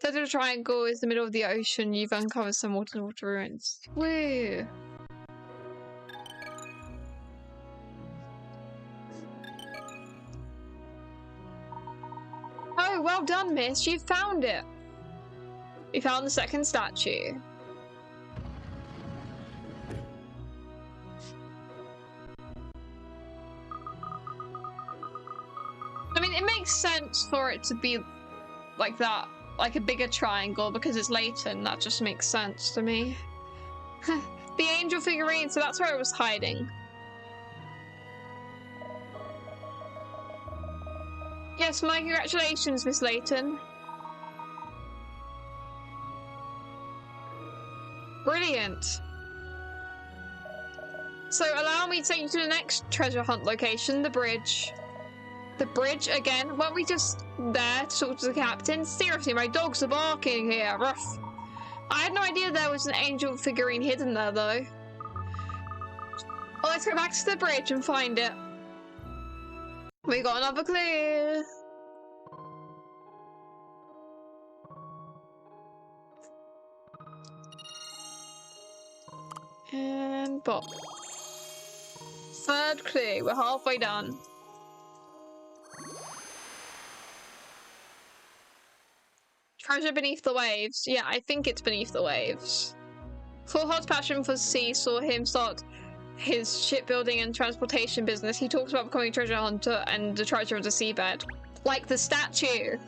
[SPEAKER 1] Center of the triangle is the middle of the ocean. You've uncovered some water ruins. Woo! Oh, well done, miss. You found it. You found the second statue. I mean, it makes sense for it to be like that, like a bigger triangle, because it's Layton. That just makes sense to me. The angel figurine, so that's where it was hiding. Yes, my congratulations, Miss Layton. Brilliant. So allow me to take you to the next treasure hunt location, the bridge. The bridge again? Weren't we just there to talk to the captain? Seriously, my dogs are barking here. Ruff. I had no idea there was an angel figurine hidden there, though. Well, let's go back to the bridge and find it. We got another clue. And Bob. Third clue. We're halfway done. Treasure beneath the waves. Yeah, I think it's beneath the waves. Full-heart's passion for sea saw him start his shipbuilding and transportation business. He talks about becoming a treasure hunter and the treasure of the seabed. Like the statue.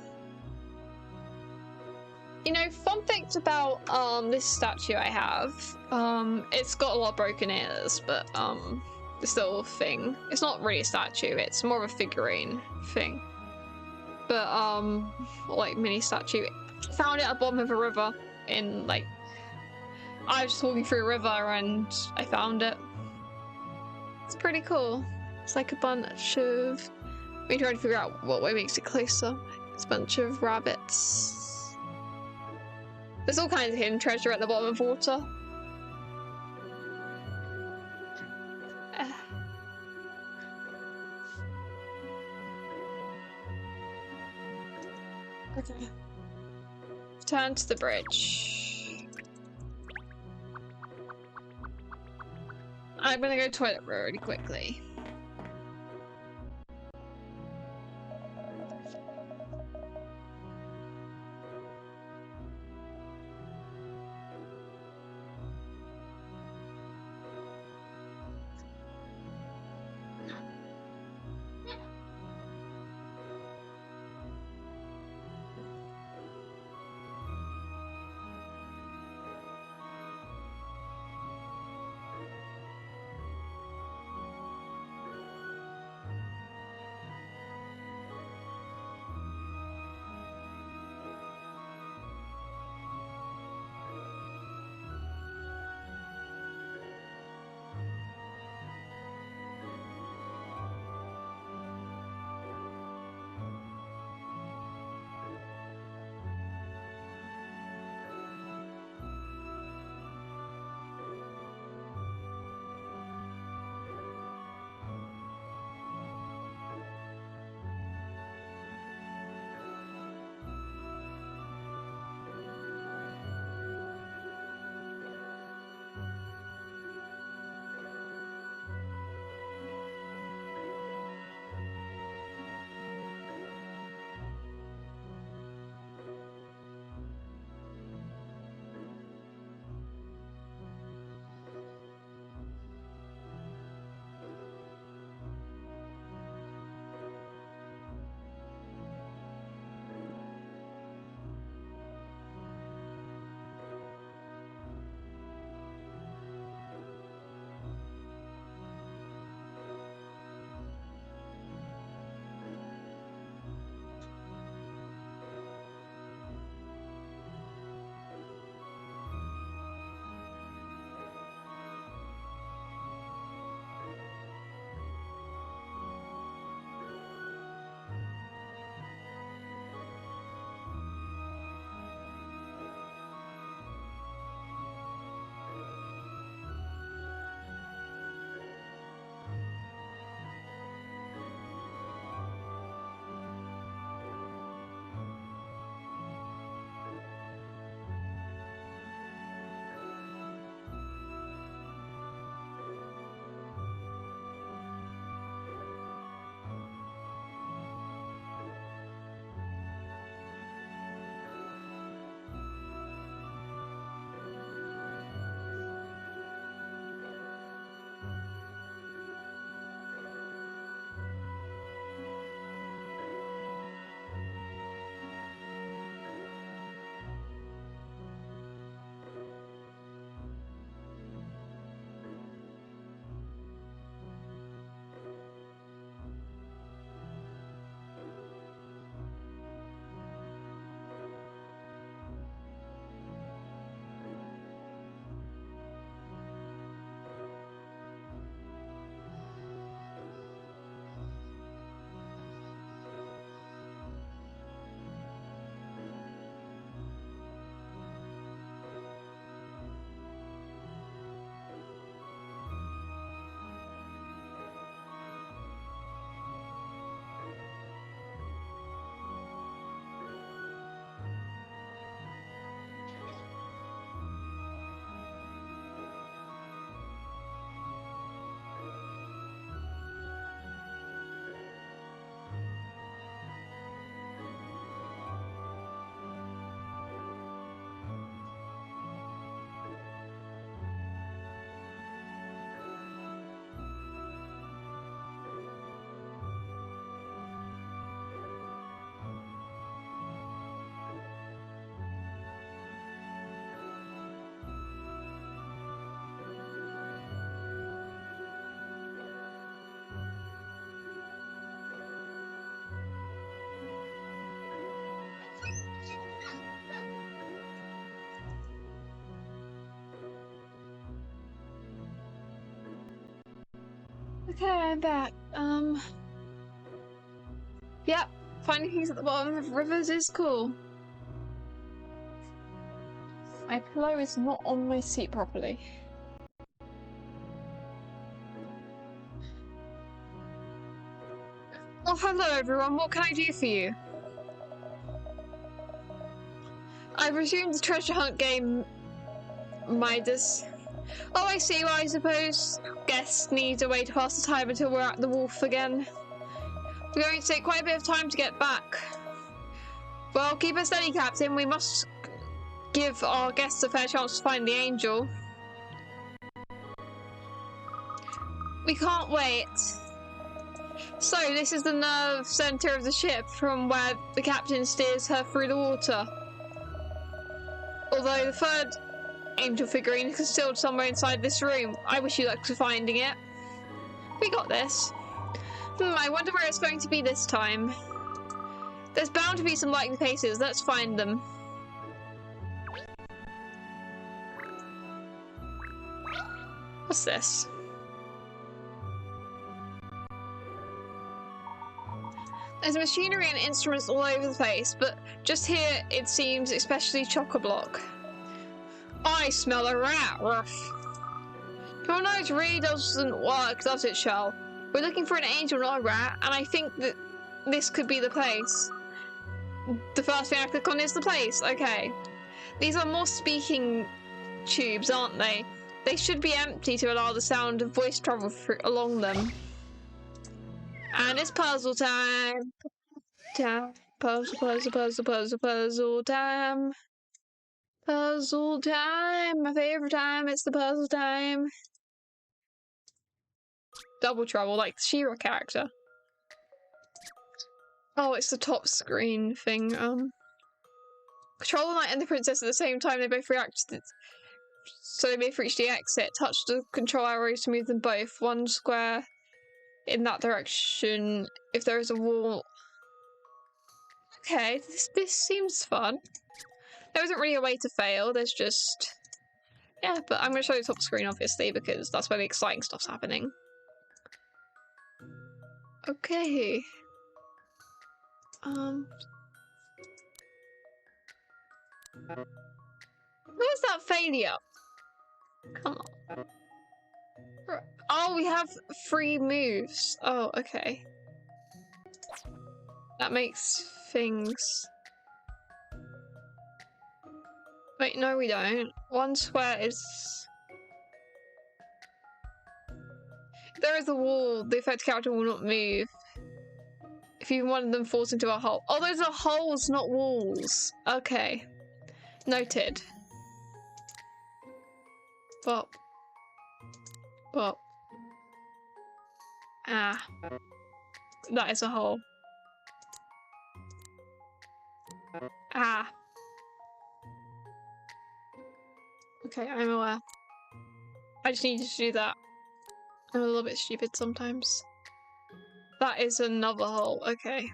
[SPEAKER 1] You know, fun fact about this statue I have. It's got a lot of broken ears, but this little thing. It's not really a statue, it's more of a figurine thing. But like mini statue. Found it at the bottom of a river in like I was just walking through a river and I found it. It's pretty cool. It's like a bunch of we're trying to figure out what way makes it closer. It's a bunch of rabbits. There's all kinds of hidden treasure at the bottom of water. Okay. Turn to the bridge. I'm gonna go to the toilet really quickly. Okay, I'm back. Yep, finding things at the bottom of rivers is cool. My pillow is not on my seat properly. Oh, hello everyone, what can I do for you? I've resumed the treasure hunt game, Midas. Oh, I see. Well, I suppose guests need a way to pass the time until we're at the wharf again. We're going to take quite a bit of time to get back. Well, keep us steady, Captain. We must give our guests a fair chance to find the angel. We can't wait. So, this is the nerve center of the ship from where the captain steers her through the water. Although the third angel figurine is concealed somewhere inside this room. I wish you luck to finding it. We got this. I wonder where it's going to be this time. There's bound to be some likely places. Let's find them. What's this? There's machinery and instruments all over the place, but just here it seems especially chock-a-block. I smell a rat, Ruff. Your nose really doesn't work, does it, Shell? We're looking for an angel, not a rat, and I think that this could be the place. The first thing I click on is the place. Okay. These are more speaking tubes, aren't they? They should be empty to allow the sound of voice travel along them. And it's puzzle time. Puzzle time. Puzzle time. My favorite time. It's the puzzle time. Double trouble, like the She-Ra character. Oh, it's the top screen thing. Control the knight and the princess at the same time. They both react to so they both reach the exit. Touch the control arrows to move them both. One square in that direction if there is a wall. Okay, this seems fun. There isn't really a way to fail. There's just... Yeah, but I'm going to show you the top screen, obviously, because that's where the exciting stuff's happening. Okay. Where's that failure? Come on. Oh, we have 3 moves. Oh, okay. That makes things... Wait, no we don't. One square is... If there is a wall, the affected character will not move. If even one of them falls into a hole. Oh, those are holes, not walls. Okay. Noted. Bop. Bop. Ah. That is a hole. Ah. Okay, I'm aware. I just needed to do that. I'm a little bit stupid sometimes. That is another hole, okay.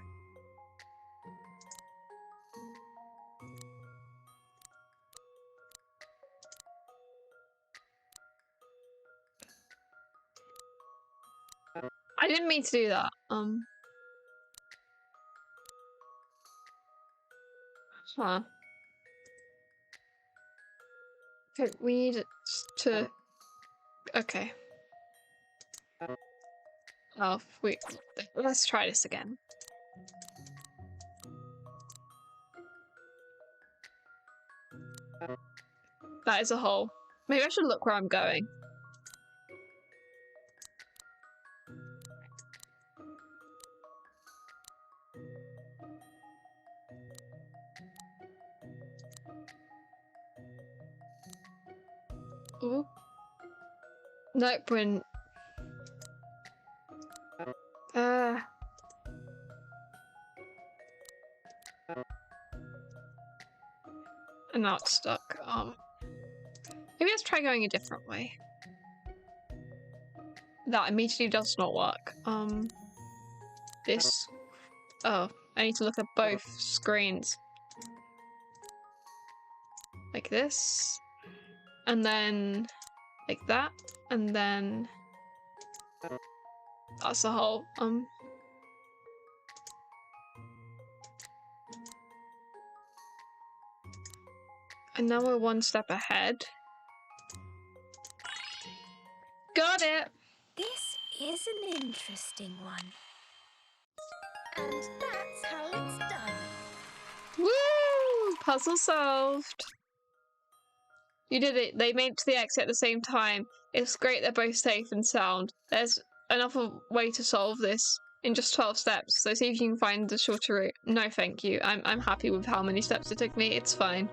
[SPEAKER 1] I didn't mean to do that. Huh. Okay, we need to... Okay. Oh, wait. Let's try this again. That is a hole. Maybe I should look where I'm going. Ooh. Nope, when... And now it's stuck. Maybe let's try going a different way. That immediately does not work. This... Oh, I need to look at both screens. Like this. And then... like that. And then... That's a whole, And now we're one step ahead. Got it!
[SPEAKER 2] This is an interesting one. And that's how it's done.
[SPEAKER 1] Woo! Puzzle solved. You did it. They made it to the exit at the same time. It's great they're both safe and sound. There's another way to solve this in just 12 steps, so see if you can find the shorter route. No, thank you. I'm happy with how many steps it took me. It's fine.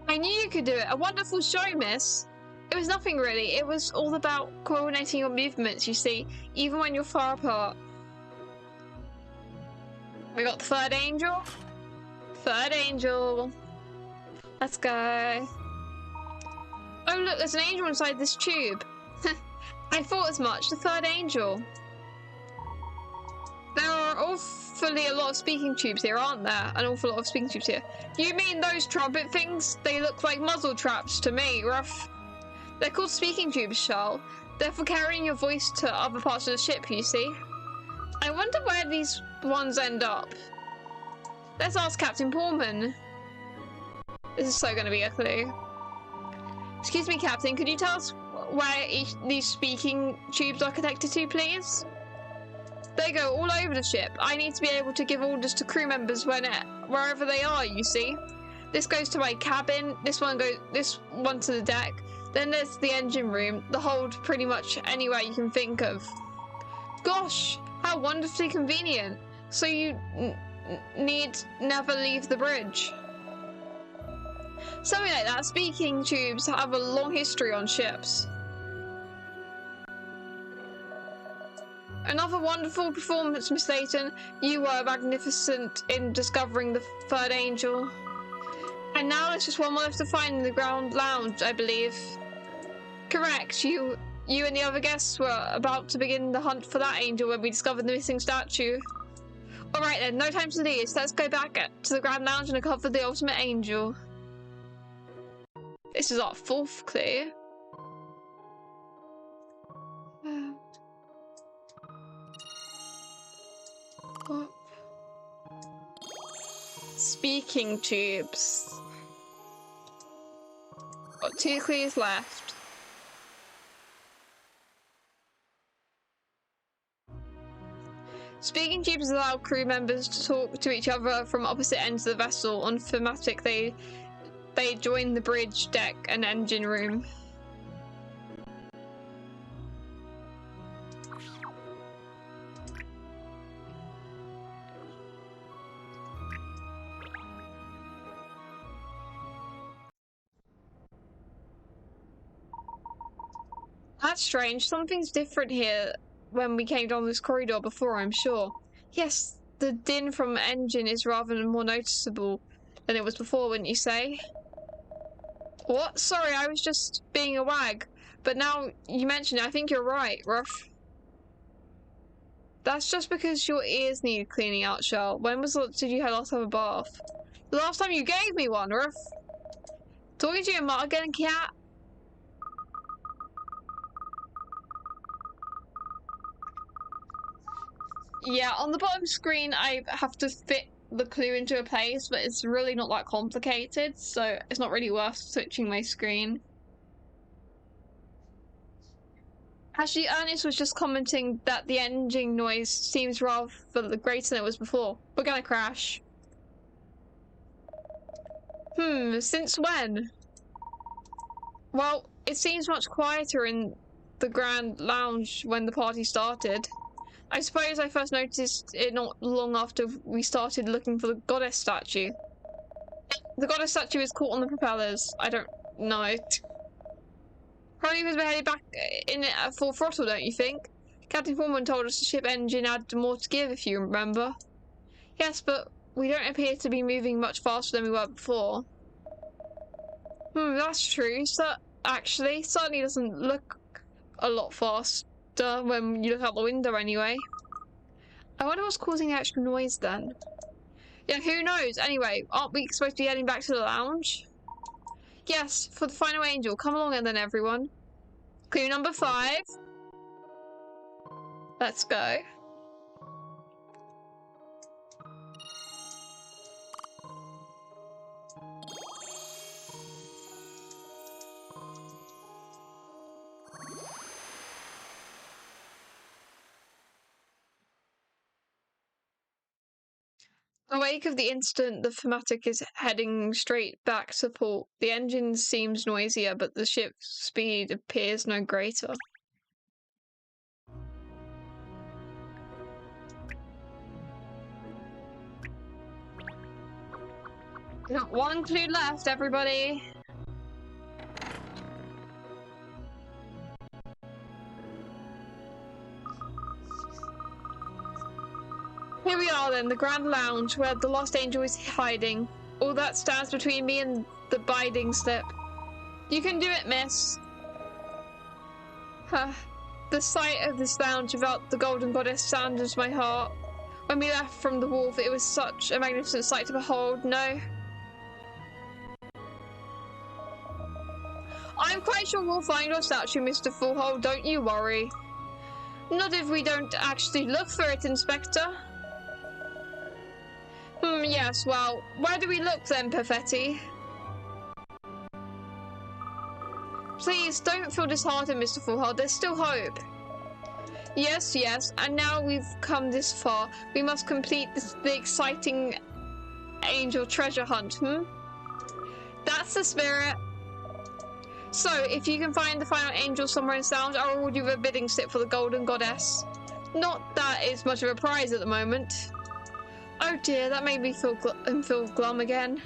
[SPEAKER 1] I knew you could do it. A wonderful show, miss. It was nothing really. It was all about coordinating your movements, you see, even when you're far apart. We got the third angel. Third angel. Let's go. Oh look, there's an angel inside this tube. I thought as much. The third angel. There are awfully a lot of speaking tubes here, aren't there? An awful lot of speaking tubes here. You mean those trumpet things? They look like muzzle traps to me, rough. They're called speaking tubes, Charles. They're for carrying your voice to other parts of the ship, you see. I wonder where these ones end up. Let's ask Captain Pullman. This is so going to be a clue. Excuse me, Captain, could you tell us where these speaking tubes are connected to, please? They go all over the ship. I need to be able to give orders to crew members wherever they are, you see. This goes to my cabin, this one to the deck, then there's the engine room, the hold pretty much anywhere you can think of. Gosh, how wonderfully convenient. So you need never leave the bridge. Something like that. Speaking tubes have a long history on ships. Another wonderful performance, Miss Layton. You were magnificent in discovering the third angel. And now there's just one more left to find in the ground lounge, I believe. Correct. You and the other guests were about to begin the hunt for that angel when we discovered the missing statue. Alright then, no time to lose. Let's go back to the Grand Lounge and uncover the ultimate angel. This is our fourth clue. What? Speaking tubes. Got 2 clues left. Speaking tubes allow crew members to talk to each other from opposite ends of the vessel. On thematic, they join the bridge, deck, and engine room. That's strange. Something's different here when we came down this corridor before, I'm sure. Yes, the din from the engine is rather more noticeable than it was before, wouldn't you say? What? Sorry, I was just being a wag. But now you mention it, I think you're right, Ruff. That's just because your ears need cleaning out, Shell. When did you last have a bath? The last time you gave me one, Ruff. Talking to your mom again, cat? Yeah, on the bottom screen I have to fit the clue into a place, but it's really not that complicated, so it's not really worth switching my screen. Actually, Ernest was just commenting that the engine noise seems rather greater than it was before. We're gonna crash. Since when? Well, it seems much quieter in the Grand Lounge when the party started. I suppose I first noticed it not long after we started looking for the goddess statue. The goddess statue is caught on the propellers. I don't know. Probably because we're headed back in it at full throttle, don't you think? Captain Foreman told us the ship engine had more to give, if you remember. Yes, but we don't appear to be moving much faster than we were before. That's true. So, actually, certainly doesn't look a lot faster when you look out the window anyway. I wonder what's causing the extra noise then. Yeah, who knows? Anyway, aren't we supposed to be heading back to the lounge? Yes, for the final angel. Come along and then, everyone. Clue number 5. Let's go. In the wake of the incident, the thematic is heading straight back to port. The engine seems noisier, but the ship's speed appears no greater. Got one clue left, everybody. Here we are then, the Grand Lounge, where the Lost Angel is hiding. All that stands between me and the binding slip. You can do it, miss. The sight of this lounge without the Golden Goddess sounded my heart. When we left from the wharf, it was such a magnificent sight to behold, no? I'm quite sure we'll find your statue, Mr. Fullhole, don't you worry. Not if we don't actually look for it, Inspector. Yes, well, where do we look then, Perfetti? Please, don't feel disheartened, Mr. Fullhole, there's still hope. Yes, yes, and now we've come this far, we must complete the exciting angel treasure hunt, That's the spirit. So, if you can find the final angel somewhere in this lounge, I'll reward you with a bidding slip for the Golden Goddess. Not that it's much of a prize at the moment. Oh dear, that made me feel glum again.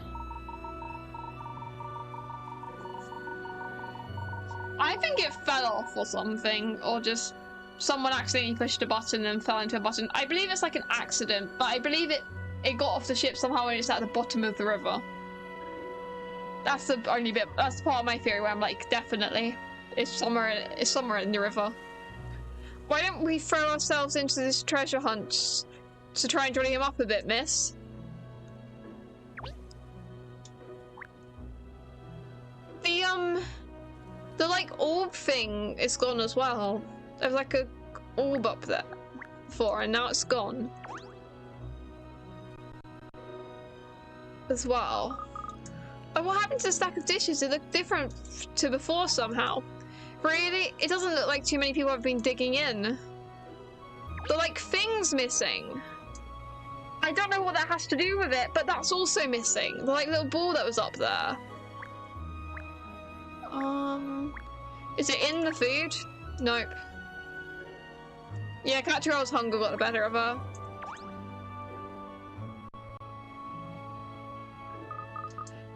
[SPEAKER 1] I think it fell off or something, or just someone accidentally pushed a button and fell into a button. I believe it's like an accident, but I believe it got off the ship somehow when it's at the bottom of the river. That's the only bit, that's part of my theory where I'm like, definitely, it's somewhere in the river. Why don't we throw ourselves into this treasure hunt to try and jolly him up a bit, miss? The like orb thing is gone as well. There's like a orb up there before, and now it's gone. As well. Oh, what happened to the stack of dishes? It looked different to before somehow. Really? It doesn't look like too many people have been digging in. The like thing's missing. I don't know what that has to do with it, but that's also missing. The like little ball that was up there. Is it in the food? Nope. Yeah, Katrielle's hunger got the better of her.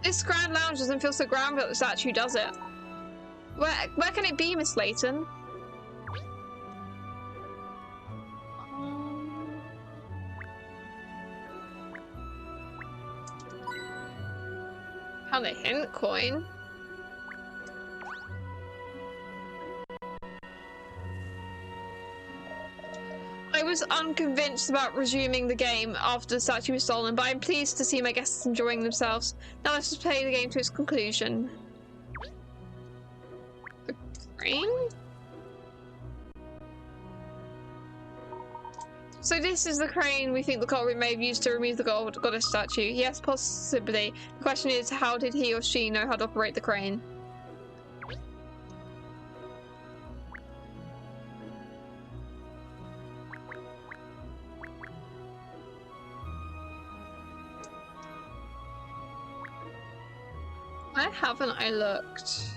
[SPEAKER 1] This Grand Lounge doesn't feel so grand without the statue, does it? Where can it be, Miss Layton? Found a hint coin. I was unconvinced about resuming the game after the statue was stolen, but I'm pleased to see my guests enjoying themselves. Now let's just play the game to its conclusion. The crane? So this is the crane we think the culprit may have used to remove the goddess statue. Yes, possibly. The question is, how did he or she know how to operate the crane? Where haven't I looked?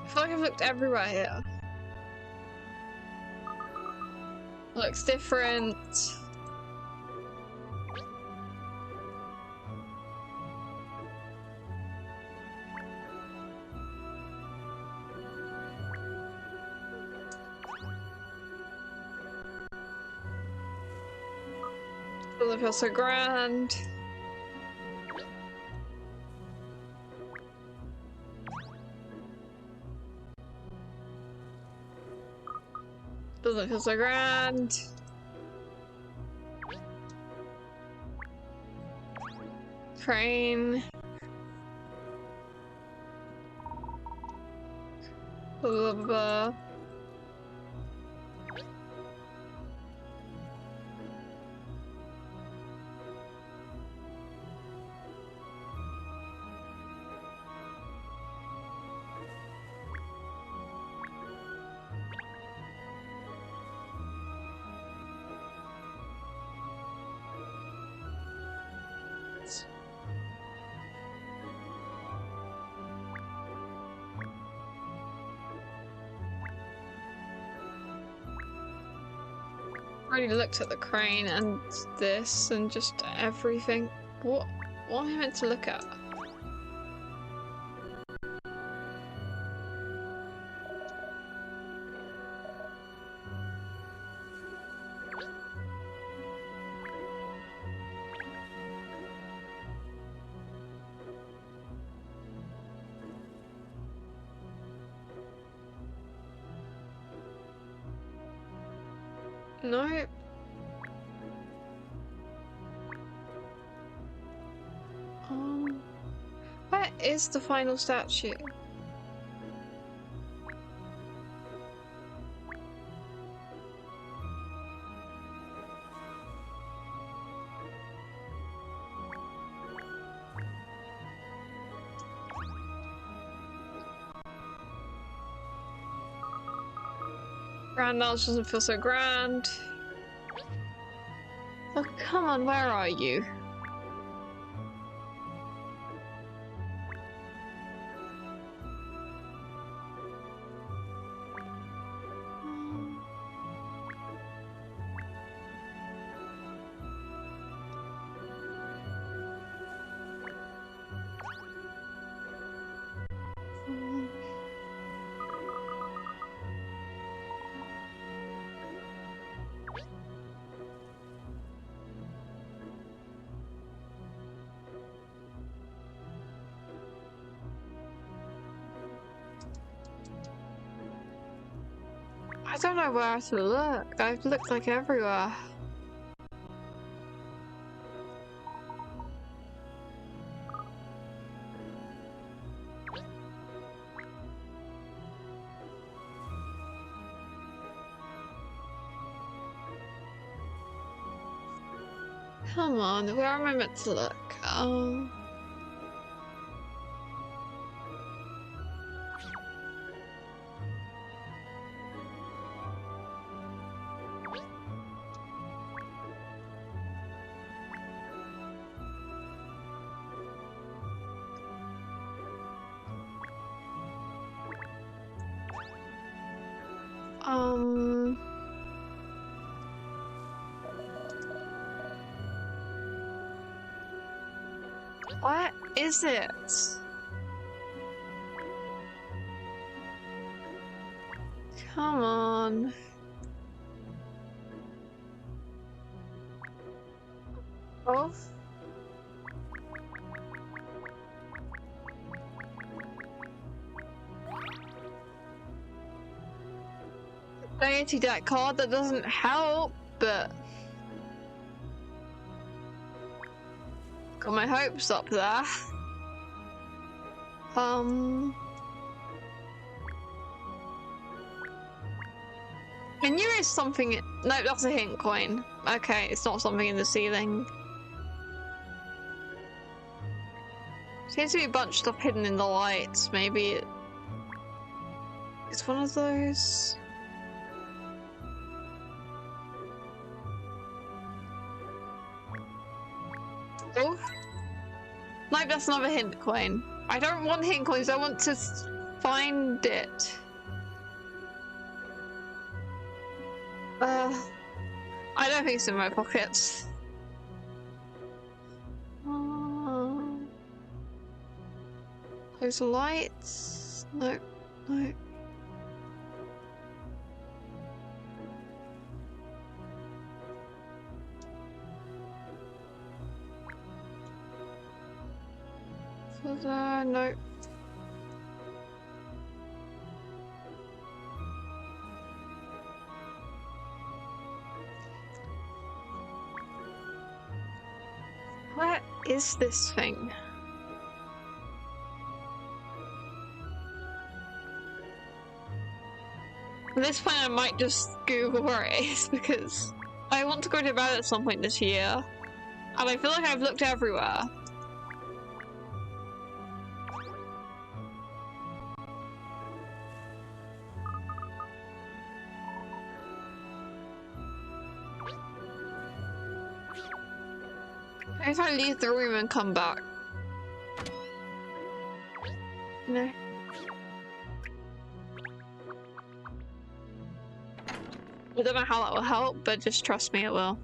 [SPEAKER 1] I feel like I've looked everywhere here. Looks different. Doesn't feel so grand. Doesn't feel so grand. Crane. Blah, blah, blah. Already looked at the crane and this and just everything. What am I meant to look at? No. Where is the final statue? Grand knowledge doesn't feel so grand. Oh, come on, where are you? I don't know where to look. I've looked like everywhere. Come on, where am I meant to look? What is it? Come on. Oh. Deity deck card, that doesn't help, but got my hopes up there. I knew it's something. No, that's a hint coin. Okay, it's not something in the ceiling. Seems to be a bunch of stuff hidden in the lights. Maybe it's one of those. Oh. Nope, that's another hint coin. I don't want hint coins, I want to find it. I don't think it's in my pockets. Those lights? No, no. No. is this thing? At this point I might just Google where it is because I want to go to bed at some point this year. And I feel like I've looked everywhere. If I leave the room and come back. No. I don't know how that will help, but just trust me, it will.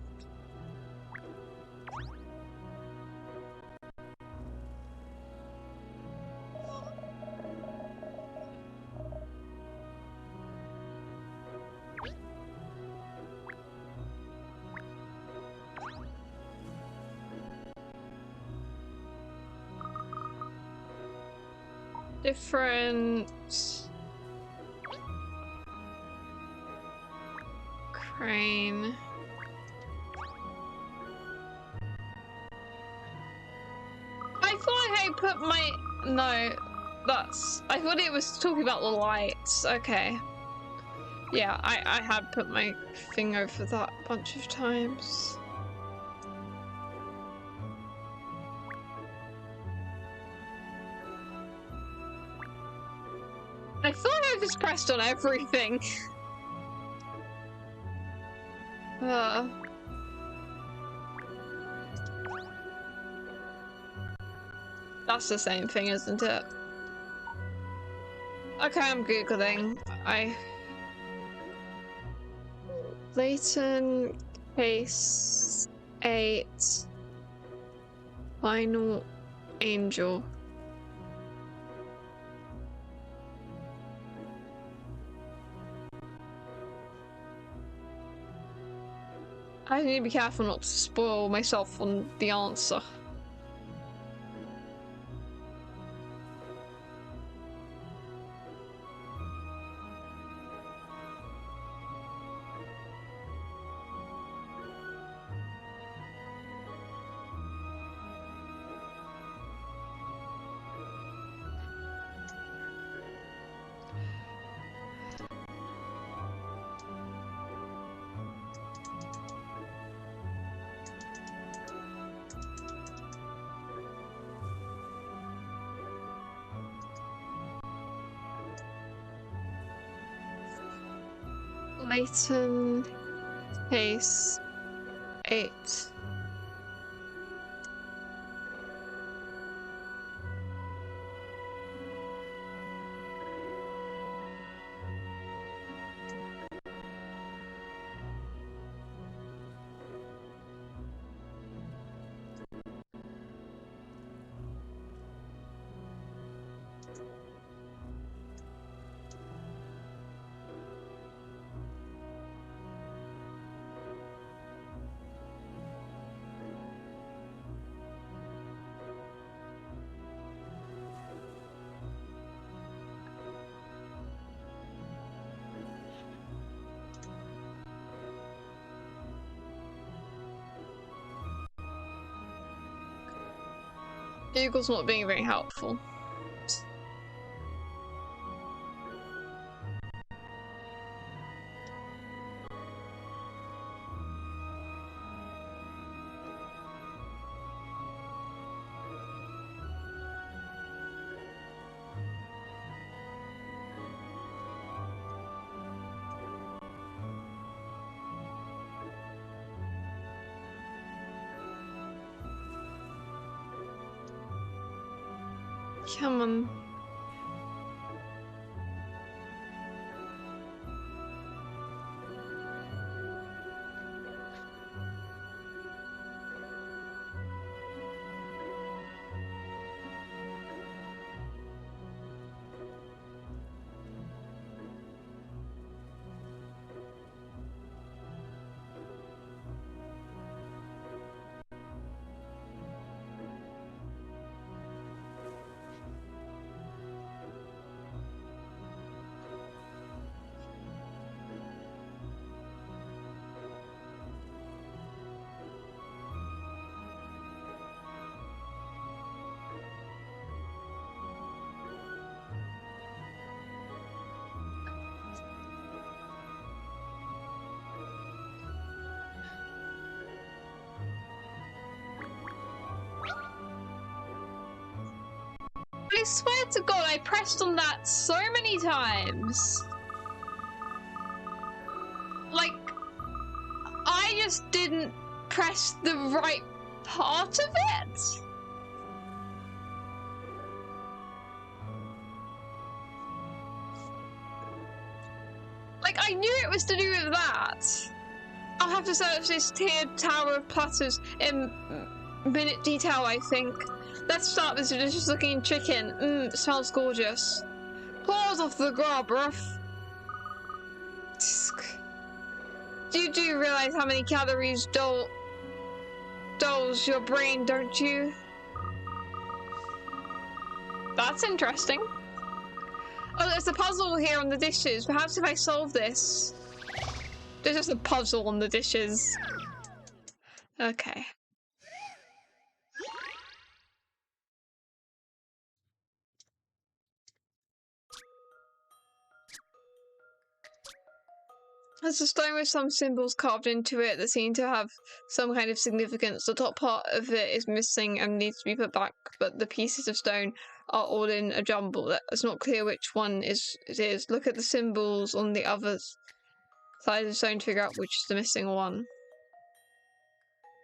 [SPEAKER 1] Different crane. I thought I put my I thought it was talking about the lights. Okay. Yeah, I had put my thing over that a bunch of times. I feel like I just pressed on everything. That's the same thing, isn't it? Okay, I'm googling. Layton case 8 final angel. I need to be careful not to spoil myself on the answer. Layton case 8. Google's not being very helpful. Come on. swear to God, I pressed on that so many times. Like, I just didn't press the right part of it. Like, I knew it was to do with that. I'll have to search this tiered tower of platters in minute detail, I think. Let's start with delicious looking chicken. It smells gorgeous. Paws off the grub, bruv. You do realize how many calories dulls your brain, don't you? That's interesting. Oh, there's a puzzle here on the dishes. Perhaps if I solve this. There's just a puzzle on the dishes. Okay. There's a stone with some symbols carved into it that seem to have some kind of significance. The top part of it is missing and needs to be put back, but the pieces of stone are all in a jumble. It's not clear which one it is. Look at the symbols on the other side of the stone to figure out which is the missing one.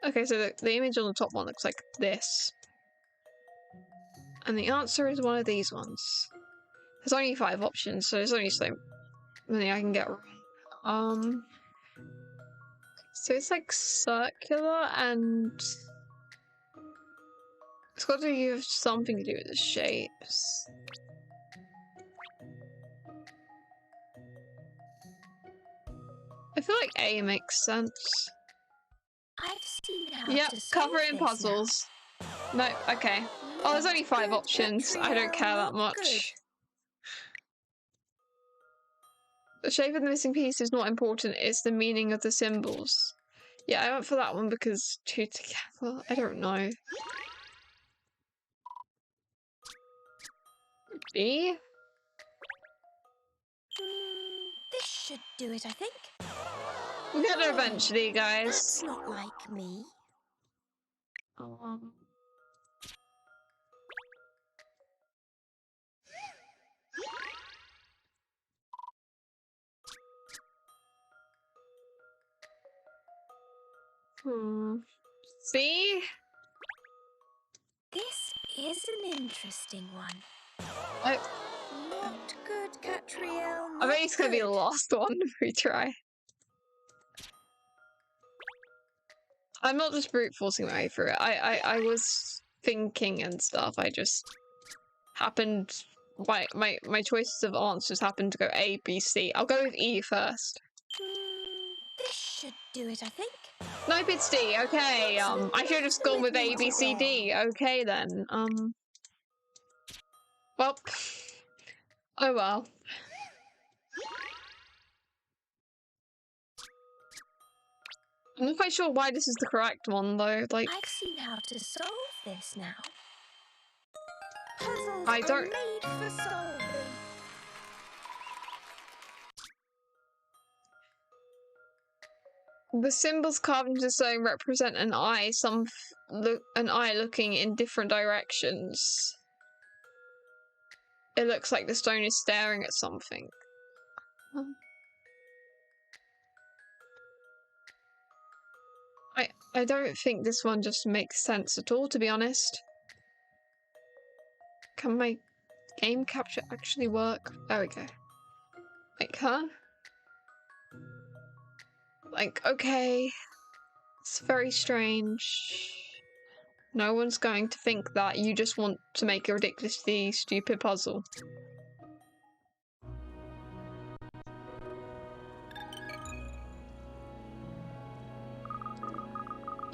[SPEAKER 1] Okay, so the image on the top one looks like this. And the answer is one of these ones. There's only 5 options, so there's only so many I can get wrong. So it's like circular and it's got to have something to do with the shapes. I feel like A makes sense.
[SPEAKER 2] I've seen how
[SPEAKER 1] Yep,
[SPEAKER 2] to solve
[SPEAKER 1] cover it in
[SPEAKER 2] this
[SPEAKER 1] puzzles. No, okay. Oh, there's only 5 options. I don't care that much. The shape of the missing piece is not important, it's the meaning of the symbols. Yeah, I went for that one because 2 together, I don't know. B?
[SPEAKER 2] This should do it, I think.
[SPEAKER 1] We'll get there eventually, guys.
[SPEAKER 2] That's not like me.
[SPEAKER 1] See?
[SPEAKER 2] This is an interesting one.
[SPEAKER 1] I
[SPEAKER 2] Not good, Katrielle.
[SPEAKER 1] bet it's gonna be the last one if we try. I'm not just brute forcing my way through it. I was thinking and stuff. I just happened my choices of answers happened to go A, B, C. I'll go with E first.
[SPEAKER 2] This should do it, I think.
[SPEAKER 1] Nope, it's D. Okay. I should have just gone with A, B, C, D. Okay then. Well. Oh well. I'm not quite sure why this is the correct one though. Like,
[SPEAKER 2] I've seen how to solve this now. Puzzles
[SPEAKER 1] I don't-
[SPEAKER 2] are made for solving.
[SPEAKER 1] the symbols carved into stone represent an eye. An eye looking in different directions. It looks like the stone is staring at something. I don't think this one just makes sense at all, to be honest. Can my game capture actually work? There we go. It can? Like, okay. It's very strange. No one's going to think that. You just want to make a ridiculously stupid puzzle.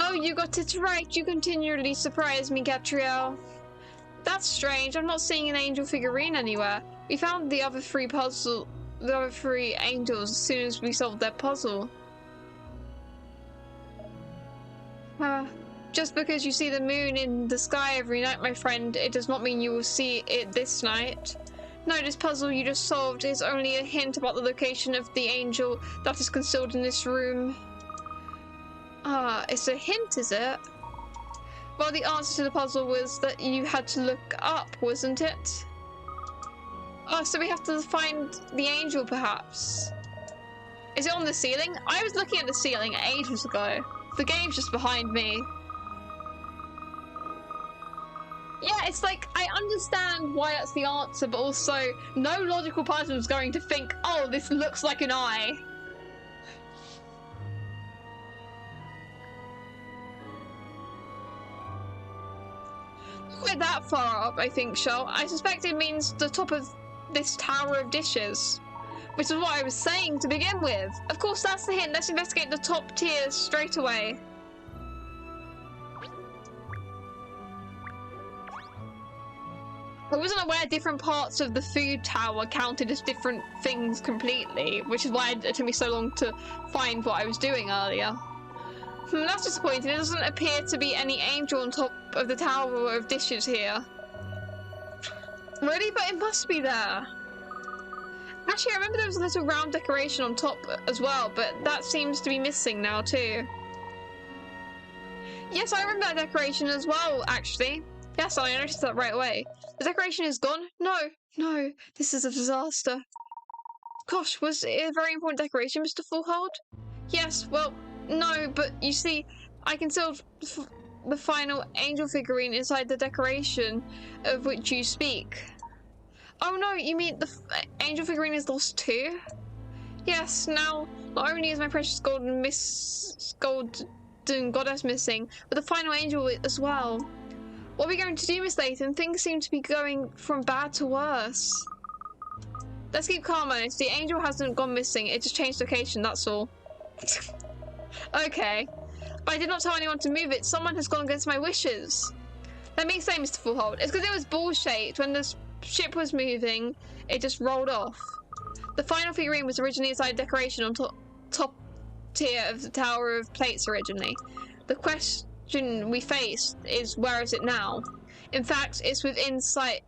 [SPEAKER 1] Oh, you got it right. You continually surprise me, Katrielle. That's strange. I'm not seeing an angel figurine anywhere. We found the other 3 angels as soon as we solved their puzzle. Just because you see the moon in the sky every night, my friend, it does not mean you will see it this night. No, this puzzle you just solved is only a hint about the location of the angel that is concealed in this room. It's a hint, is it? Well, the answer to the puzzle was that you had to look up, wasn't it? Oh, so we have to find the angel, perhaps. Is it on the ceiling? I was looking at the ceiling ages ago. The game's just behind me. Yeah, it's like, I understand why that's the answer, but also, no logical person is going to think, oh, this looks like an eye. Quite that far up, I think, Shell. I suspect it means the top of this tower of dishes. Which is what I was saying to begin with. Of course, that's the hint. Let's investigate the top tiers straight away. I wasn't aware different parts of the food tower counted as different things completely, which is why it took me so long to find what I was doing earlier. That's disappointing. There doesn't appear to be any angel on top of the tower of dishes here. Really? But it must be there. Actually, I remember there was a little round decoration on top as well, but that seems to be missing now too. Yes, I remember that decoration as well, actually. Yes, I noticed that right away. The decoration is gone? No, this is a disaster. Gosh, was it a very important decoration, Mr. Fullhold? Yes, well, no, but you see, I can still the final angel figurine inside the decoration of which you speak. Oh no, you mean the angel figurine is lost too? Yes, now not only is my precious golden goddess missing, but the final angel as well. What are we going to do, Miss Layton? Things seem to be going from bad to worse. Let's keep calm on it. The angel hasn't gone missing, it just changed location, that's all. Okay. But I did not tell anyone to move it. Someone has gone against my wishes. Let me say, Mr. Fullhold, it's because it was ball-shaped. When the ship was moving, it just rolled off. The final figurine was originally inside decoration on top tier of the tower of plates originally. The question we face is, where is it now? In fact, it's within sight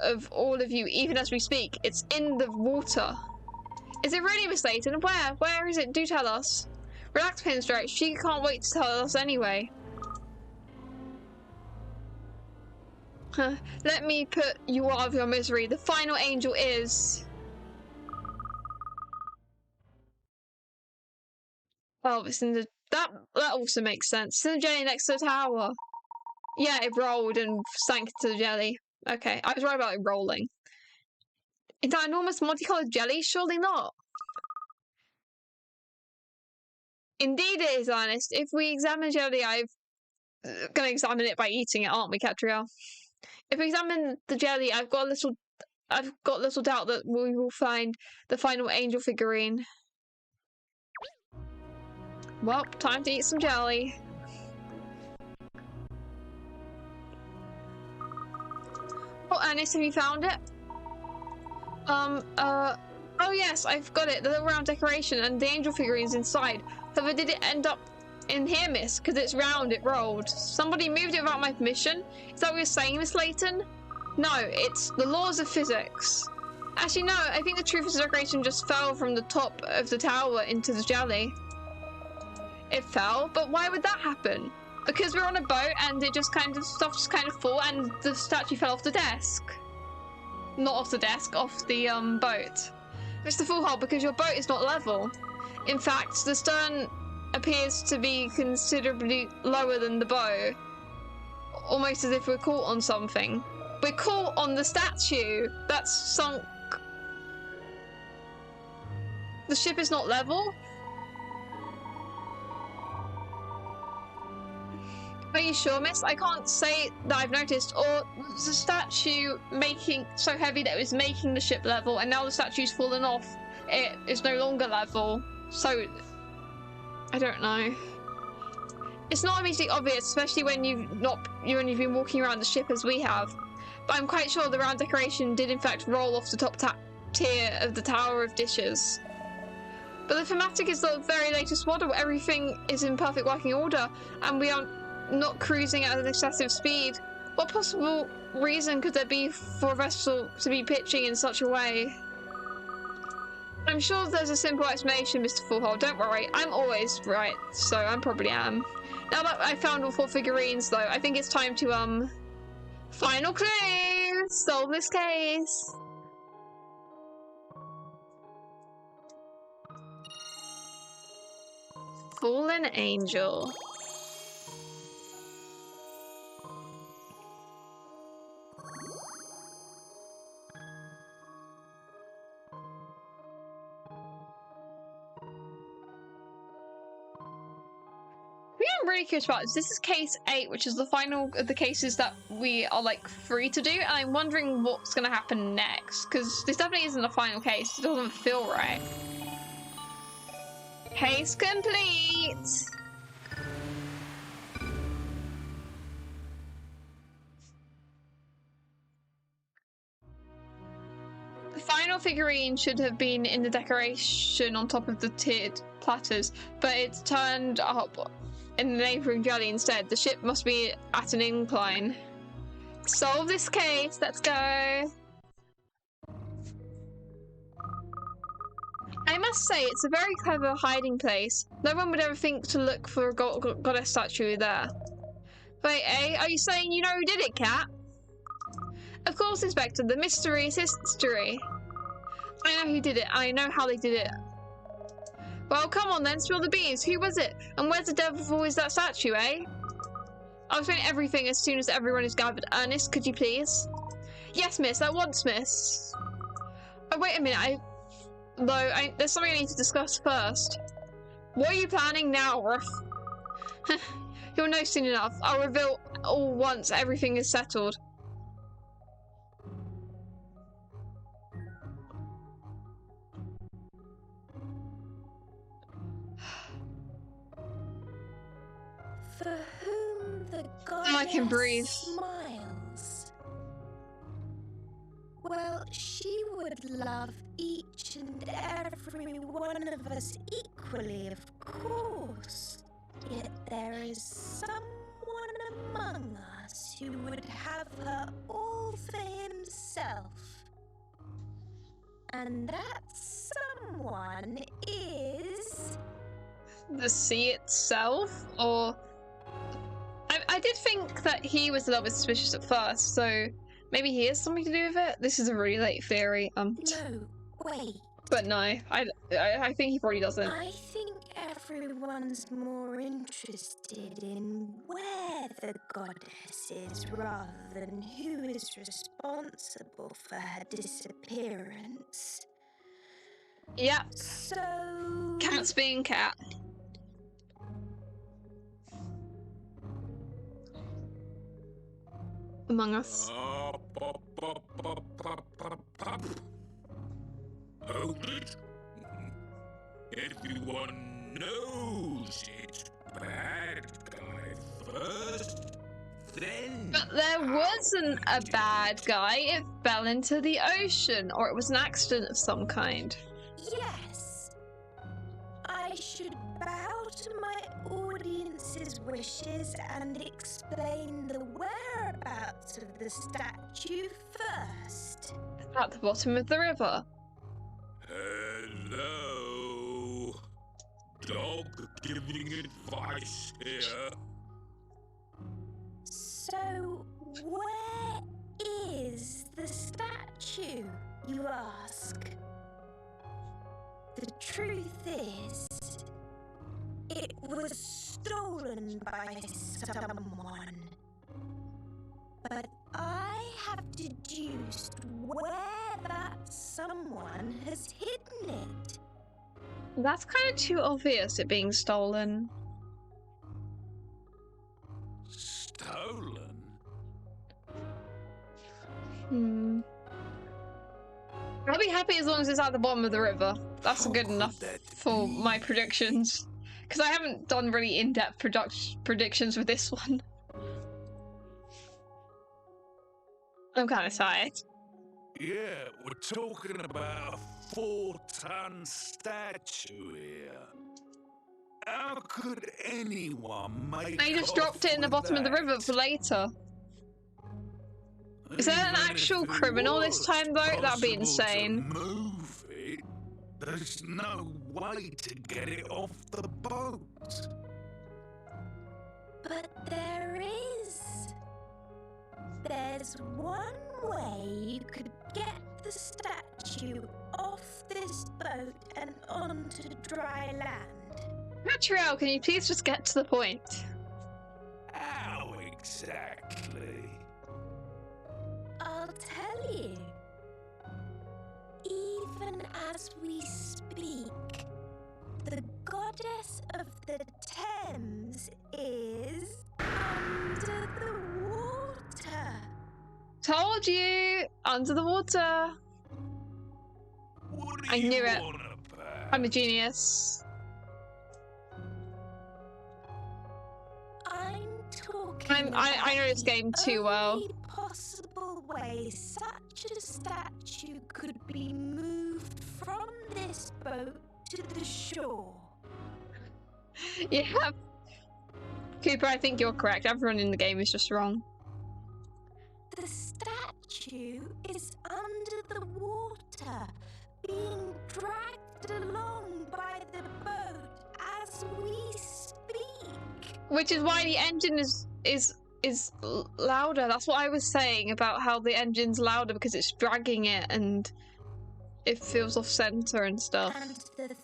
[SPEAKER 1] of all of you, even as we speak. It's in the water. Is it really, Miss Layton? Where? Where is it? Do tell us. Relax, Pinstripe. She can't wait to tell us anyway. Let me put you out of your misery. The final angel is... Oh, it's in the... That also makes sense. It's in the jelly next to the tower. Yeah, it rolled and sank to the jelly. Okay, I was right about it rolling. Is that enormous multicolored jelly? Surely not. Indeed it is, Ernest. If we examine jelly, I'm gonna examine it by eating it, aren't we, Katrielle? If we examine the jelly, I've got little doubt that we will find the final angel figurine. Well, time to eat some jelly. Oh, Ernest, have you found it? Oh yes, I've got it. The little round decoration and the angel figurines inside. However, did it end up in here, miss? Because it's round, it rolled. Somebody moved it without my permission? Is that what you're saying, Miss Layton? No, it's the laws of physics. Actually, no, I think the truth is the decoration just fell from the top of the tower into the jelly. It fell? But why would that happen? Because we're on a boat and it just kind of, stuff just kind of fall and the statue fell off the desk. Not off the desk, off the, boat. Mr. Fullhold, because your boat is not level. In fact, the stern appears to be considerably lower than the bow. Almost as if we're caught on something. We're caught on the statue! That's sunk. The ship is not level? Are you sure, miss? I can't say that I've noticed. Or was the statue making so heavy that it was making the ship level, and now the statue's fallen off, it is no longer level. So, I don't know. It's not immediately obvious, especially when you've been walking around the ship as we have. But I'm quite sure the round decoration did in fact roll off the top tier of the tower of dishes. But the thematic is the very latest model. Everything is in perfect working order, and we are not cruising at an excessive speed. What possible reason could there be for a vessel to be pitching in such a way? I'm sure there's a simple explanation, Mr. Fullhole. Don't worry, I'm always right, so I probably am. Now that I found all 4 figurines, though, I think it's time to, final clue! Solve this case! Fallen Angel. I'm really curious about this. This is case 8, which is the final of the cases that we are like free to do, and I'm wondering what's gonna happen next, because this definitely isn't the final case. It doesn't feel right. Case complete! The final figurine should have been in the decoration on top of the tiered platters, but it's turned up in the neighbouring gully instead. The ship must be at an incline. Solve this case, let's go! I must say, it's a very clever hiding place. No one would ever think to look for a goddess statue there. Wait, eh? Are you saying you know who did it, Cat? Of course, Inspector, the mystery is history. I know who did it, I know how they did it. Well, come on then, spill the beans. Who was it? And where's the devil is that statue, eh? I'll explain everything as soon as everyone is gathered. Ernest, could you please? Yes, miss, at once, miss. Oh, wait a minute, there's something I need to discuss first. What are you planning now, Ruff? You'll know soon enough. I'll reveal all once everything is settled.
[SPEAKER 2] For whom the goddess
[SPEAKER 1] I can breathe.
[SPEAKER 2] smiles. Well, she would love each and every one of us equally, of course. Yet there is someone among us who would have her all for himself. And that someone is...
[SPEAKER 1] The sea itself? Or... I did think that he was a little bit suspicious at first, so maybe he has something to do with it? This is a really late theory.
[SPEAKER 2] No, wait.
[SPEAKER 1] But no, I think he probably doesn't.
[SPEAKER 2] I think everyone's more interested in where the goddess is rather than who is responsible for her disappearance.
[SPEAKER 1] Yep.
[SPEAKER 2] So...
[SPEAKER 1] Cat's being cat. Among Us.
[SPEAKER 3] Hold it. Everyone knows it's bad guy first, then...
[SPEAKER 1] But there wasn't a bad guy. It fell into the ocean, or it was an accident of some kind.
[SPEAKER 2] Yes. I should bow to my audience's wishes and explain the whereabouts of the statue first.
[SPEAKER 1] At the bottom of the river.
[SPEAKER 3] Hello? Dog giving advice here.
[SPEAKER 2] So, where is the statue, you ask? The truth is, it was stolen by someone. But I have deduced where that someone has hidden it.
[SPEAKER 1] That's kind of too obvious, it being stolen.
[SPEAKER 3] Stolen?
[SPEAKER 1] I'll be happy as long as it's at the bottom of the river. That's
[SPEAKER 3] How
[SPEAKER 1] good
[SPEAKER 3] could
[SPEAKER 1] enough
[SPEAKER 3] that
[SPEAKER 1] for
[SPEAKER 3] be?
[SPEAKER 1] my predictions. Because I haven't done really in-depth predictions with this one. I'm kind of tired.
[SPEAKER 3] Yeah, we're talking about a 4-ton statue here. How could anyone make
[SPEAKER 1] I just
[SPEAKER 3] off
[SPEAKER 1] dropped it in the
[SPEAKER 3] with
[SPEAKER 1] bottom of the river
[SPEAKER 3] that?
[SPEAKER 1] for later. Is there an
[SPEAKER 3] Even
[SPEAKER 1] actual
[SPEAKER 3] if it
[SPEAKER 1] criminal this
[SPEAKER 3] was
[SPEAKER 1] time, though? That'd be
[SPEAKER 3] possible to
[SPEAKER 1] insane.
[SPEAKER 3] move it, There's no way to get it off the boat.
[SPEAKER 2] But there is. There's one way you could get the statue off this boat and onto dry land.
[SPEAKER 1] Katrielle, can you please just get to the point?
[SPEAKER 3] How exactly?
[SPEAKER 2] I'll tell you. Even as we speak, the goddess of the Thames is under the water.
[SPEAKER 1] Told you! Under the water!
[SPEAKER 3] What
[SPEAKER 1] I knew it.
[SPEAKER 3] on about?
[SPEAKER 1] I'm a genius.
[SPEAKER 2] I'm talking
[SPEAKER 1] I know this
[SPEAKER 2] about
[SPEAKER 1] game too
[SPEAKER 2] the
[SPEAKER 1] well.
[SPEAKER 2] only possible way such a statue could be moved from this boat to the shore.
[SPEAKER 1] Yeah. Cooper, I think you're correct. Everyone in the game is just wrong.
[SPEAKER 2] The statue is under the water, being dragged along by the boat as we speak.
[SPEAKER 1] Which is why the engine is louder. That's what I was saying about how the engine's louder, because it's dragging it and it feels off center and stuff.
[SPEAKER 2] And the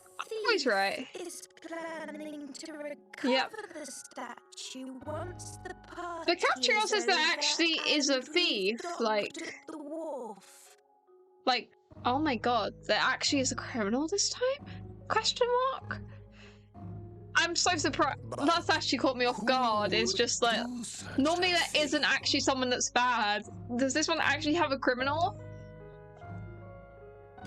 [SPEAKER 1] Always
[SPEAKER 2] thief
[SPEAKER 1] right.
[SPEAKER 2] is planning to recover
[SPEAKER 1] Yep.
[SPEAKER 2] the statue once the party
[SPEAKER 1] But Katrielle
[SPEAKER 2] is
[SPEAKER 1] says there
[SPEAKER 2] over
[SPEAKER 1] actually is a
[SPEAKER 2] and we've
[SPEAKER 1] thief,
[SPEAKER 2] docked
[SPEAKER 1] like-
[SPEAKER 2] at the wharf.
[SPEAKER 1] Like, oh my god, there actually is a criminal this time? Question mark? I'm so surprised. That's actually caught me off guard. It's just like, normally there isn't actually someone that's bad. Does this one actually have a criminal?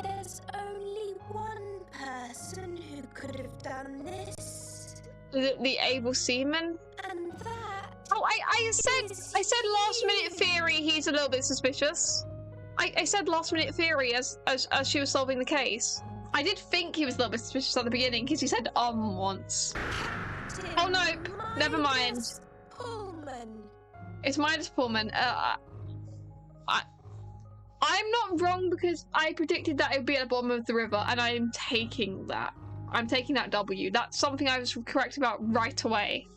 [SPEAKER 2] There's only one person who could have done this,
[SPEAKER 1] Is it the able seaman?
[SPEAKER 2] and that
[SPEAKER 1] Oh, I said last minute theory he's a little bit suspicious. I said last minute theory as she was solving the case. I did think he was a little bit suspicious at the beginning because he said once.
[SPEAKER 2] Captain
[SPEAKER 1] Oh no, never mind.
[SPEAKER 2] Midas Pullman.
[SPEAKER 1] It's Midas Pullman. I'm not wrong because I predicted that it would be at the bottom of the river, and I am taking that. I'm taking that W. That's something I was correct about right away.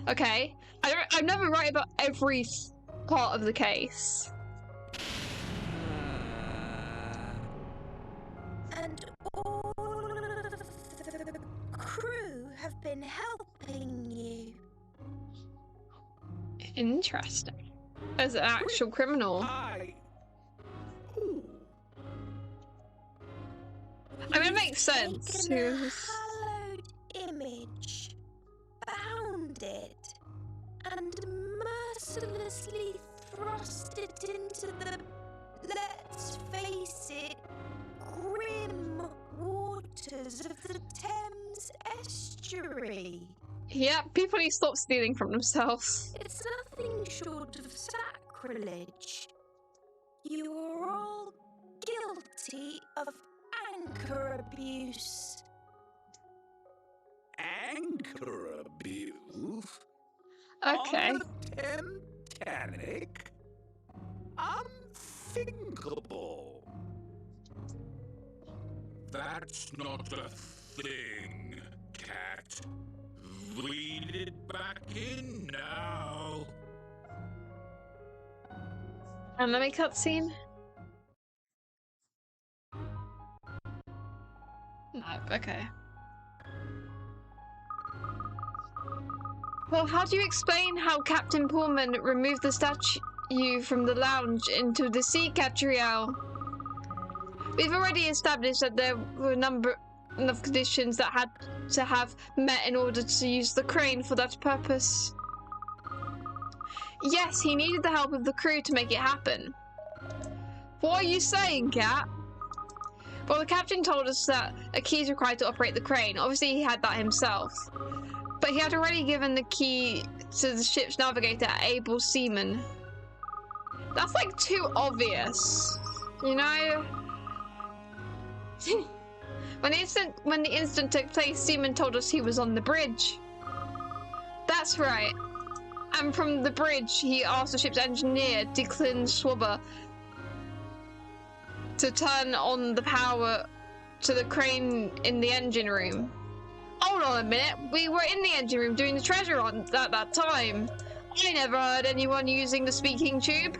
[SPEAKER 1] Okay? I'm never right about every part of the case.
[SPEAKER 2] And all of the crew have been helping you.
[SPEAKER 1] Interesting. As an actual criminal. I mean, it makes sense.
[SPEAKER 2] Taken a hallowed image, bound it, and mercilessly thrust it into the, let's face it, grim waters of the Thames estuary.
[SPEAKER 1] Yeah, people need to stop stealing from themselves.
[SPEAKER 2] It's nothing short of sacrilege. You are all guilty of anchor abuse.
[SPEAKER 3] Anchor abuse?
[SPEAKER 1] Okay.
[SPEAKER 3] On the Titanic? Unthinkable. That's not a thing, Cat. Read it back in now.
[SPEAKER 1] Anime cutscene? No, okay. Well, how do you explain how Captain Pullman removed the statue from the lounge into the sea, Katrielle? We've already established that there were a number of conditions that had to have met in order to use the crane for that purpose. Yes, he needed the help of the crew to make it happen. What are you saying, Cat? Well, the captain told us that a key is required to operate the crane. Obviously, he had that himself. But he had already given the key to the ship's navigator, Able Seaman. That's like too obvious, you know? When the incident took place, Seaman told us he was on the bridge. That's right. And from the bridge, he asked the ship's engineer, Declan Schwaber, to turn on the power to the crane in the engine room. Hold on a minute, we were in the engine room doing the treasure hunt at that time. I never heard anyone using the speaking tube.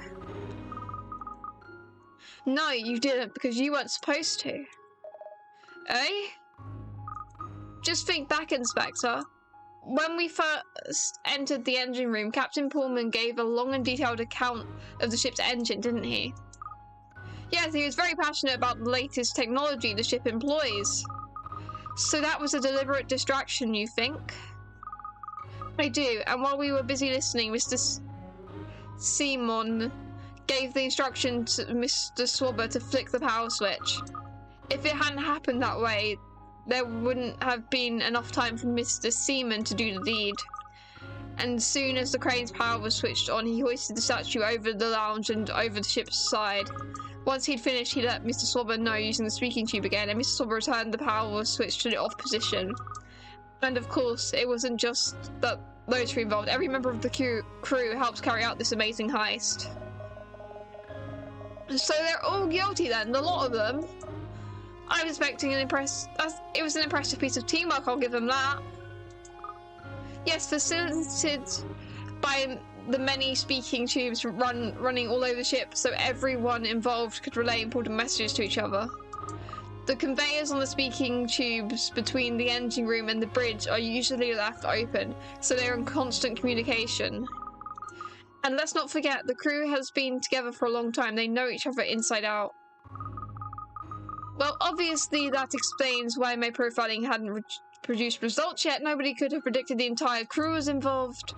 [SPEAKER 1] No, you didn't, because you weren't supposed to. Eh? Just think back, Inspector. When we first entered the engine room, Captain Pullman gave a long and detailed account of the ship's engine, didn't he? Yes, he was very passionate about the latest technology the ship employs. So that was a deliberate distraction, you think? I do, and while we were busy listening, Mr. Simon gave the instruction to Mr. Swabber to flick the power switch. If it hadn't happened that way, there wouldn't have been enough time for Mr. Seaman to do the deed. And as soon as the crane's power was switched on, he hoisted the statue over the lounge and over the ship's side. Once he'd finished, he let Mr. Swabber know using the speaking tube again, and Mr. Swabber returned the power switch to the off position. And of course, it wasn't just that those three involved. Every member of the crew helped carry out this amazing heist. So they're all guilty then, the lot of them. I was expecting it was an impressive piece of teamwork, I'll give them that. Yes, facilitated by the many speaking tubes running all over the ship, so everyone involved could relay important messages to each other. The conveyors on the speaking tubes between the engine room and the bridge are usually left open, so they're in constant communication. And let's not forget, the crew has been together for a long time. They know each other inside out. Well, obviously that explains why my profiling hadn't produced results yet. Nobody could have predicted the entire crew was involved.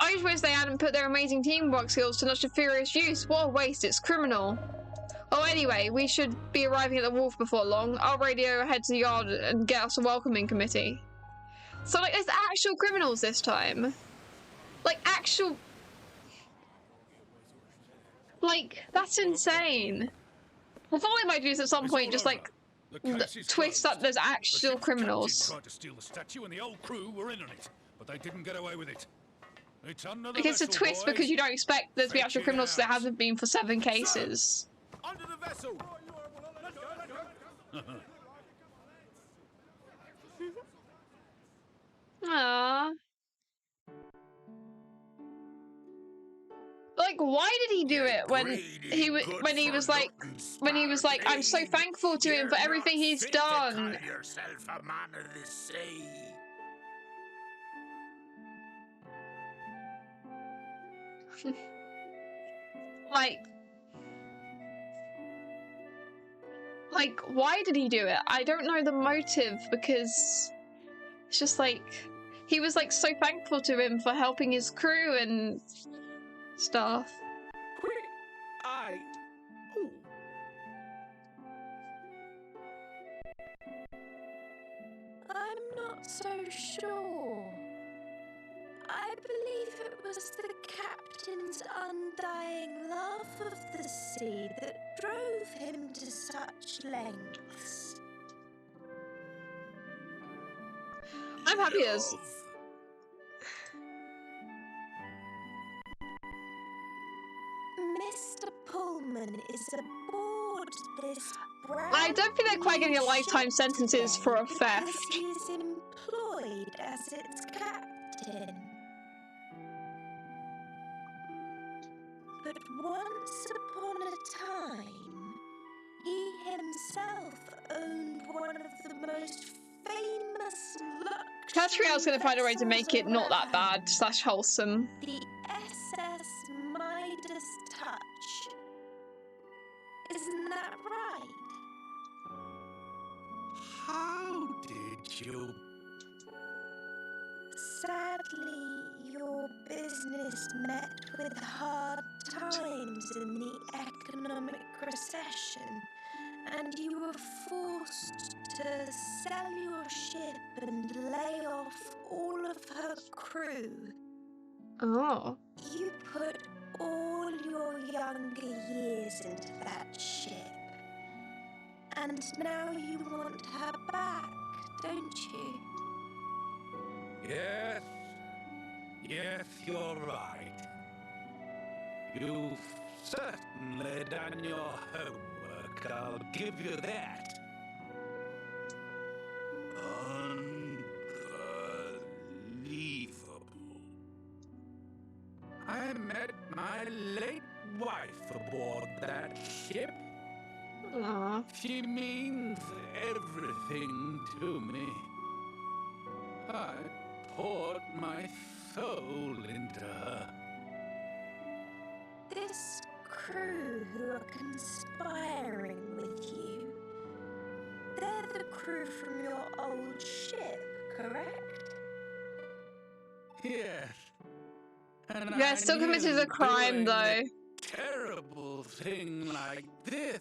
[SPEAKER 1] I just wish they hadn't put their amazing teamwork skills to such a furious use. What a waste, it's criminal. Oh, anyway, we should be arriving at the wharf before long. I'll radio ahead to the yard and get us a welcoming committee. So, like, there's actual criminals this time. Like, actual... Like, that's insane. I thought they might do this at some point, just like twist that there's actual criminals.
[SPEAKER 3] Tried to steal the statue and the whole crew were in on it, but they didn't get away with it. It's under the
[SPEAKER 1] I guess a
[SPEAKER 3] vessel,
[SPEAKER 1] twist
[SPEAKER 3] boys.
[SPEAKER 1] because you don't expect there to be actual criminals because there hasn't been for 7 cases.
[SPEAKER 3] Under the vessel.
[SPEAKER 1] Aww. Like, why did he do it when he was like, I'm so thankful to him for everything he's done.
[SPEAKER 3] Yourself a man of the sea.
[SPEAKER 1] like, why did he do it? I don't know the motive, because it's just like, he was like so thankful to him for helping his crew and stuff.
[SPEAKER 2] I'm not so sure. I believe it was the captain's undying love of the sea that drove him to such lengths.
[SPEAKER 1] I'm happy as.
[SPEAKER 2] Mr. Pullman is aboard this
[SPEAKER 1] I don't think they're quite getting a lifetime sentences for a theft.
[SPEAKER 2] because he is employed as its captain. But once upon a time, he himself owned one of the most famous luxury
[SPEAKER 1] Katrielle's gonna find a way to make it not that
[SPEAKER 2] around,
[SPEAKER 1] bad / wholesome.
[SPEAKER 2] the SS Midas Touch. Isn't that right?
[SPEAKER 3] How did you?
[SPEAKER 2] Sadly, your business met with hard times in the economic recession, and you were forced to sell your ship and lay off all of her crew.
[SPEAKER 1] Oh.
[SPEAKER 2] You put all your younger years into that ship, and now you want her back, don't you?
[SPEAKER 3] Yes, you're right. You've certainly done your homework, I'll give you that. my late wife aboard that ship.
[SPEAKER 1] Aww.
[SPEAKER 3] She means everything to me. I poured my soul into her.
[SPEAKER 2] This crew who are conspiring with you, they're the crew from your old ship, correct?
[SPEAKER 3] Yes. And
[SPEAKER 1] Yeah,
[SPEAKER 3] I
[SPEAKER 1] still committed
[SPEAKER 3] knew
[SPEAKER 1] a crime,
[SPEAKER 3] doing
[SPEAKER 1] though.
[SPEAKER 3] a terrible thing like this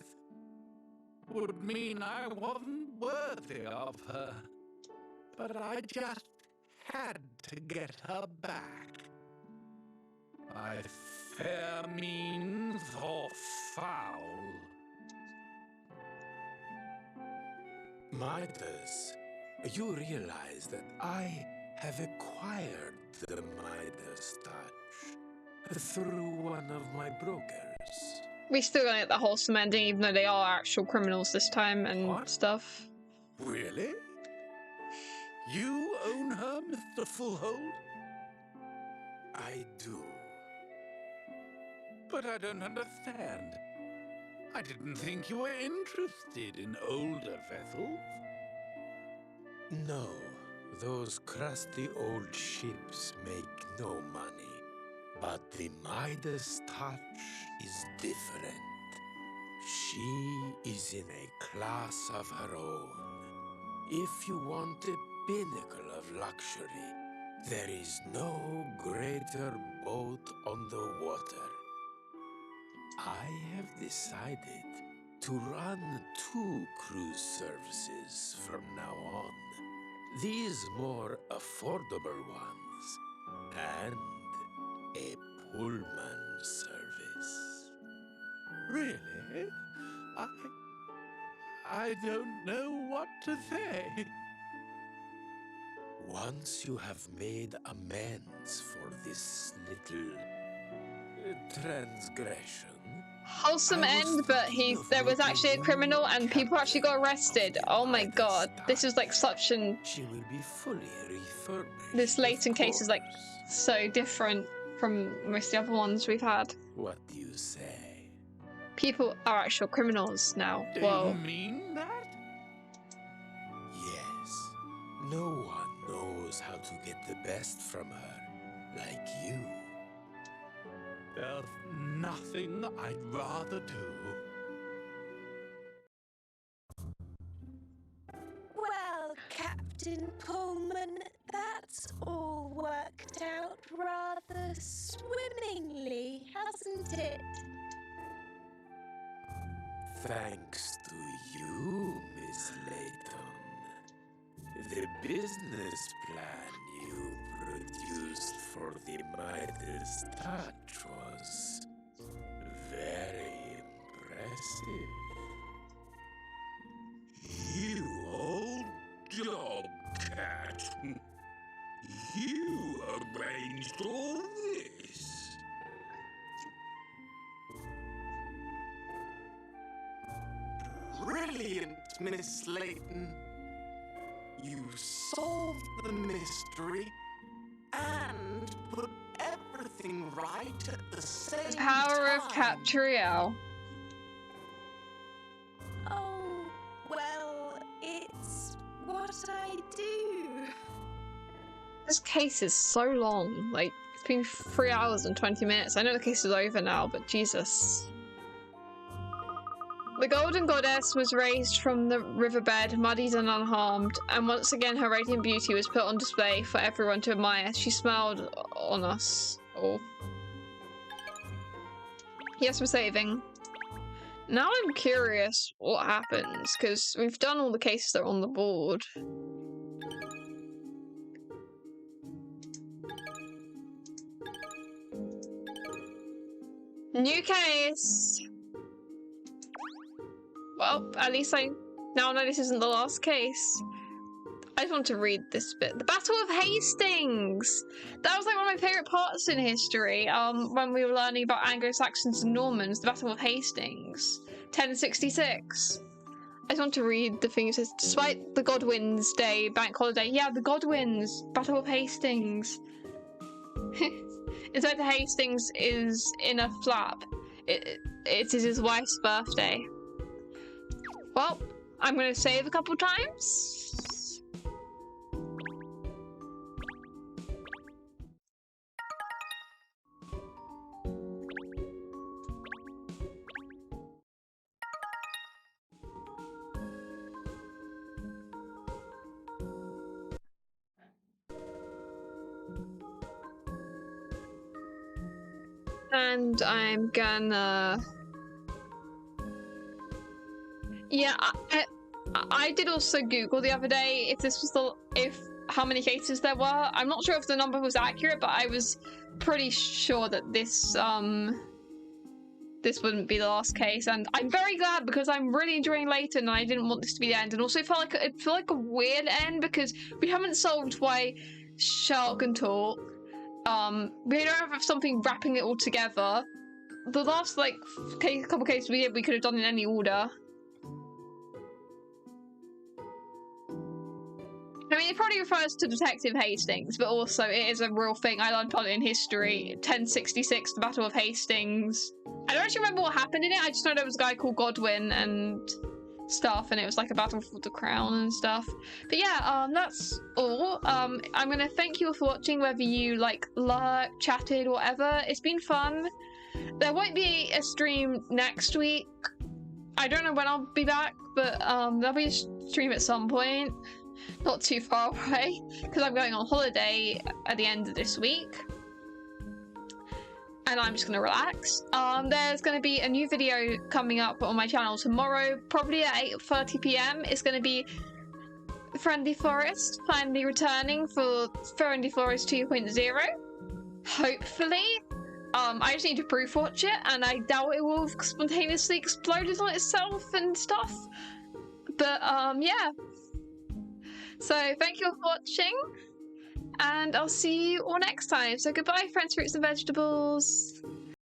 [SPEAKER 3] would mean I wasn't worthy of her. But I just had to get her back. By fair means or foul.
[SPEAKER 5] Midas, you realize that I have acquired the Midas touch through one of my brokers.
[SPEAKER 1] We still gonna get the wholesome ending, even though they are actual criminals this time and
[SPEAKER 3] What?
[SPEAKER 1] stuff.
[SPEAKER 3] Really? You own her, Mr. Fullhold?
[SPEAKER 5] I do.
[SPEAKER 3] But I don't understand. I didn't think you were interested in older vessels.
[SPEAKER 5] No, those crusty old ships make no money. But the Midas touch is different. She is in a class of her own. If you want a pinnacle of luxury, there is no greater boat on the water. I have decided to run 2 cruise services from now on. These more affordable ones, and a Pullman service.
[SPEAKER 3] Really? I don't know what to say.
[SPEAKER 5] Once you have made amends for this little transgression,
[SPEAKER 1] Wholesome
[SPEAKER 5] I was
[SPEAKER 1] end, but
[SPEAKER 5] thinking of
[SPEAKER 1] there was
[SPEAKER 5] making
[SPEAKER 1] actually a
[SPEAKER 5] you
[SPEAKER 1] criminal and people actually got
[SPEAKER 5] captain
[SPEAKER 1] arrested.
[SPEAKER 5] of the
[SPEAKER 1] Oh my
[SPEAKER 5] Midas
[SPEAKER 1] god, this is like
[SPEAKER 5] touch.
[SPEAKER 1] such an...
[SPEAKER 5] She will be fully refurbished.
[SPEAKER 1] This Layton
[SPEAKER 5] of
[SPEAKER 1] case is like
[SPEAKER 5] course.
[SPEAKER 1] so different from most of the other ones we've had.
[SPEAKER 5] What do you say?
[SPEAKER 1] People are actual criminals now.
[SPEAKER 3] Do
[SPEAKER 1] Whoa.
[SPEAKER 3] you mean that?
[SPEAKER 5] Yes. No one knows how to get the best from her like you.
[SPEAKER 3] There's nothing I'd rather do.
[SPEAKER 2] Well, Captain Pullman, that's all worked out rather swimmingly, hasn't it?
[SPEAKER 5] Thanks to you, Miss Layton. The business plan you produced for the Midas touch was very impressive.
[SPEAKER 3] You old dog cat. You arranged all this.
[SPEAKER 5] Brilliant, Miss Layton. You solved the mystery and put everything right at the same
[SPEAKER 1] The power of
[SPEAKER 5] time.
[SPEAKER 1] Katrielle.
[SPEAKER 2] Oh, well, it's what I do.
[SPEAKER 1] This case is so long. Like, it's been 3 hours and 20 minutes. I know the case is over now, but Jesus. The Golden Goddess was raised from the riverbed, muddied and unharmed, and once again her radiant beauty was put on display for everyone to admire. She smiled on us all. Yes, we're saving. Now I'm curious what happens, because we've done all the cases that are on the board. New case! Well, at least I now know this isn't the last case. I just want to read this bit. The Battle of Hastings! That was like one of my favourite parts in history, when we were learning about Anglo-Saxons and Normans, the Battle of Hastings. 1066. I just want to read the thing. It says, despite the Godwin's Day bank holiday. Yeah, the Godwins! Battle of Hastings. Inspector Hastings is in a flap. It is his wife's birthday. Well, I'm gonna save a couple times. And I'm gonna... Yeah, I did also Google the other day if this was how many cases there were. I'm not sure if the number was accurate, but I was pretty sure that this wouldn't be the last case, and I'm very glad because I'm really enjoying Layton and I didn't want this to be the end, and also it felt like a weird end because we haven't solved why Shark can talk. We don't have something wrapping it all together. The last couple cases we did, we could have done in any order. I mean, it probably refers to Detective Hastings, but also it is a real thing. I learned about it in history. 1066, the Battle of Hastings. I don't actually remember what happened in it. I just know there was a guy called Godwin and stuff, and it was like a battle for the crown and stuff. But yeah, that's all. I'm gonna thank you all for watching, whether you lurked, chatted, or whatever. It's been fun. There won't be a stream next week. I don't know when I'll be back, but there'll be a stream at some point. Not too far away, because I'm going on holiday at the end of this week. And I'm just going to relax. There's going to be a new video coming up on my channel tomorrow, probably at 8:30 PM. It's going to be Friendly Forest finally returning for Friendly Forest 2.0. Hopefully. I just need to proof watch it, and I doubt it will have spontaneously exploded on itself and stuff. But yeah. So thank you all for watching, and I'll see you all next time. So goodbye, friends, fruits and vegetables.